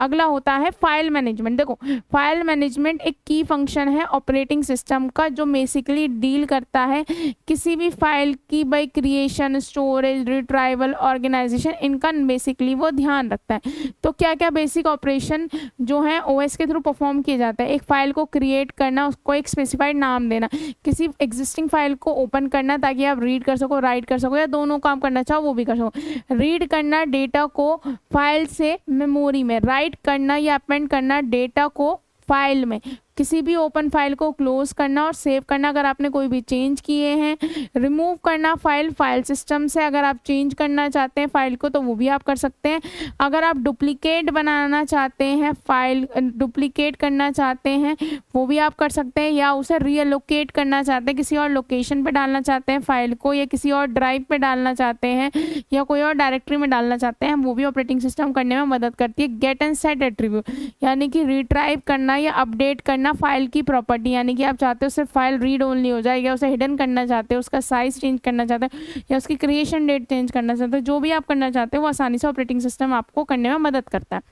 अगला होता है फाइल मैनेजमेंट। देखो फाइल मैनेजमेंट एक की फंक्शन है ऑपरेटिंग सिस्टम का जो बेसिकली डील करता है किसी भी फाइल की by creation, storage, retrieval, organisation, इनका बेसिकली वो ध्यान रखता है। तो क्या क्या बेसिक ऑपरेशन जो है ओएस के थ्रू परफॉर्म किया जाता है, एक फाइल को क्रिएट करना, उसको एक स्पेसिफाइड नाम देना, किसी एग्जिस्टिंग फाइल को ओपन करना ताकि आप रीड कर सको, राइट कर सको, या दोनों काम करना चाहो वो भी कर सको। रीड करना डेटा को फाइल से मेमोरी में, राइट करना या अपेंड करना डेटा को फाइल में, किसी भी ओपन फाइल को क्लोज करना और सेव करना अगर आपने कोई भी चेंज किए हैं, रिमूव करना फाइल सिस्टम से अगर आप चेंज करना चाहते हैं फाइल को तो वो भी आप कर सकते हैं। अगर आप डुप्लीकेट बनाना चाहते हैं, फाइल डुप्लीकेट करना चाहते हैं वो भी आप कर सकते हैं, या उसे रीअलोकेट करना चाहते हैं, किसी और लोकेशन पे डालना चाहते हैं फाइल को, या किसी और ड्राइव पे डालना चाहते हैं, या कोई और डायरेक्टरी में डालना चाहते हैं, वो भी ऑपरेटिंग सिस्टम करने में मदद करती है। गेट एंड सेट एट्रीब्यूट यानी कि रिट्राइव करना या अपडेट करना फाइल की प्रॉपर्टी, यानी कि आप चाहते हो सिर्फ फाइल रीड ओनली हो जाए, या उसे हिडन करना चाहते हो, उसका साइज चेंज करना चाहते हो, या उसकी क्रिएशन डेट चेंज करना चाहते हो, जो भी आप करना चाहते हो वो आसानी से ऑपरेटिंग सिस्टम आपको करने में मदद करता है।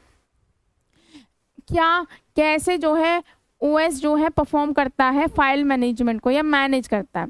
क्या कैसे जो है ओएस जो है परफॉर्म करता है फाइल मैनेजमेंट को या मैनेज करता है।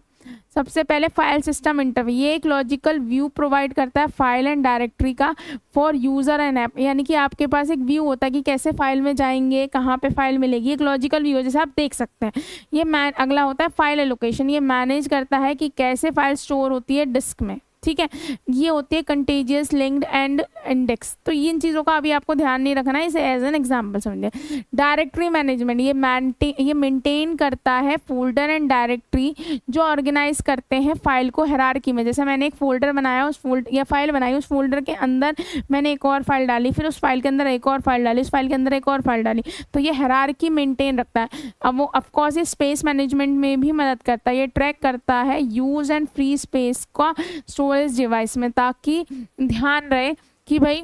सबसे पहले फाइल सिस्टम इंटरफेस, ये एक लॉजिकल व्यू प्रोवाइड करता है फाइल एंड डायरेक्टरी का फॉर यूजर एंड ऐप, यानी कि आपके पास एक व्यू होता है कि कैसे फाइल में जाएंगे, कहाँ पे फाइल मिलेगी, एक लॉजिकल व्यू जैसे आप देख सकते हैं। ये अगला होता है फाइल एलोकेशन, ये मैनेज करता है कि कैसे फाइल स्टोर होती है डिस्क में, ठीक है। ये होती है कंटेजियस, लिंक्ड एंड इंडेक्स, तो इन चीज़ों का अभी आपको ध्यान नहीं रखना है, इसे एज एन एग्जांपल समझिए। डायरेक्टरी मैनेजमेंट, ये मेंटेन करता है फोल्डर एंड डायरेक्टरी जो ऑर्गेनाइज करते हैं फाइल को हायरार्की में। जैसे मैंने एक फोल्डर बनाया, उस फोल्डर या फाइल बनाई, उस फोल्डर के अंदर मैंने एक और फाइल डाली, फिर उस फाइल के अंदर एक और फाइल डाली, उस फाइल के अंदर एक और फाइल डाली, तो ये हायरार्की मेंटेन रखता है। अब वो ऑफकोर्स ये स्पेस मैनेजमेंट में भी मदद करता है, ये ट्रैक करता है यूज एंड फ्री स्पेस का स्टोरेज डिवाइस में, ताकि ध्यान रहे कि भाई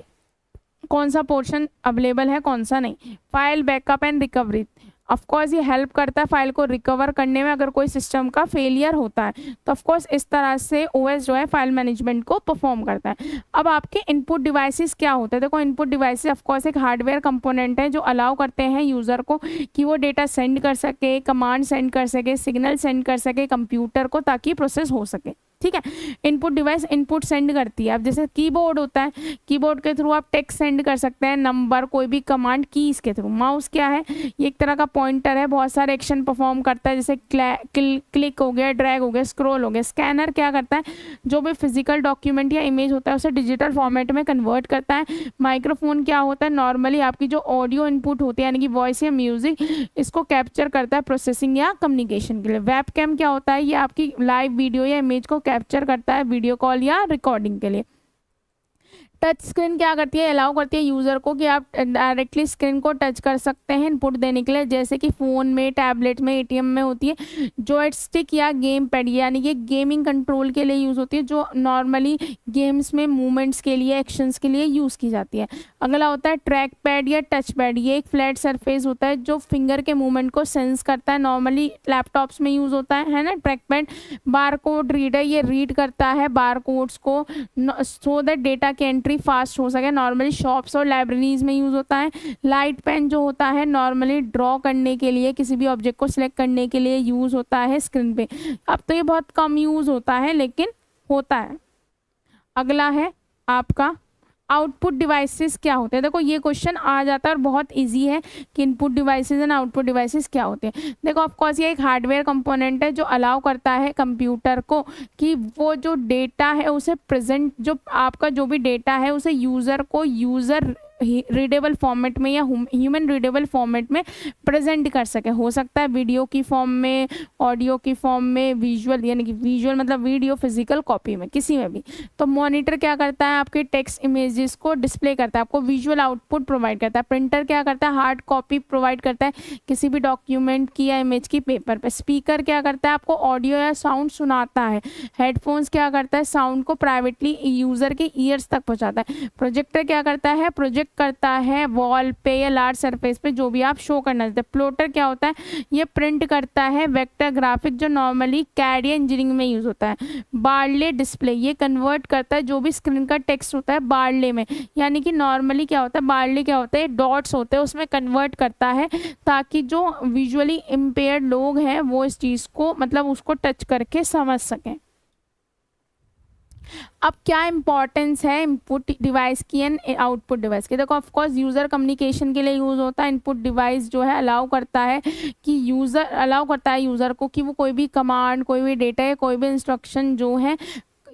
कौन सा पोर्शन अवेलेबल है कौन सा नहीं। File backup and recovery, of course ये हेल्प करता है फाइल को रिकवर करने में अगर कोई सिस्टम का फेलियर होता है, तो ऑफकोर्स इस तरह से ओएस जो है फाइल मैनेजमेंट को परफॉर्म करता है। अब आपके इनपुट डिवाइसेस क्या होते हैं, देखो इनपुट डिवाइसेस ऑफकोर्स एक हार्डवेयर कंपोनेंट है जो अलाउ करते हैं यूज़र को कि वो डेटा सेंड कर सके, कमांड सेंड कर सके, सिग्नल सेंड कर सके कंप्यूटर को, ताकि प्रोसेस हो सके, ठीक है। इनपुट डिवाइस इनपुट सेंड करती है। अब जैसे कीबोर्ड होता है, कीबोर्ड के थ्रू आप टेक्स्ट सेंड कर सकते हैं, नंबर, कोई भी कमांड कीज के थ्रू। माउस क्या है, ये एक तरह का पॉइंटर है, बहुत सारे एक्शन परफॉर्म करता है, जैसे क्लिक हो गया, ड्रैग हो गया, स्क्रॉल हो गया। स्कैनर क्या करता है, जो भी फिजिकल डॉक्यूमेंट या इमेज होता है उसे डिजिटल फॉर्मेट में कन्वर्ट करता है। माइक्रोफोन क्या होता है, नॉर्मली आपकी जो ऑडियो इनपुट होती है यानी कि वॉइस या म्यूजिक, इसको कैप्चर करता है प्रोसेसिंग या कम्युनिकेशन के लिए। वेबकैम क्या होता है, ये आपकी लाइव वीडियो या इमेज को कैप्चर करता है वीडियो कॉल या रिकॉर्डिंग के लिए। टच स्क्रीन क्या करती है, अलाउ करती है यूज़र को कि आप डायरेक्टली स्क्रीन को टच कर सकते हैं इनपुट देने के लिए, जैसे कि फ़ोन में, टैबलेट में, एटीएम में होती है। जॉयस्टिक या गेम पैड, यानी कि गेमिंग कंट्रोल के लिए यूज़ होती है, जो नॉर्मली गेम्स में मूवमेंट्स के लिए, एक्शंस के लिए यूज़ की जाती है। अगला होता है ट्रैक पैड या टच पैड, ये एक फ्लैट सरफेस होता है जो फिंगर के मूवमेंट को सेंस करता है, नॉर्मली लैपटॉप्स में यूज़ होता है ना track pad. Bar code reader, ये रीड करता है बार कोड्स को सो दैट डेटा की एंट्री फास्ट हो सके, नॉर्मली शॉप्स और लाइब्रेरीज में यूज़ होता है। लाइट पेन जो होता है नॉर्मली ड्रॉ करने के लिए, किसी भी ऑब्जेक्ट को सिलेक्ट करने के लिए यूज़ होता है स्क्रीन पे। अब तो ये बहुत कम यूज़ होता है लेकिन होता है। अगला है आपका आउटपुट डिवाइसेस क्या होते हैं। देखो ये क्वेश्चन आ जाता है और बहुत इजी है कि input devices and output devices क्या होते हैं। देखो ऑफकोर्स ये एक हार्डवेयर कंपोनेंट है जो अलाउ करता है कंप्यूटर को कि वो जो डेटा है उसे प्रेजेंट, जो आपका जो भी डेटा है उसे यूज़र को यूज़र रीडेबल फॉर्मेट में या ह्यूमन रीडेबल फॉर्मेट में प्रेजेंट कर सके। हो सकता है वीडियो की फॉर्म में, ऑडियो की फॉर्म में, विजुअल यानी कि विजुअल मतलब वीडियो फिजिकल कॉपी में, किसी में भी। तो मॉनिटर क्या करता है, आपके टेक्स्ट इमेजेस को डिस्प्ले करता है, आपको विजुअल आउटपुट प्रोवाइड करता है। प्रिंटर क्या करता है, हार्ड कॉपी प्रोवाइड करता है किसी भी डॉक्यूमेंट की या इमेज की पेपर पर। स्पीकर क्या करता है, आपको ऑडियो या साउंड सुनाता है। हेडफोन्स क्या करता है, साउंड को प्राइवेटली यूज़र के ईयर्स तक पहुँचाता है। प्रोजेक्टर क्या करता है, प्रोजेक्ट करता है वॉल पे या लार्ज सरफेस पे जो भी आप शो करना चाहते हैं। प्लॉटर क्या होता है, ये प्रिंट करता है वेक्टर ग्राफिक जो नॉर्मली कैड या इंजीनियरिंग में यूज होता है। बार्ले डिस्प्ले, ये कन्वर्ट करता है जो भी स्क्रीन का टेक्स्ट होता है बार्ले में, यानी कि नॉर्मली क्या होता है, बार्ले क्या होता है, डॉट्स होते हैं उसमें कन्वर्ट करता है ताकि जो विजुअली इम्पेयर्ड लोग हैं वो इस चीज़ को मतलब उसको टच करके समझ सकें। अब क्या इंपॉर्टेंस है इनपुट डिवाइस की एंड आउटपुट डिवाइस की। देखो ऑफकोर्स यूज़र कम्युनिकेशन के लिए यूज़ होता है। इनपुट डिवाइस जो है अलाउ करता है यूज़र को कि वो कोई भी कमांड, कोई भी डेटा या कोई भी इंस्ट्रक्शन जो है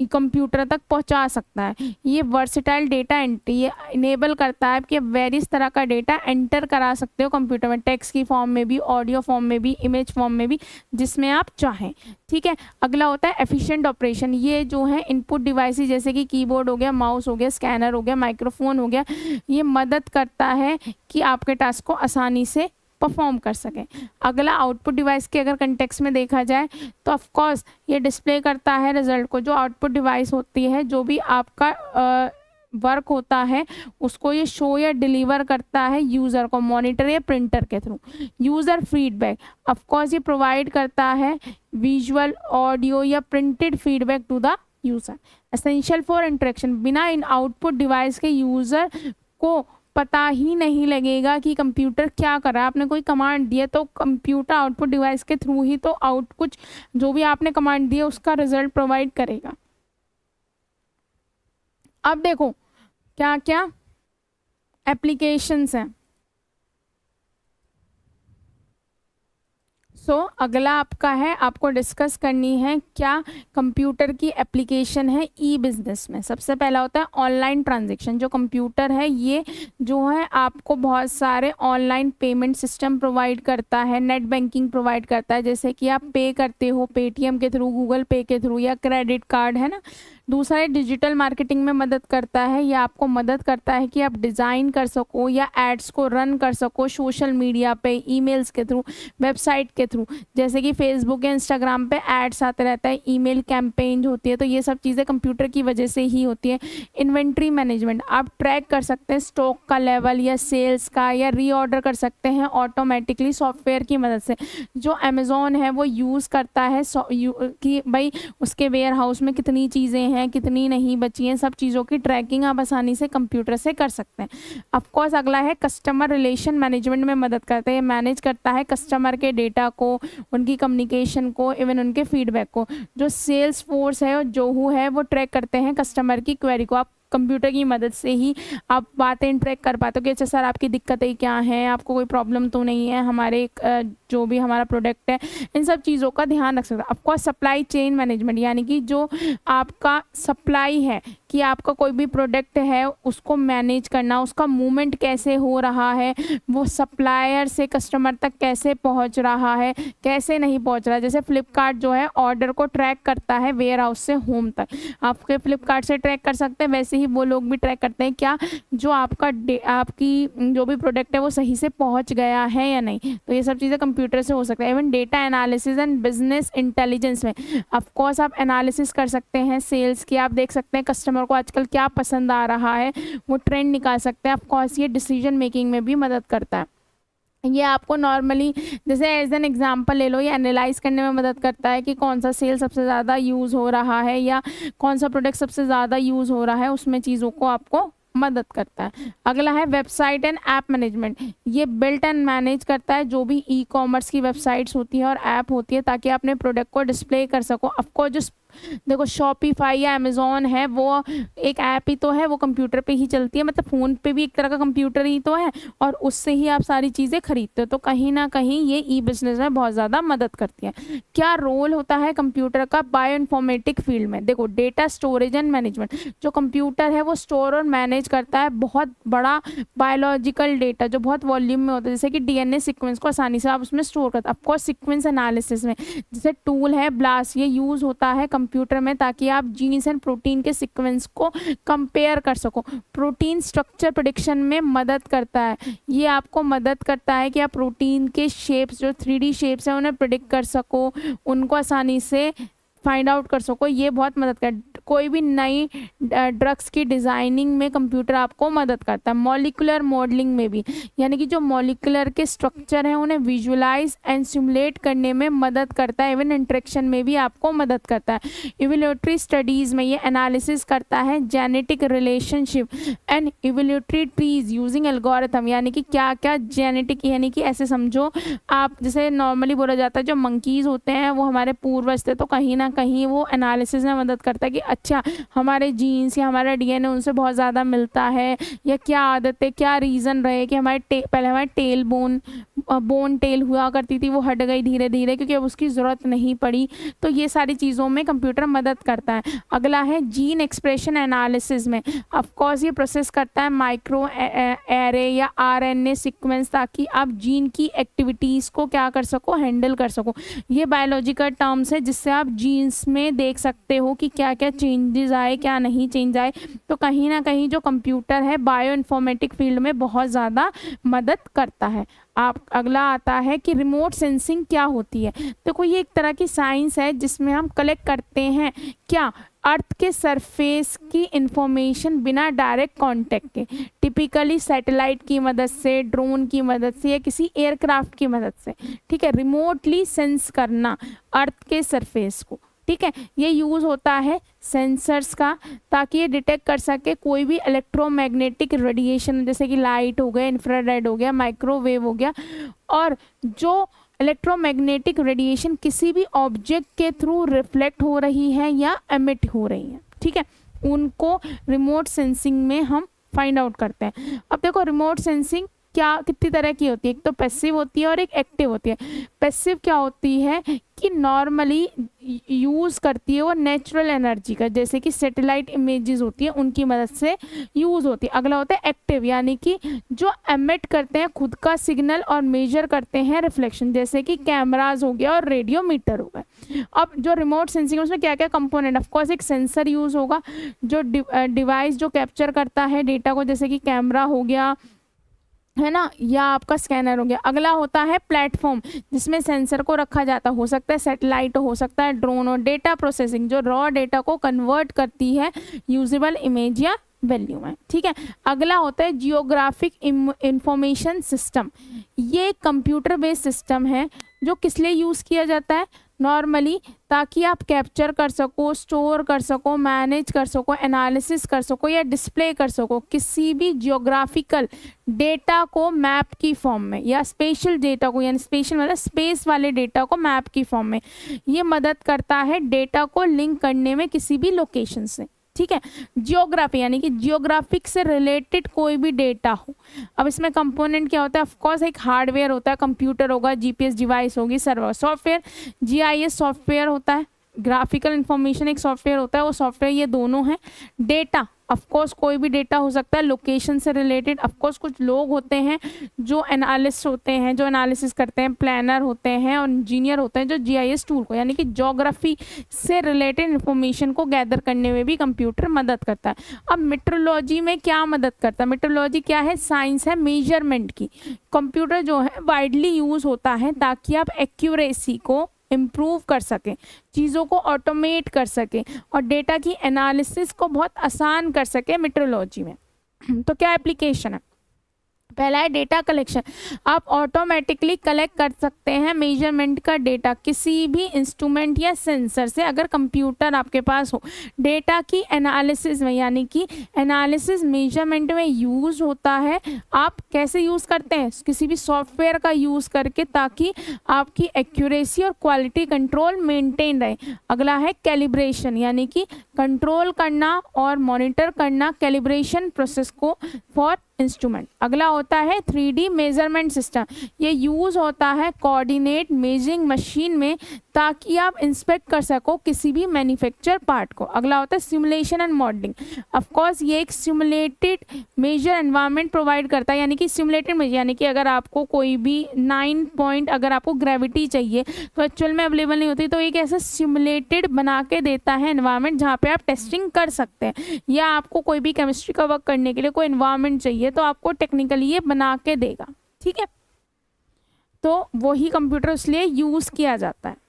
कंप्यूटर तक पहुंचा सकता है। ये वर्सेटाइल डेटा एंट्री ये इनेबल करता है कि वेरियस तरह का डेटा एंटर करा सकते हो कंप्यूटर में, टेक्स्ट की फॉर्म में भी, ऑडियो फॉर्म में भी, इमेज फॉर्म में भी, जिसमें आप चाहें। ठीक है, अगला होता है एफिशिएंट ऑपरेशन। ये जो है इनपुट डिवाइसेस जैसे कि कीबोर्ड हो गया, माउस हो गया, स्कैनर हो गया, माइक्रोफोन हो गया, ये मदद करता है कि आपके टास्क को आसानी से परफॉर्म कर सकें। अगला आउटपुट डिवाइस के अगर कंटेक्स्ट में देखा जाए तो ऑफ कोर्स ये डिस्प्ले करता है रिजल्ट को। जो आउटपुट डिवाइस होती है, जो भी आपका वर्क होता है, उसको ये शो या डिलीवर करता है यूज़र को मॉनिटर या प्रिंटर के थ्रू। यूज़र फीडबैक ऑफ कोर्स ये प्रोवाइड करता है विजुअल, ऑडियो या printed feedback to the user. Essential for interaction, बिना इन आउटपुट डिवाइस के यूज़र को पता ही नहीं लगेगा कि कंप्यूटर क्या कर रहा है। आपने कोई कमांड दिया तो कंप्यूटर आउटपुट डिवाइस के थ्रू ही तो कुछ जो भी आपने कमांड दिया उसका रिजल्ट प्रोवाइड करेगा। अब देखो क्या क्या एप्लीकेशंस हैं। अगला आपका है, आपको डिस्कस करनी है क्या कंप्यूटर की एप्लीकेशन है ई बिजनेस में। सबसे पहला होता है ऑनलाइन ट्रांजैक्शन। जो कंप्यूटर है ये जो है आपको बहुत सारे ऑनलाइन पेमेंट सिस्टम प्रोवाइड करता है, नेट बैंकिंग प्रोवाइड करता है, जैसे कि आप पे करते हो पेटीएम के थ्रू, गूगल पे के थ्रू या क्रेडिट कार्ड, है ना। दूसरा है डिजिटल मार्केटिंग में मदद करता है। यह आपको मदद करता है कि आप डिज़ाइन कर सको या एड्स को रन कर सको सोशल मीडिया पे, ईमेल्स के थ्रू, वेबसाइट के थ्रू, जैसे कि फेसबुक या इंस्टाग्राम पे एड्स आते रहता है, ईमेल कैंपेन होती है, तो ये सब चीज़ें कंप्यूटर की वजह से ही होती है। इन्वेंट्री मैनेजमेंट, आप ट्रैक कर सकते हैं स्टॉक का लेवल या सेल्स का, या रीऑर्डर कर सकते हैं ऑटोमेटिकली सॉफ्टवेयर की मदद से। जो अमेज़ॉन है वो यूज़ करता है कि भाई उसके वेयर हाउस में कितनी चीज़ें हैं, कितनी नहीं बची हैं, सब चीज़ों की ट्रैकिंग आप आसानी से कंप्यूटर से कर सकते हैं। ऑफकोर्स अगला है कस्टमर रिलेशन मैनेजमेंट में मदद करता है। ये मैनेज करता है कस्टमर के डेटा को, उनकी कम्युनिकेशन को, इवन उनके फीडबैक को। जो सेल्स फोर्स है और जोहू है वो ट्रैक करते हैं कस्टमर की क्वेरी को। आप कंप्यूटर की मदद से ही आप बातें ट्रैक कर पाते हो कि अच्छा सर आपकी दिक्कतें क्या हैं, आपको कोई प्रॉब्लम तो नहीं है, हमारे जो भी हमारा प्रोडक्ट है, इन सब चीज़ों का ध्यान रख सकते हैं। ऑफकोर्स सप्लाई चेन मैनेजमेंट, यानी कि जो आपका सप्लाई है कि आपका कोई भी प्रोडक्ट है उसको मैनेज करना, उसका मूवमेंट कैसे हो रहा है, वो सप्लायर से कस्टमर तक कैसे पहुंच रहा है, कैसे नहीं पहुंच रहा है। जैसे फ्लिपकार्ट जो है ऑर्डर को ट्रैक करता है वेयर हाउस से होम तक, आपके फ्लिपकार्ट से ट्रैक कर सकते हैं, वैसे ही वो लोग भी ट्रैक करते हैं क्या जो आपकी जो भी प्रोडक्ट है वो सही से पहुंच गया है या नहीं। तो ये सब चीज़ें कंप्यूटर से हो सकता है। Even data analysis and business intelligence में ऑफकोर्स आप एनालिसिस कर सकते हैं सेल्स की, आप देख सकते हैं कस्टमर को आजकल क्या पसंद आ रहा है, वो ट्रेंड निकाल सकते हैं। ऑफकोर्स ये डिसीजन मेकिंग में भी मदद करता है। ये आपको नॉर्मली जैसे एज एन एग्जांपल ले लो, ये एनालाइज करने में मदद करता है कि कौन सा सेल सबसे ज़्यादा यूज़ हो रहा है या कौन सा प्रोडक्ट सबसे ज़्यादा यूज़ हो रहा है, उसमें चीज़ों को आपको मदद करता है। अगला है वेबसाइट एंड ऐप मैनेजमेंट। ये बिल्ट एंड मैनेज करता है जो भी ई कॉमर्स की वेबसाइट्स होती है और ऐप होती है, ताकि आप अपने प्रोडक्ट को डिस्प्ले कर सको। ऑफकोर्स जो देखो शॉपिफाई या अमेज़ॉन है वो एक ऐप ही तो है, वो कंप्यूटर पे ही चलती है, मतलब फ़ोन पे भी एक तरह का कंप्यूटर ही तो है, और उससे ही आप सारी चीज़ें खरीदते हो। तो कहीं ना कहीं ये ई बिजनेस में बहुत ज़्यादा मदद करती है। क्या रोल होता है कंप्यूटर का बायो इन्फॉर्मेटिक फील्ड में? देखो डेटा स्टोरेज एंड मैनेजमेंट। जो कंप्यूटर है वो स्टोर और मैनेज करता है बहुत बड़ा बायोलॉजिकल डेटा जो बहुत वॉल्यूम में होता है, जैसे कि डीएनए सीक्वेंस को आसानी से आप उसमें स्टोर करते हैं। ऑफकोर्स सीक्वेंस एनालिसिस में जैसे टूल है ब्लास्ट, ये यूज़ होता है कंप्यूटर में ताकि आप जीन्स एंड प्रोटीन के सीक्वेंस को कंपेयर कर सको। प्रोटीन स्ट्रक्चर प्रेडिक्शन में मदद करता है। ये आपको मदद करता है कि आप प्रोटीन के शेप्स जो 3D शेप्स हैं उन्हें प्रेडिक्ट कर सको, उनको आसानी से फाइंड आउट कर सको। ये बहुत मदद कर कोई भी नई ड्रग्स की डिज़ाइनिंग में कंप्यूटर आपको मदद करता है। मॉलिकुलर मॉडलिंग में भी, यानी कि जो मॉलिकुलर के स्ट्रक्चर हैं उन्हें विजुअलाइज एंड सिमुलेट करने में मदद करता है। इवन इंटरेक्शन में भी आपको मदद करता है। इवोल्यूटरी स्टडीज़ में ये एनालिसिस करता है genetic relationship and evolutionary trees using algorithm, यानी कि क्या क्या जेनेटिक, यानी कि ऐसे समझो आप जैसे नॉर्मली बोला जाता है जो मंकीज़ होते हैं वो हमारे पूर्वज थे, तो कहीं ना कहीं वो एनालिसिस में मदद करता है कि अच्छा हमारे जीन्स या हमारा डीएनए उनसे बहुत ज़्यादा मिलता है, या क्या आदत है, क्या रीज़न रहे कि पहले हमारे टेल बोन टेल हुआ करती थी, वो हट गई धीरे धीरे क्योंकि अब उसकी ज़रूरत नहीं पड़ी। तो ये सारी चीज़ों में कंप्यूटर मदद करता है। अगला है जीन एक्सप्रेशन एनालिसिस में, ऑफकोर्स ये प्रोसेस करता है माइक्रो एरे या आरएनए सीक्वेंस, ताकि आप जीन की एक्टिविटीज़ को क्या कर सको, हैंडल कर सको। ये बायोलॉजिकल टर्म्स है जिससे आप जीन्स में देख सकते हो कि क्या क्या चेंजेस आए, क्या नहीं चेंज आए। तो कहीं ना कहीं जो कंप्यूटर है बायो इन्फॉर्मेटिक फील्ड में बहुत ज़्यादा मदद करता है। आप अगला आता है कि रिमोट सेंसिंग क्या होती है। देखो ये एक तरह की साइंस है जिसमें हम कलेक्ट करते हैं क्या, अर्थ के सरफेस की इंफॉर्मेशन बिना डायरेक्ट कांटेक्ट के, टिपिकली सैटेलाइट की मदद से, ड्रोन की मदद से या किसी एयरक्राफ्ट की मदद से। ठीक है, रिमोटली सेंस करना अर्थ के सरफेस को। ठीक है, ये यूज़ होता है सेंसर्स का, ताकि ये डिटेक्ट कर सके कोई भी इलेक्ट्रोमैग्नेटिक रेडिएशन, जैसे कि लाइट हो गया, इंफ्रारेड हो गया, माइक्रोवेव हो गया, और जो इलेक्ट्रोमैग्नेटिक रेडिएशन किसी भी ऑब्जेक्ट के थ्रू रिफ्लेक्ट हो रही है या एमिट हो रही है। ठीक है, उनको रिमोट सेंसिंग में हम फाइंड आउट करते हैं। अब देखो रिमोट सेंसिंग क्या कितनी तरह की होती है, एक तो पैसिव होती है और एक एक्टिव होती है। पैसिव क्या होती है कि नॉर्मली यूज़ करती है वो नेचुरल एनर्जी का, जैसे कि सैटेलाइट इमेजेस होती है उनकी मदद से यूज़ होती है। अगला होता है एक्टिव, यानी कि जो एमिट करते हैं खुद का सिग्नल और मेजर करते हैं रिफ्लेक्शन, जैसे कि कैमराज हो गया और रेडियोमीटर हो गया। अब जो रिमोट सेंसिंग उसमें क्या क्या कंपोनेंट, ऑफकोर्स एक सेंसर यूज़ होगा जो डिवाइस जो कैप्चर करता है डेटा को, जैसे कि कैमरा हो गया है ना, या आपका स्कैनर हो गया। अगला होता है प्लेटफॉर्म, जिसमें सेंसर को रखा जाता, हो सकता है सैटेलाइट, हो सकता है ड्रोन, और डेटा प्रोसेसिंग जो रॉ डेटा को कन्वर्ट करती है यूजेबल इमेज या वैल्यू में। ठीक है, अगला होता है जियोग्राफिक इंफॉर्मेशन सिस्टम। ये कंप्यूटर बेस्ड सिस्टम है जो किस लिए यूज़ किया जाता है, नॉर्मली ताकि आप कैप्चर कर सको, स्टोर कर सको, मैनेज कर सको, एनालिसिस कर सको या डिस्प्ले कर सको किसी भी जियोग्राफिकल डेटा को मैप की फॉर्म में, या स्पेशल डेटा को, यानी स्पेशल मतलब स्पेस वाले डेटा को मैप की फॉर्म में। ये मदद करता है डेटा को लिंक करने में किसी भी लोकेशन से। ठीक है, जियोग्राफी यानी कि जियोग्राफिक से रिलेटेड कोई भी डेटा हो। अब इसमें कंपोनेंट क्या होता है, ऑफकोर्स एक हार्डवेयर होता है, कंप्यूटर होगा, जीपीएस डिवाइस होगी, सर्वर, सॉफ्टवेयर जीआईएस सॉफ्टवेयर होता है, ग्राफिकल इंफॉर्मेशन एक सॉफ्टवेयर होता है, वो सॉफ्टवेयर ये दोनों हैं। डेटा ऑफकोर्स कोई भी डेटा हो सकता है लोकेशन से रिलेटेड। ऑफकोर्स कुछ लोग होते हैं जो एनालिस्ट होते हैं, जो एनालिसिस करते हैं, प्लानर होते हैं और इंजीनियर होते हैं जो जीआईएस टूल को, यानी कि ज्योग्राफी से रिलेटेड इंफॉर्मेशन को गैदर करने में भी कंप्यूटर मदद करता है। अब मेट्रोलॉजी में क्या मदद करता है, मेट्रोलॉजी क्या है, साइंस है मेजरमेंट की। कंप्यूटर जो है वाइडली यूज़ होता है ताकि आप एक्यूरेसी को इम्प्रूव कर सकें, चीज़ों को ऑटोमेट कर सकें और डेटा की एनालिसिस को बहुत आसान कर सकें मेट्रोलॉजी में। तो क्या एप्लीकेशन है, पहला है डेटा कलेक्शन। आप ऑटोमेटिकली कलेक्ट कर सकते हैं मेजरमेंट का डेटा किसी भी इंस्ट्रूमेंट या सेंसर से, अगर कंप्यूटर आपके पास हो। डेटा की एनालिसिस में, यानी कि एनालिसिस मेजरमेंट में यूज़ होता है। आप कैसे यूज़ करते हैं, किसी भी सॉफ्टवेयर का यूज़ करके, ताकि आपकी एक्यूरेसी और क्वालिटी कंट्रोल मेंटेन रहे। अगला है कैलिब्रेशन, यानी कि कंट्रोल करना और मॉनिटर करना कैलिब्रेशन प्रोसेस को फॉर इंस्ट्रूमेंट। अगला होता है 3D मेजरमेंट सिस्टम। ये यूज़ होता है कोऑर्डिनेट मेजरिंग मशीन में, ताकि आप इंस्पेक्ट कर सको किसी भी मैन्युफैक्चर पार्ट को। अगला होता है simulation and modelling. Of course ये एक सिमुलेटेड मेजर एनवायरनमेंट प्रोवाइड करता है, यानी कि सिमुलेटेड मेजर, यानी कि अगर आपको कोई भी 9 पॉइंट अगर आपको ग्रेविटी चाहिए तो एक्चुअल में अवेलेबल नहीं होती, तो एक ऐसा सिमुलेटेड बना के देता है एनवायरनमेंट जहाँ पे आप टेस्टिंग कर सकते हैं। या आपको कोई भी केमिस्ट्री का वर्क करने के लिए कोई एनवायरनमेंट चाहिए तो आपको टेक्निकली ये बना के देगा। ठीक है, तो वही कंप्यूटर इसलिए यूज़ किया जाता है।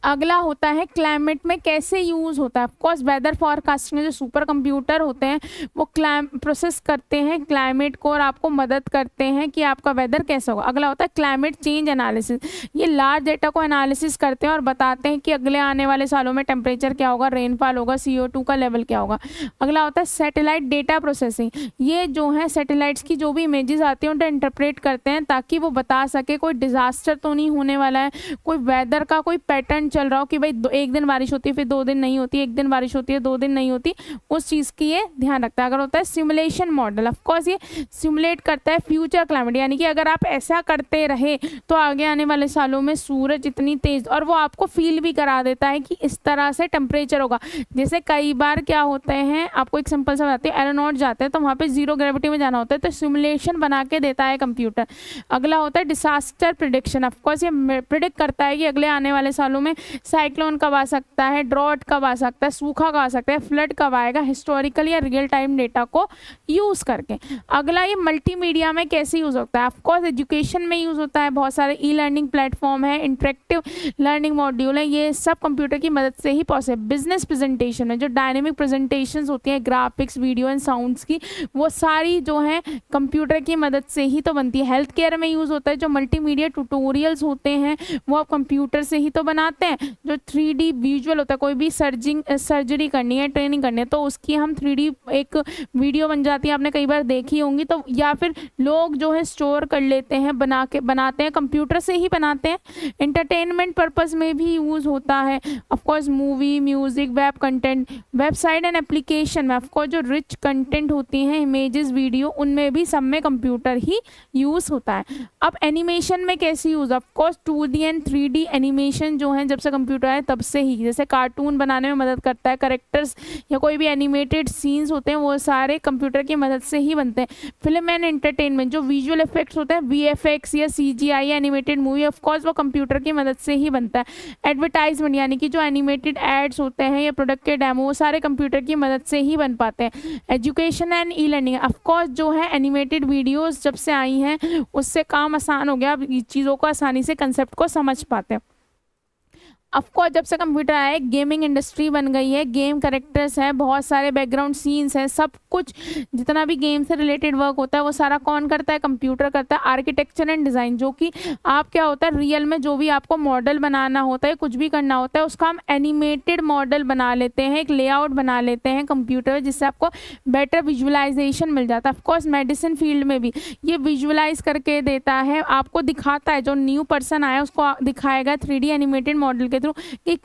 अगला होता है क्लाइमेट में कैसे यूज़ होता है। ऑफकोर्स वेदर फॉरकास्टिंग में जो सुपर कंप्यूटर होते हैं वो प्रोसेस करते हैं क्लाइमेट को और आपको मदद करते हैं कि आपका वेदर कैसा होगा। अगला होता है क्लाइमेट चेंज एनालिसिस। ये लार्ज डेटा को एनालिसिस करते हैं और बताते हैं कि अगले आने वाले सालों में टेम्परेचर क्या होगा, रेनफॉल होगा, CO2 का लेवल क्या होगा। अगला होता है सैटेलाइट डेटा प्रोसेसिंग। ये जो है सैटेलाइट्स की जो भी इमेजेस आती हैं उनको इंटरप्रेट करते हैं ताकि वो बता सके कोई डिजास्टर तो नहीं होने वाला है, कोई वेदर का कोई पैटर्न चल रहा हो कि भाई एक दिन बारिश होती है फिर 2 दिन नहीं होती, एक दिन बारिश होती है 2 दिन नहीं होती, उस चीज़ की ये ध्यान रखता है। अगर होता है सिमुलेशन मॉडल, ऑफकोर्स ये सिमुलेट करता है फ्यूचर क्लाइमेट, यानी कि अगर आप ऐसा करते रहे तो आगे आने वाले सालों में सूरज इतनी तेज, और वो आपको फील भी करा देता है कि इस तरह से टेम्परेचर होगा। जैसे कई बार क्या होते हैं, आपको एक सिंपल सा बताते हैं, एरोनॉट जाते हैं तो वहाँ पे जीरो ग्रेविटी में जाना होता है, तो सिमुलेशन बना के देता है कंप्यूटर। अगला होता है डिसास्टर प्रिडिक्शन, ऑफकोर्स ये प्रिडिक्ट करता है कि अगले आने वाले सालों में साइक्लोन कब आ सकता है, ड्रॉट कब आ सकता है, सूखा कब आ सकता है, फ्लड कब आएगा, हिस्टोरिकल या रियल टाइम डेटा को यूज़ करके। अगला ये मल्टीमीडिया में कैसे यूज़ होता है, ऑफकोर्स एजुकेशन में यूज़ होता है, बहुत सारे ई लर्निंग प्लेटफॉर्म है, इंटरेक्टिव लर्निंग मॉड्यूल है, ये सब कंप्यूटर की मदद से ही पॉसिबल। बिजनेस प्रेजेंटेशन में जो डायनेमिक प्रेजेंटेशन होती हैं, ग्राफिक्स, वीडियो एंड साउंड्स की, वो सारी जो है कंप्यूटर की मदद से ही तो बनती है। हेल्थ केयर में यूज़ होता है, जो मल्टीमीडिया ट्यूटोरियल्स होते हैं वो आप कंप्यूटर से ही तो बनाते हैं। जो 3D विजुअल होता है, कोई भी सर्जरी करनी है, ट्रेनिंग करनी है, तो उसकी हम 3D एक वीडियो बन जाती है, आपने कई बार देखी होंगी। तो या फिर लोग जो है स्टोर कर लेते हैं, बनाते हैं, कंप्यूटर से ही बनाते हैं। एंटरटेनमेंट पर्पस में भी यूज़ होता है, of course movie, music, web content, website and application में ऑफकोर्स जो रिच कंटेंट होती हैं, इमेजेस, वीडियो, उनमें भी सब में कंप्यूटर ही यूज़ होता है। अब एनिमेशन में कैसे use, of course 2D and 3D animation जो है जब से कंप्यूटर आए तब से ही, जैसे कार्टून बनाने में मदद करता है, करेक्टर्स या कोई भी एनिमेटेड सीन्स होते हैं वो सारे कंप्यूटर की मदद से ही बनते हैं। फिल्म एंड एंटरटेनमेंट, जो विजुअल इफेक्ट्स होते हैं, VFX या CGI या एनिमेटेड मूवी, ऑफकोर्स वो कंप्यूटर की मदद से ही बनता है। एडवर्टाइजमेंट, यानी कि जो एनिमेटेड एड्स होते हैं या प्रोडक्ट के डेमो, वो सारे कंप्यूटर की मदद से ही बन पाते हैं। Education and e learning, of course जो है एनिमेटेड वीडियोस जब से आई हैं उससे काम आसान हो गया, अब चीज़ों को आसानी से कंसेप्ट को समझ पाते हैं। ऑफकोर्स जब से कंप्यूटर आया है गेमिंग इंडस्ट्री बन गई है, गेम कैरेक्टर्स हैं, बहुत सारे बैकग्राउंड सीन्स हैं, सब कुछ जितना भी गेम से रिलेटेड वर्क होता है वो सारा कौन करता है, कंप्यूटर करता है। आर्किटेक्चर एंड डिज़ाइन, जो कि आप क्या होता है रियल में जो भी आपको मॉडल बनाना होता है, कुछ भी करना होता है, उसका हम एनिमेटेड मॉडल बना लेते हैं, एक लेआउट बना लेते हैं कंप्यूटर, जिससे आपको बेटर विजुअलाइजेशन मिल जाता है। ऑफकोर्स मेडिसिन फील्ड में भी ये विजुअलाइज करके देता है, आपको दिखाता है, जो न्यू पर्सन आया उसको दिखाएगा 3D एनिमेटेड मॉडल के थ्रू कि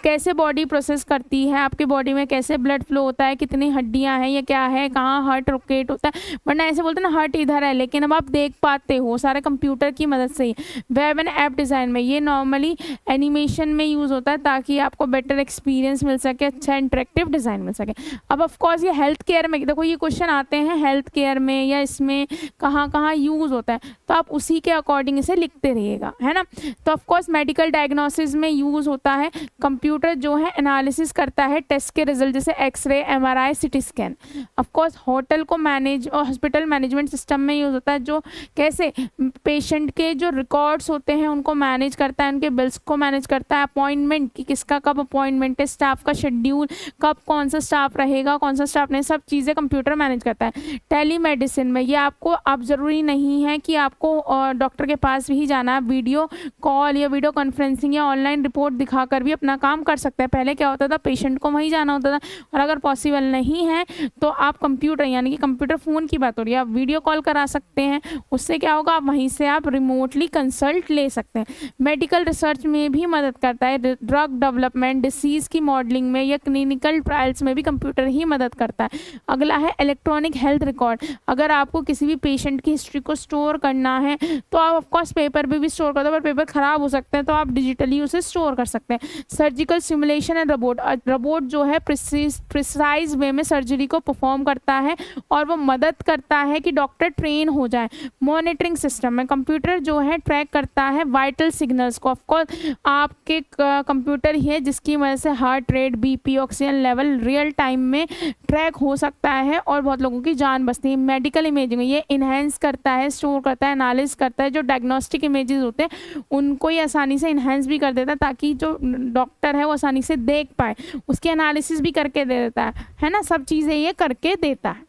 कैसे बॉडी प्रोसेस करती है, आपके बॉडी में कैसे ब्लड फ्लो होता है, कितनी हड्डियां हैं या क्या है, कहाँ हार्ट रोकेट होता है, वरना ऐसे बोलते हैं ना हार्ट इधर है, लेकिन अब आप देख पाते हो सारे कंप्यूटर की मदद से ही। वेब एंड ऐप डिज़ाइन में ये नॉर्मली एनिमेशन में यूज़ होता है ताकि आपको बेटर एक्सपीरियंस मिल सके, अच्छा इंटरेक्टिव डिज़ाइन मिल सके। अब ऑफकोर्स ये हेल्थ केयर में, देखो ये क्वेश्चन आते हैं हेल्थ केयर में या इसमें कहाँ कहाँ यूज़ होता है, तो आप उसी के अकॉर्डिंग इसे लिखते रहिएगा, है ना। तो ऑफकोर्स मेडिकल डायग्नोसिस में यूज़ होता है, कंप्यूटर जो है एनालिसिस करता है टेस्ट के रिजल्ट, जैसे एक्सरे, MRI, CT स्कैन। ऑफकोर्स होटल को मैनेज और हॉस्पिटल मैनेजमेंट सिस्टम में यूज़ होता है, जो कैसे पेशेंट के जो रिकॉर्ड्स होते हैं उनको मैनेज करता है, उनके बिल्स को मैनेज करता है, अपॉइंटमेंट की किसका कब अपॉइंटमेंट है, स्टाफ का शेड्यूल कब कौन सा स्टाफ रहेगा, कौन सा स्टाफ नहीं, सब चीज़ें कंप्यूटर मैनेज करता है। टेलीमेडिसिन में ये आपको अब ज़रूरी नहीं है कि आपको डॉक्टर के पास भी जाना है, वीडियो कॉल या वीडियो कॉन्फ्रेंसिंग या ऑनलाइन रिपोर्ट दिखाकर भी अपना काम कर सकते हैं। पहले क्या होता था, पेशेंट को वहीं जाना होता था, और अगर पॉसिबल नहीं है तो आप कंप्यूटर, यानी कि कंप्यूटर फ़ोन की बात हो रही है, आप वीडियो कॉल करा सकते हैं, उससे क्या होगा, आप वहीं से आप रिमोटली कंसल्ट ले सकते हैं। मेडिकल रिसर्च में भी मदद करता है, ड्रग डेवलपमेंट, डिसीज़ की मॉडलिंग में या क्लिनिकल ट्रायल्स में भी कंप्यूटर ही मदद करता है। अगला है इलेक्ट्रॉनिक हेल्थ रिकॉर्ड, अगर आपको किसी भी पेशेंट की हिस्ट्री को स्टोर करना है तो आप ऑफकोर्स पेपर पे भी स्टोर करते हो, पर पेपर ख़राब हो सकते हैं तो आप डिजिटली उसे स्टोर कर सकते हैं। सर्जिकल सिमुलेशन एंड रोबोट जो है प्रिसाइज वे में सर्जरी को परफॉर्म करता है और वो मदद करता है कि डॉक्टर ट्रेन हो जाए। मॉनिटरिंग सिस्टम में कंप्यूटर जो है ट्रैक करता है वाइटल सिग्नल्स को, ऑफकोर्स आपके कंप्यूटर ही है जिसकी वजह से heart rate, BP, oxygen level real time में ट्रैक हो सकता है और बहुत लोगों की जान बचती है। मेडिकल इमेजिंग ये इन्हेंस करता है, स्टोर करता है, एनालिसिस करता है, जो डायग्नोस्टिक इमेजेस होते हैं उनको ये आसानी से इन्हेंस भी कर देता है ताकि जो डॉक्टर है वो आसानी से देख पाए, उसकी एनालिसिस भी करके दे देता है ना, सब चीज़ें ये करके देता है।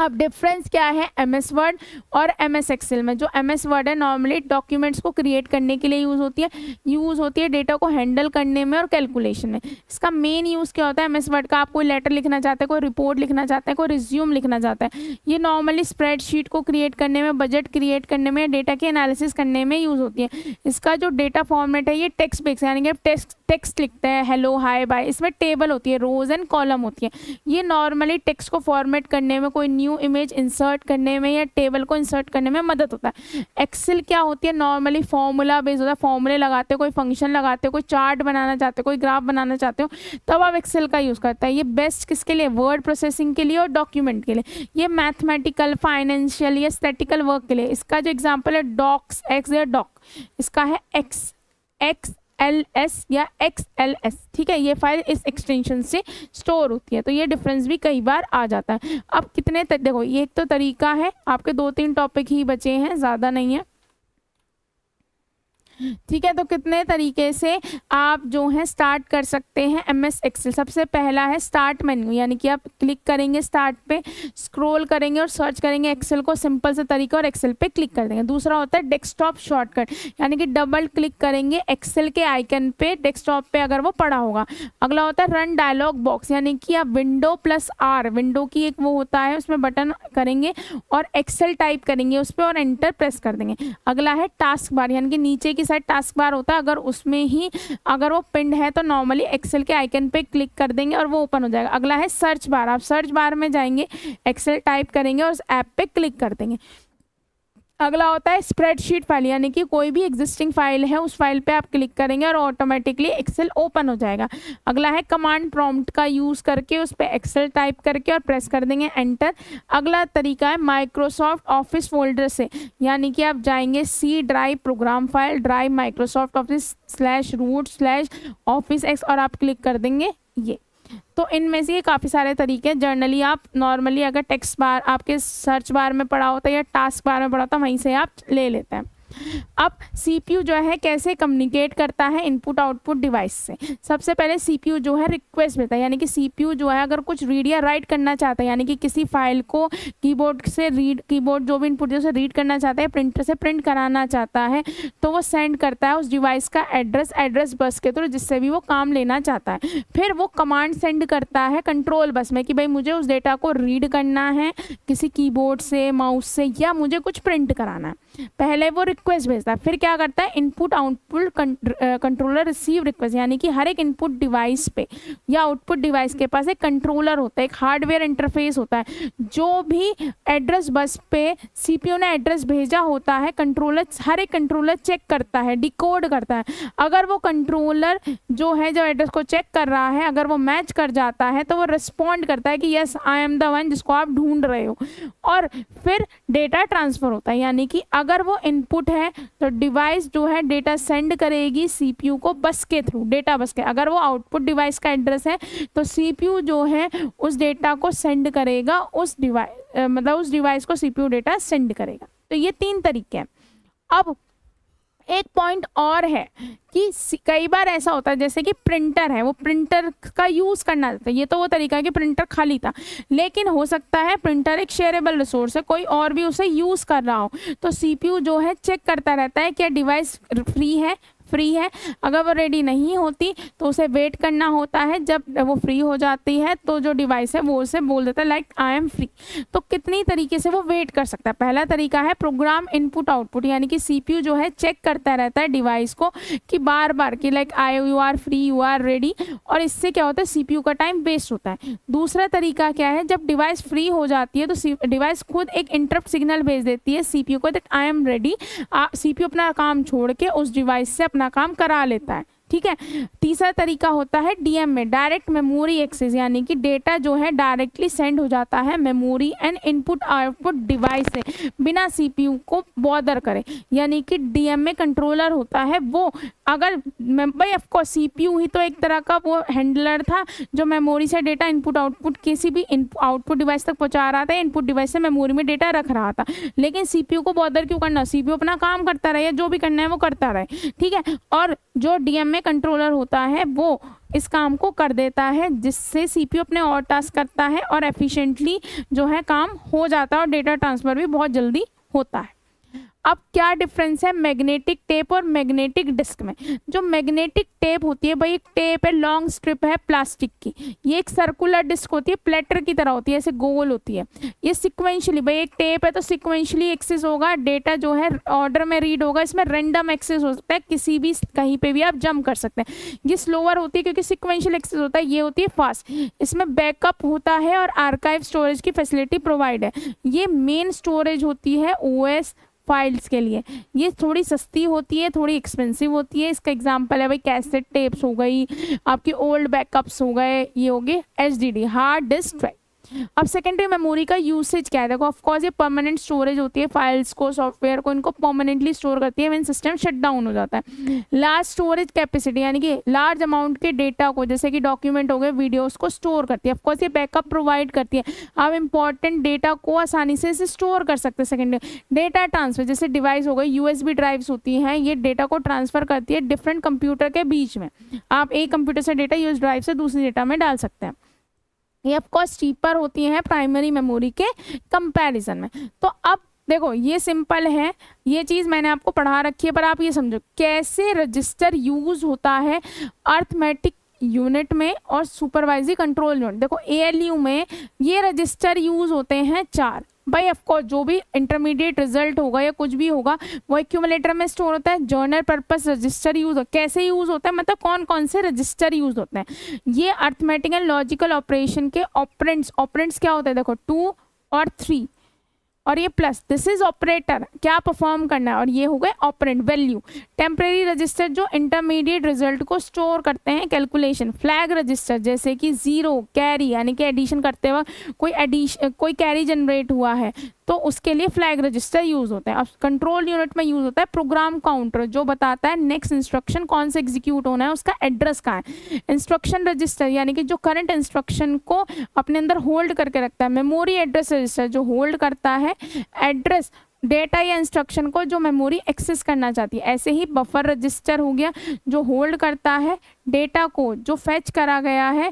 अब डिफरेंस क्या है एमएस वर्ड और एमएस एक्सेल में? जो एमएस वर्ड है नॉर्मली डॉक्यूमेंट्स को क्रिएट करने के लिए यूज़ होती है डेटा को हैंडल करने में और कैलकुलेशन में। इसका मेन यूज़ क्या होता है एमएस वर्ड का? आप कोई लेटर लिखना चाहते हैं, कोई रिपोर्ट लिखना चाहते हैं, कोई रिज्यूम लिखना चाहते हैं, ये नॉर्मली स्प्रेडशीट को क्रिएट करने में, बजट क्रिएट करने में, डेटा के एनालिसिस करने में यूज़ होती है। इसका जो डेटा फॉर्मेट है ये टेक्स्ट बेस्ड, यानी कि आप टेक्स्ट लिखते हैं हेलो हाय बाय, इसमें टेबल होती है, रोज एंड कॉलम होती है। ये नॉर्मली टेक्स्ट को फॉर्मेट करने में, कोई न्यू इमेज इंसर्ट करने में या टेबल को इंसर्ट करने में मदद होता है। एक्सेल क्या होती है? नॉर्मली फॉर्मूला बेस्ड होता है, फॉर्मूले लगाते हो, कोई फंक्शन लगाते हो, कोई चार्ट बनाना चाहते हो, कोई ग्राफ बनाना चाहते हो, तब आप एक्सेल का यूज़ करते हैं। ये बेस्ट किसके लिए? वर्ड प्रोसेसिंग के लिए और डॉक्यूमेंट के लिए। ये मैथमेटिकल, फाइनेंशियल या स्टैटिकल वर्क के लिए। इसका जो एग्जाम्पल है डॉक्स एक्स या डॉक, इसका है XLS या XLS, ठीक है। ये फाइल इस एक्सटेंशन से स्टोर होती है, तो ये डिफरेंस भी कई बार आ जाता है। अब कितने देखो, ये एक तो तरीका है, आपके 2-3 टॉपिक ही बचे हैं, ज़्यादा नहीं है, ठीक है। तो कितने तरीके से आप जो है स्टार्ट कर सकते हैं एमएस एक्सेल। सबसे पहला है स्टार्ट मेन्यू, यानी कि आप क्लिक करेंगे स्टार्ट पे, स्क्रॉल करेंगे और सर्च करेंगे एक्सेल को, सिंपल से तरीका, और एक्सेल पे क्लिक कर देंगे। दूसरा होता है डेस्कटॉप शॉर्टकट, यानी कि डबल क्लिक करेंगे एक्सेल के आइकन पे डेस्कटॉप पे अगर वो पड़ा होगा। अगला होता है रन डायलॉग बॉक्स, यानी कि आप Window+R, विंडो की एक वो होता है, उसमें बटन करेंगे और एक्सेल टाइप करेंगे उस पर और एंटर प्रेस कर देंगे। अगला है टास्क बार, यानी कि नीचे की साइड टास्क बार होता है, अगर उसमें ही अगर वो पिंड है तो नॉर्मली एक्सेल के आइकन पे क्लिक कर देंगे और वो ओपन हो जाएगा। अगला है सर्च बार, आप सर्च बार में जाएंगे, एक्सेल टाइप करेंगे और उस ऐप पे क्लिक कर देंगे। अगला होता है स्प्रेडशीट फाइल, यानी कि कोई भी एग्जिस्टिंग फाइल है उस फाइल पे आप क्लिक करेंगे और ऑटोमेटिकली एक्सेल ओपन हो जाएगा। अगला है कमांड प्रॉम्प्ट का यूज़ करके उस पर एक्सेल टाइप करके और प्रेस कर देंगे एंटर। अगला तरीका है माइक्रोसॉफ्ट ऑफिस फोल्डर से, यानी कि आप जाएंगे C drive program file drive Microsoft office /root/office x और आप क्लिक कर देंगे ये। तो इनमें से ये काफ़ी सारे तरीके हैं। जर्नली आप नॉर्मली अगर टेक्स्ट बार आपके सर्च बार में पड़ा होता है या टास्क बार में पड़ा होता है, वहीं से आप ले लेते हैं। अब सीपीयू जो है कैसे कम्युनिकेट करता है इनपुट आउटपुट डिवाइस से? सबसे पहले सीपीयू जो है रिक्वेस्ट भेजता है, यानी कि सीपीयू जो है अगर कुछ रीड या राइट करना चाहता है, यानी कि किसी फाइल को कीबोर्ड जो भी इनपुट से रीड करना चाहता है, प्रिंटर से प्रिंट कराना चाहता है, तो वो सेंड करता है उस डिवाइस का एड्रेस बस के थ्रू, जिससे भी वो काम लेना चाहता है। फिर वो कमांड सेंड करता है कंट्रोल बस में कि भाई मुझे उस डेटा को रीड करना है किसी कीबोर्ड से, माउस से, या मुझे कुछ प्रिंट कराना है। पहले वो रिक्वेस्ट भेजता है, फिर क्या करता है input output controller receive request, यानी कि हर एक इनपुट डिवाइस पे या आउटपुट डिवाइस के पास एक कंट्रोलर होता है, एक हार्डवेयर इंटरफेस होता है। जो भी एड्रेस बस पे सीपीयू ने एड्रेस भेजा होता है, कंट्रोलर हर एक कंट्रोलर चेक करता है, डिकोड करता है। अगर वो कंट्रोलर जो है जो एड्रेस को चेक कर रहा है, अगर वो मैच कर जाता है तो वो रिस्पॉन्ड करता है कि yes I am the one जिसको आप ढूंढ रहे हो, और फिर डेटा ट्रांसफर होता है। यानी कि अगर वो इनपुट है तो डिवाइस जो है डेटा सेंड करेगी सीपीयू को बस के थ्रू, डेटा बस के। अगर वो आउटपुट डिवाइस का एड्रेस है तो सीपीयू जो है उस डेटा को सेंड करेगा उस डिवाइस को सीपीयू डेटा सेंड करेगा। तो ये 3 तरीके हैं। अब एक पॉइंट और है कि कई बार ऐसा होता है जैसे कि प्रिंटर है, वो प्रिंटर का यूज़ करना चाहता है। ये तो वो तरीका है कि प्रिंटर खाली था, लेकिन हो सकता है प्रिंटर एक शेयरेबल रिसोर्स है, कोई और भी उसे यूज़ कर रहा हो, तो सीपीयू जो है चेक करता रहता है क्या डिवाइस फ्री है। अगर वो रेडी नहीं होती तो उसे वेट करना होता है, जब वो फ्री हो जाती है तो जो डिवाइस है वो उसे बोल देता है लाइक आई एम फ्री। तो कितनी तरीके से वो वेट कर सकता है? पहला तरीका है प्रोग्राम इनपुट आउटपुट, यानी कि सीपीयू जो है चेक करता रहता है डिवाइस को कि बार बार कि like you are free, you are ready, और इससे क्या होता है सीपीयू का टाइम वेस्ट होता है। दूसरा तरीका क्या है, जब डिवाइस फ्री हो जाती है तो डिवाइस खुद एक इंटरप्ट सिग्नल भेज देती है सीपीयू को that I am ready. CPU अपना काम छोड़ के उस डिवाइस से अपना काम करा लेता है, ठीक है। तीसरा तरीका होता है डीएम में, डायरेक्ट मेमोरी एक्सेस, यानी कि डेटा जो है डायरेक्टली सेंड हो जाता है memory and input output device से बिना सीपीयू को बॉदर करे। यानी कि डीएम में कंट्रोलर होता है, वो अगर भाई ऑफकोर्स सीपीयू ही तो एक तरह का वो हैंडलर था जो मेमोरी से डेटा इनपुट आउटपुट किसी भी आउटपुट डिवाइस तक पहुंचा रहा था, इनपुट डिवाइस से मेमोरी में डेटा रख रहा था। लेकिन सीपीयू को बॉदर क्यों करना? सीपीयू अपना काम करता रहे, जो भी करना है वो करता रहे, ठीक है। और जो डीएम में कंट्रोलर होता है वो इस काम को कर देता है, जिससे सीपीयू अपने और टास्क करता है और एफिशिएंटली जो है काम हो जाता है और डेटा ट्रांसफ़र भी बहुत जल्दी होता है। अब क्या डिफरेंस है मैग्नेटिक टेप और मैग्नेटिक डिस्क में? जो मैग्नेटिक टेप होती है भाई, एक टेप है, लॉन्ग स्ट्रिप है प्लास्टिक की, ये एक सर्कुलर डिस्क होती है, प्लेटर की तरह होती है, ऐसे गोल होती है। ये सिक्वेंशली, भाई एक टेप है तो सिक्वेंशली एक्सेस होगा, डेटा जो है ऑर्डर में रीड होगा, इसमें रैंडम एक्सेस हो सकता है, किसी भी कहीं पे भी आप जंप कर सकते हैं। ये स्लोअर होती है क्योंकि सिक्वेंशियल एक्सेस होता है, ये होती है फास्ट। इसमें बैकअप होता है और आर्काइव स्टोरेज की फैसिलिटी प्रोवाइड है। ये मेन स्टोरेज होती है ओएस फाइल्स के लिए। ये थोड़ी सस्ती होती है, थोड़ी एक्सपेंसिव होती है। इसका एग्जांपल है भाई कैसेट टेप्स हो गई, आपकी ओल्ड बैकअप्स हो गए, ये हो गए एचडीडी हार्ड डिस्क ड्राइव। अब सेकेंडरी मेमोरी का यूसेज क्या है? देखो ऑफकोर्स ये परमानेंट स्टोरेज होती है, फाइल्स को, सॉफ्टवेयर को, इनको परमानेंटली स्टोर करती है व्हेन सिस्टम शट डाउन हो जाता है। लार्ज स्टोरेज कैपेसिटी यानी कि लार्ज अमाउंट के डेटा को, जैसे कि डॉक्यूमेंट हो गए, वीडियोस को स्टोर करती है। ऑफकोर्स ये बैकअप प्रोवाइड करती है, आप इंपॉर्टेंट डेटा को आसानी से इसे स्टोर कर सकते हैं। सेकेंडरी डेटा ट्रांसफर, जैसे डिवाइस हो गई, यूएसबी ड्राइव्स होती हैं, ये डेटा को ट्रांसफर करती है डिफरेंट कंप्यूटर के बीच में। आप एक कंप्यूटर से डेटा यूएस ड्राइव से दूसरी डेटा में डाल सकते हैं। ये ऑफकोर्स चीपर होती हैं प्राइमरी मेमोरी के कंपैरिजन में। तो अब देखो ये सिंपल है, ये चीज़ मैंने आपको पढ़ा रखी है, पर आप ये समझो कैसे रजिस्टर यूज होता है अर्थमेटिक यूनिट में और सुपरवाइजरी कंट्रोल यूनिट। देखो एएलयू में ये रजिस्टर यूज होते हैं 4। भाई ऑफकोर्स जो भी इंटरमीडिएट रिजल्ट होगा या कुछ भी होगा वो एक्यूमुलेटर में स्टोर होता है। जर्नल पर्पस रजिस्टर यूज हो, कैसे यूज होता है, मतलब कौन कौन से रजिस्टर यूज होते हैं। ये अर्थमेटिक एंड लॉजिकल ऑपरेशन के ऑपरेंड्स, ऑपरेंड्स क्या होता है देखो 2 और 3, और ये प्लस, दिस इज ऑपरेटर, क्या परफॉर्म करना है, और ये हो गए ऑपरेंड वैल्यू। टेम्परेरी रजिस्टर जो इंटरमीडिएट रिजल्ट को स्टोर करते हैं कैलकुलेशन। फ्लैग रजिस्टर जैसे कि जीरो, कैरी यानी कि एडिशन करते वक्त कोई कैरी जनरेट हुआ है तो उसके लिए फ्लैग रजिस्टर यूज होता है। अब कंट्रोल यूनिट में यूज होता है प्रोग्राम काउंटर, जो बताता है नेक्स्ट इंस्ट्रक्शन कौन से एग्जीक्यूट होना है, उसका एड्रेस कहाँ है। इंस्ट्रक्शन रजिस्टर यानी कि जो करंट इंस्ट्रक्शन को अपने अंदर होल्ड करके रखता है। मेमोरी एड्रेस रजिस्टर जो होल्ड करता है एड्रेस, डेटा या इंस्ट्रक्शन को जो मेमोरी एक्सेस करना चाहती है। ऐसे ही बफर रजिस्टर हो गया जो होल्ड करता है डेटा को जो फेच करा गया है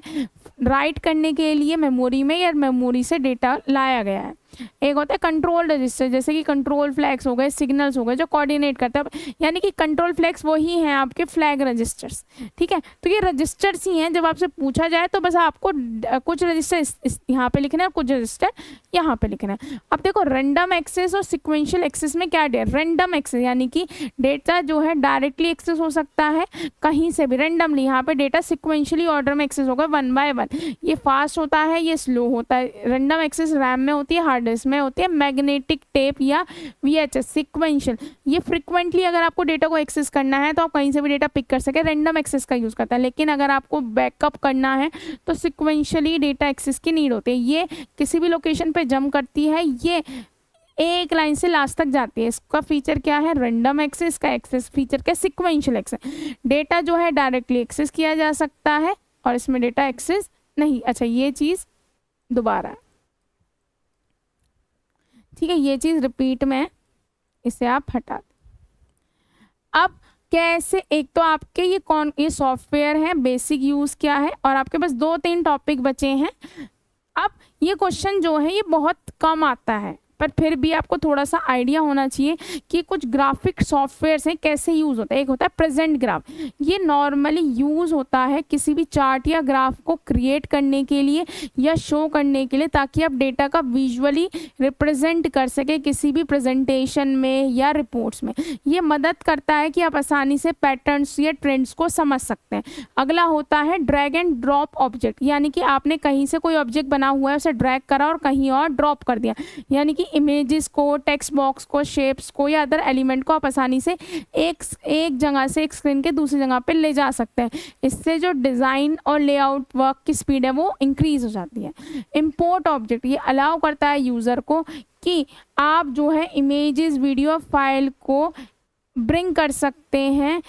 राइट करने के लिए मेमोरी में या मेमोरी से डेटा लाया गया है। एक होता है कंट्रोल रजिस्टर जैसे कि कंट्रोल फ्लैग्स हो गए, सिग्नल्स हो गए जो कोऑर्डिनेट करता है, यानी कि कंट्रोल फ्लैग्स वही हैं आपके फ्लैग रजिस्टर्स। ठीक है, तो ये रजिस्टर्स ही हैं। जब आपसे पूछा जाए तो बस आपको कुछ रजिस्टर यहाँ पे लिखना है, कुछ रजिस्टर यहाँ पे लिखना है। अब देखो रैंडम एक्सेस और सिक्वेंशियल एक्सेस में क्या है? रैंडम एक्सेस यानी कि डेटा जो है डायरेक्टली एक्सेस हो सकता है कहीं से भी रैंडमली। यहाँ पे डेटा सिक्वेंशियली ऑर्डर में एक्सेस होगा 1 by 1। ये फास्ट होता है, ये स्लो होता है। रैंडम एक्सेस रैम में होती है, हार्ड डिस्क में होती है। मैग्नेटिक टेप या VHS सिक्वेंशियल, ये फ्रिक्वेंटली अगर आपको डेटा को एक्सेस करना है तो आप कहीं से भी डेटा पिक कर सके, रैंडम एक्सेस का यूज करता है। लेकिन अगर आपको बैकअप करना है तो सिक्वेंशियली डेटा एक्सेस की नीड होती है। ये किसी भी लोकेशन पे जंप करती है, ये एक लाइन से लास्ट तक जाती है। इसका फीचर क्या है? रैंडम एक्सेस का एक्सेस फीचर क्या? Sequential access. डेटा जो है डायरेक्टली एक्सेस किया जा सकता है और इसमें डेटा एक्सेस नहीं। अच्छा ये चीज दोबारा, ठीक है, ये चीज रिपीट में, इसे आप हटा दें। अब कैसे, एक तो आपके ये सॉफ्टवेयर है, बेसिक यूज क्या है, और आपके पास 2-3 टॉपिक बचे हैं। अब ये क्वेश्चन जो है ये बहुत कम आता है, पर फिर भी आपको थोड़ा सा आइडिया होना चाहिए कि कुछ ग्राफिक सॉफ्टवेयर्स हैं कैसे यूज़ होता है। एक होता है प्रेजेंट ग्राफ, ये नॉर्मली यूज़ होता है किसी भी चार्ट या ग्राफ को क्रिएट करने के लिए या शो करने के लिए, ताकि आप डेटा का विजुअली रिप्रेजेंट कर सके किसी भी प्रेजेंटेशन में या रिपोर्ट्स में। ये मदद करता है कि आप आसानी से पैटर्न्स या ट्रेंड्स को समझ सकते हैं। अगला होता है ड्रैग एंड ड्रॉप ऑब्जेक्ट, यानी कि आपने कहीं से कोई ऑब्जेक्ट बना हुआ है उसे ड्रैग करा और कहीं और ड्रॉप कर दिया, यानी कि इमेजेस को, टेक्स्ट बॉक्स को, शेप्स को या अदर एलिमेंट को आप आसानी से एक जगह से एक स्क्रीन के दूसरी जगह पे ले जा सकते हैं। इससे जो डिज़ाइन और लेआउट वर्क की स्पीड है वो इंक्रीज हो जाती है। इंपोर्ट ऑब्जेक्ट, ये अलाउ करता है यूज़र को कि आप जो है इमेजेस, वीडियो फाइल को ब्रिंग कर सकते हैं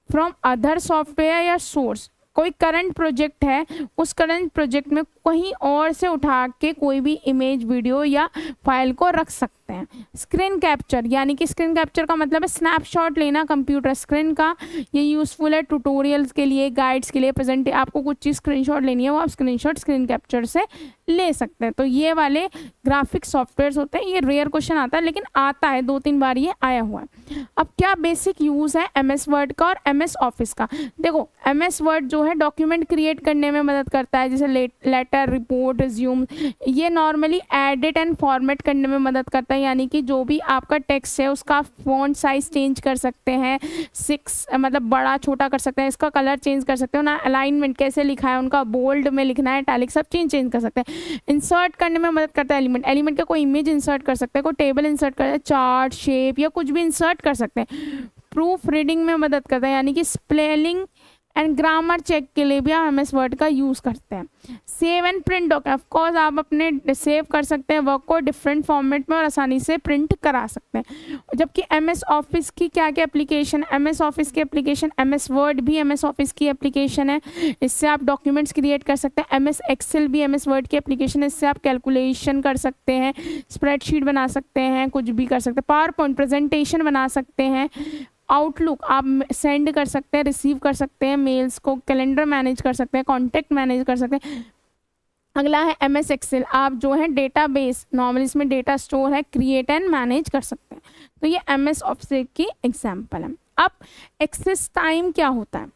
फ्रॉम अदर सॉफ्टवेयर या सोर्स। कोई करंट प्रोजेक्ट है, उस करंट प्रोजेक्ट में कहीं और से उठा के कोई भी इमेज, वीडियो या फाइल को रख सकते हैं। स्क्रीन कैप्चर, यानी कि स्क्रीन कैप्चर का मतलब है स्नैपशॉट लेना कंप्यूटर स्क्रीन का। ये यूज़फुल है ट्यूटोरियल्स के लिए, गाइड्स के लिए, प्रेजेंट आपको कुछ चीज़ स्क्रीनशॉट लेनी है वो आप स्क्रीनशॉट स्क्रीन कैप्चर से ले सकते हैं। तो ये वाले ग्राफिक सॉफ्टवेयर्स होते हैं। ये रेयर क्वेश्चन आता है लेकिन आता है, 2-3 बार ये आया हुआ है। अब क्या बेसिक यूज़ है MS वर्ड का और MS ऑफिस का? देखो MS वर्ड जो है डॉक्यूमेंट क्रिएट करने में मदद करता है, जैसे लेटर, रिपोर्ट, रिज्यूम। ये नॉर्मली एडिट एंड फॉर्मेट करने में मदद करता है, यानी कि जो भी आपका टेक्स्ट है उसका फॉन्ट साइज चेंज कर सकते हैं, 6 मतलब बड़ा छोटा कर सकते हैं, इसका कलर चेंज कर सकते हो ना, अलाइनमेंट कैसे लिखा है उनका, बोल्ड में लिखना है, इटैलिक, सब चेंज कर सकते हैं। इंसर्ट करने में मदद करता है एलिमेंट का कोई इमेज इंसर्ट कर सकते हैं, कोई टेबल इंसर्ट कर सकते हैं, चार्ट, शेप या कुछ भी इंसर्ट कर सकते हैं। प्रूफ रीडिंग में मदद करता है, यानी कि स्पेलिंग एंड ग्रामर चेक के लिए भी आप MS वर्ड का यूज़ करते हैं। Save and print document, of course आप अपने सेव कर सकते हैं वर्क को डिफरेंट फॉर्मेट में और आसानी से प्रिंट करा सकते हैं। जबकि MS ऑफिस की क्या क्या एप्लीकेशन, MS ऑफिस की एप्लीकेशन, MS वर्ड भी MS ऑफिस की एप्लीकेशन है, इससे आप डॉक्यूमेंट्स क्रिएट कर सकते हैं। MS एक्सेल भी MS वर्ड की एप्लीकेशन है, इससे आप कैलकुलेशन कर सकते हैं, स्प्रेडशीट बना सकते हैं, कुछ भी कर सकते हैं, पावर पॉइंट प्रेजेंटेशन बना सकते हैं। आउटलुक आप सेंड कर सकते हैं, रिसीव कर सकते हैं मेल्स को, कैलेंडर मैनेज कर सकते हैं, कॉन्टैक्ट मैनेज कर सकते हैं। अगला है MS एक्सेल, आप जो है डेटाबेस, नॉर्मली इसमें डेटा स्टोर है, क्रिएट एंड मैनेज कर सकते हैं। तो ये MS ऑफिस की एग्जाम्पल है। अब एक्सेस टाइम क्या होता है?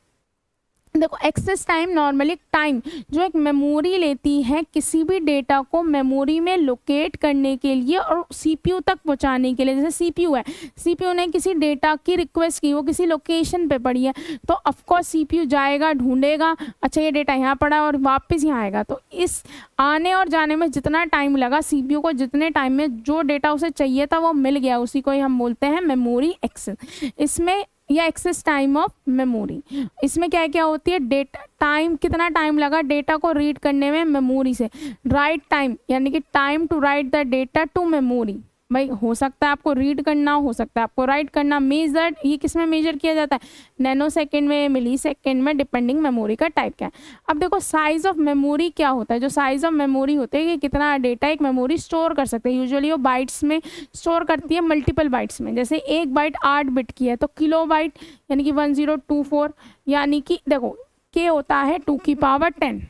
देखो एक्सेस टाइम नॉर्मली टाइम जो एक मेमोरी लेती है किसी भी डेटा को मेमोरी में लोकेट करने के लिए और CPU तक पहुंचाने के लिए। जैसे CPU है, CPU ने किसी डेटा की रिक्वेस्ट की, वो किसी लोकेशन पे पड़ी है, तो ऑफकोर्स CPU जाएगा, ढूंढेगा, अच्छा ये डेटा यहाँ पड़ा है और वापस यहाँ आएगा। तो इस आने और जाने में जितना टाइम लगा CPU को, जितने टाइम में जो डेटा उसे चाहिए था वो मिल गया, उसी को ही हम बोलते हैं मेमोरी एक्सेस। इसमें या एक्सेस टाइम ऑफ मेमोरी, इसमें क्या क्या होती है, डेटा टाइम, कितना टाइम लगा डेटा को रीड करने में मेमोरी से। राइट टाइम, यानी कि time to write the data to memory, भाई हो सकता है आपको रीड करना, हो सकता है आपको राइट करना। मेजर्ड, ये किस में मेजर किया जाता है, नैनो सेकेंड में, मिली सेकेंड में, डिपेंडिंग मेमोरी का टाइप क्या है। अब देखो साइज ऑफ मेमोरी क्या होता है, जो साइज ऑफ मेमोरी होते हैं कि कितना डेटा एक मेमोरी स्टोर कर सकते हैं। यूजुअली वो बाइट्स में स्टोर करती है, मल्टीपल बाइट्स में। जैसे एक बाइट 8 बिट की है तो किलो बाइट यानी कि 1024, यानी कि देखो के होता है 2 की पावर 10,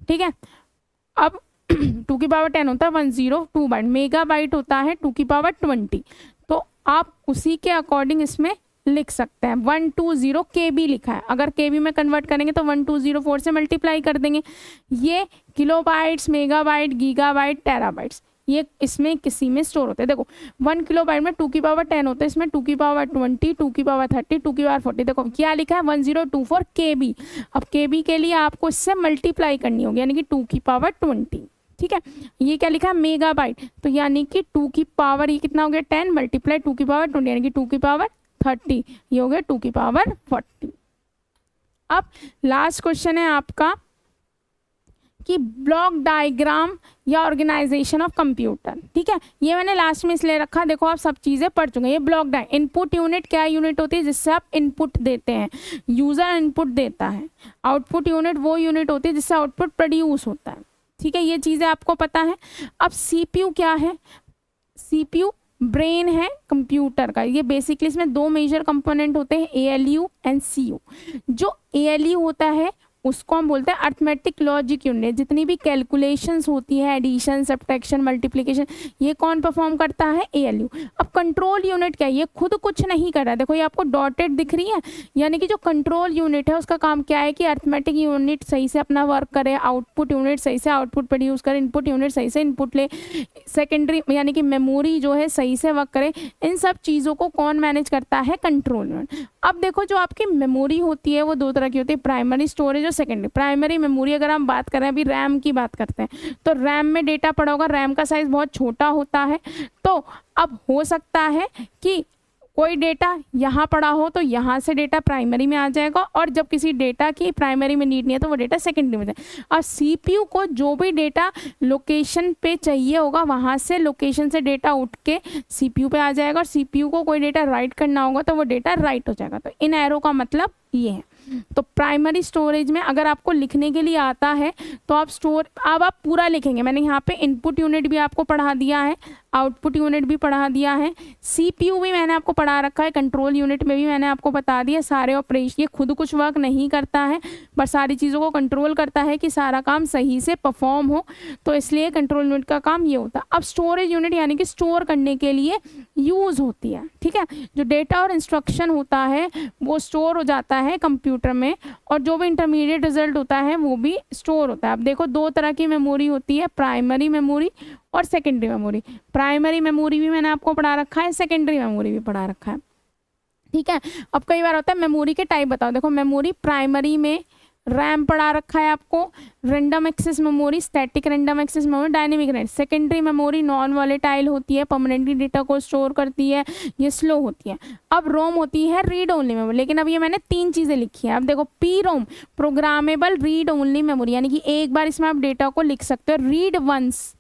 ठीक है। अब 2 की पावर 10 होता है 102 बाइट, मेगा बाइट होता है 2 की पावर 20, तो आप उसी के अकॉर्डिंग इसमें लिख सकते हैं। 120 KB लिखा है, अगर KB में कन्वर्ट करेंगे तो 1204 से मल्टीप्लाई कर देंगे। ये kilo bytes, mega byte, giga byte, terabytes, ये इसमें किसी में स्टोर होते हैं। देखो 1 किलो बाइट में 2 की पावर 10 होता है, इसमें 2 की पावर 20, 2 की पावर 30, 2 की पावर 40। देखो क्या लिखा है 1024 KB। अब KB के लिए आपको इससे मल्टीप्लाई करनी होगी, यानी कि 2 की पावर 20, ठीक है। ये क्या लिखा है मेगा बाइट, तो यानी कि 2 की पावर, ये कितना हो गया 10 मल्टीप्लाई 2 की पावर 20, यानी कि 2 की पावर 30, ये हो गया 2 की पावर 40। अब लास्ट क्वेश्चन है आपका कि ब्लॉक डायग्राम या ऑर्गेनाइजेशन ऑफ कंप्यूटर, ठीक है। ये मैंने लास्ट में इसलिए रखा, देखो आप सब चीज़ें पढ़ चुके हैं। ये ब्लॉक इनपुट यूनिट क्या यूनिट होती है जिससे आप इनपुट देते हैं, यूज़र इनपुट देता है। आउटपुट यूनिट वो यूनिट होती है जिससे आउटपुट प्रोड्यूस होता है, ठीक है। ये चीज़ें आपको पता है। अब CPU क्या है, CPU ब्रेन है कंप्यूटर का। ये बेसिकली इसमें 2 मेजर कंपोनेंट होते हैं, ALU एंड CU। जो ALU होता है उसको हम बोलते हैं अर्थमेटिक लॉजिक यूनिट। जितनी भी कैलकुलेशंस होती है, एडिशन, सब्ट्रैक्शन, मल्टीप्लिकेशन, ये कौन परफॉर्म करता है, ALU। अब कंट्रोल यूनिट क्या है, ये खुद कुछ नहीं कर रहा है। देखो ये आपको डॉटेड दिख रही है, यानी कि जो कंट्रोल यूनिट है उसका काम क्या है कि अर्थमेटिक यूनिट सही से अपना वर्क करे, आउटपुट यूनिट सही से आउटपुट प्रोड्यूस करे, इनपुट यूनिट सही से इनपुट ले, सेकेंडरी यानी कि मेमोरी जो है सही से वर्क करे। इन सब चीज़ों को कौन मैनेज करता है, कंट्रोल यूनिट। अब देखो जो आपकी मेमोरी होती है वो 2 तरह की होती है, प्राइमरी स्टोरेज और सेकेंडरी। प्राइमरी मेमोरी अगर हम बात करें, अभी रैम की बात करते हैं, तो रैम में डेटा पड़ा होगा, रैम का साइज बहुत छोटा होता है। तो अब हो सकता है कि कोई डेटा यहाँ पड़ा हो तो यहाँ से डेटा प्राइमरी में आ जाएगा, और जब किसी डेटा की प्राइमरी में नीड नहीं है तो वो डेटा सेकेंडरी में जाए। और CPU को जो भी डेटा लोकेशन पे चाहिए होगा वहाँ से लोकेशन से डेटा उठ के CPU पे आ जाएगा, और CPU को कोई डेटा राइट करना होगा तो वो डेटा राइट हो जाएगा। तो इन एरो का मतलब ये है। तो प्राइमरी स्टोरेज में अगर आपको लिखने के लिए आता है तो अब आप पूरा लिखेंगे। मैंने यहाँ पे इनपुट यूनिट भी आपको पढ़ा दिया है, आउटपुट यूनिट भी पढ़ा दिया है, सीपीयू भी मैंने आपको पढ़ा रखा है, कंट्रोल यूनिट में भी मैंने आपको बता दिया सारे ऑपरेशन। ये खुद कुछ वर्क नहीं करता है बट सारी चीज़ों को कंट्रोल करता है कि सारा काम सही से परफॉर्म हो, तो इसलिए कंट्रोल यूनिट का काम ये होता है। अब स्टोरेज यूनिट यानी कि स्टोर करने के लिए यूज़ होती है, ठीक है। जो डेटा और इंस्ट्रक्शन होता है वो स्टोर हो जाता है कंप्यूटर में, और जो भी इंटरमीडिएट रिजल्ट होता है वो भी स्टोर होता है। अब देखो दो तरह की मेमोरी होती है, प्राइमरी मेमोरी और सेकेंडरी मेमोरी। प्राइमरी मेमोरी भी मैंने आपको पढ़ा रखा है, सेकेंडरी मेमोरी भी पढ़ा रखा है, ठीक है। अब कई बार होता है मेमोरी के टाइप बताओ। देखो मेमोरी प्राइमरी में रैम पढ़ा रखा है आपको, random access memory, static random access memory, dynamic random. Secondary memory non volatile होती है, परमानेंटली डेटा को स्टोर करती है, ये स्लो होती है। अब रोम होती है रीड ओनली मेमोरी, लेकिन अब ये मैंने 3 चीज़ें लिखी है। अब देखो P ROM programmable read only memory, यानी कि एक बार इसमें आप डेटा को लिख सकते हो, रीड वंस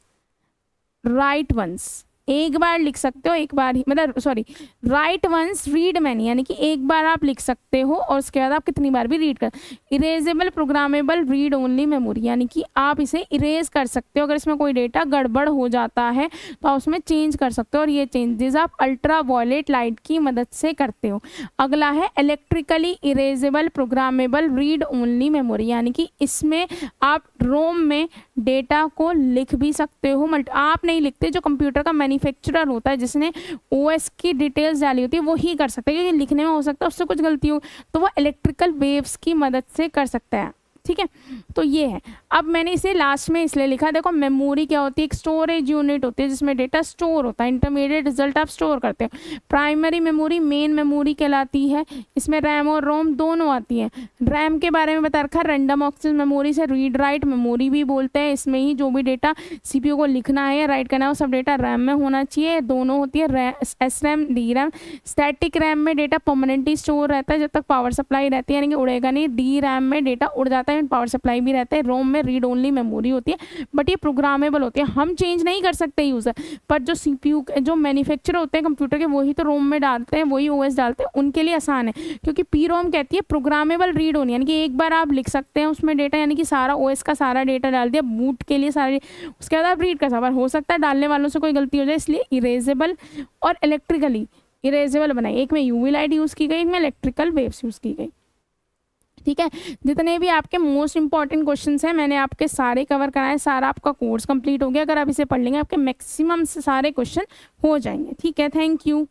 राइट वंस, एक बार लिख सकते हो, एक बार ही मतलब sorry write once read many, यानी कि एक बार आप लिख सकते हो और उसके बाद आप कितनी बार भी रीड कर। Erasable programmable read only memory, यानी कि आप इसे इरेज कर सकते हो, अगर इसमें कोई डेटा गड़बड़ हो जाता है तो आप उसमें चेंज कर सकते हो, और ये चेंजेस आप अल्ट्रा वायलेट लाइट की मदद से करते हो। अगला है electrically erasable programmable read only memory, यानी कि इसमें आप रोम में डेटा को लिख भी सकते हो, आप नहीं लिखते, जो कंप्यूटर का मैन्युफैक्चरर होता है जिसने ओएस की डिटेल्स डाली होती है वो ही कर सकता है, क्योंकि लिखने में हो सकता है उससे कुछ गलती हो, तो वो इलेक्ट्रिकल वेव्स की मदद से कर सकता है, ठीक है। तो ये है। अब मैंने इसे लास्ट में इसलिए लिखा, देखो मेमोरी क्या होती है, एक स्टोरेज यूनिट होती है जिसमें डेटा स्टोर होता है, इंटरमीडिएट रिजल्ट आप स्टोर करते हो। प्राइमरी मेमोरी मेन मेमोरी कहलाती है, इसमें रैम और रोम दोनों आती हैं। रैम के बारे में बता रखा, रैंडम एक्सेस मेमोरी से रीड राइट मेमोरी भी बोलते हैं, इसमें ही जो भी डेटा सीपीयू को लिखना है या राइट करना है वो सब डेटा रैम में होना चाहिए। दोनों होती है S RAM D RAM. Static RAM में डेटा परमानेंटली स्टोर रहता है जब तक पावर सप्लाई रहती है, यानी कि उड़ेगा नहीं। डी रैम में डेटा उड़ जाता है, पावर सप्लाई भी रहता है। रोम में रीड ओनली मेमोरी होती है, बट ये प्रोग्रामेबल होती है, हम चेंज नहीं कर सकते यूजर, पर जो सीपीयू जो मैन्युफैक्चरर होते हैं कंप्यूटर के वही तो रोम में डालते हैं, वही ओएस डालते हैं, उनके लिए आसान है, क्योंकि पी रोम कहती है प्रोग्रामेबल रीड ओनली, यानी कि एक बार आप लिख सकते हैं उसमें डेटा, यानी कि सारा ओएस का सारा डेटा डाल दिया बूट के लिए सारे, उसके बाद आप रीड कर सकते। हो सकता है डालने वालों से कोई गलती हो जाए, इसलिए इरेजेबल और इलेक्ट्रिकली इरेजेबल बनाई। एक में यूवी लाइट यूज़ की गई, एक में इलेक्ट्रिकल वेव्स यूज़ की गई, ठीक है। जितने भी आपके मोस्ट इंपॉर्टेंट क्वेश्चंस हैं मैंने आपके सारे कवर कराए, सारा आपका कोर्स कंप्लीट हो गया। अगर आप इसे पढ़ लेंगे आपके मैक्सिमम से सारे क्वेश्चन हो जाएंगे, ठीक है। Thank you.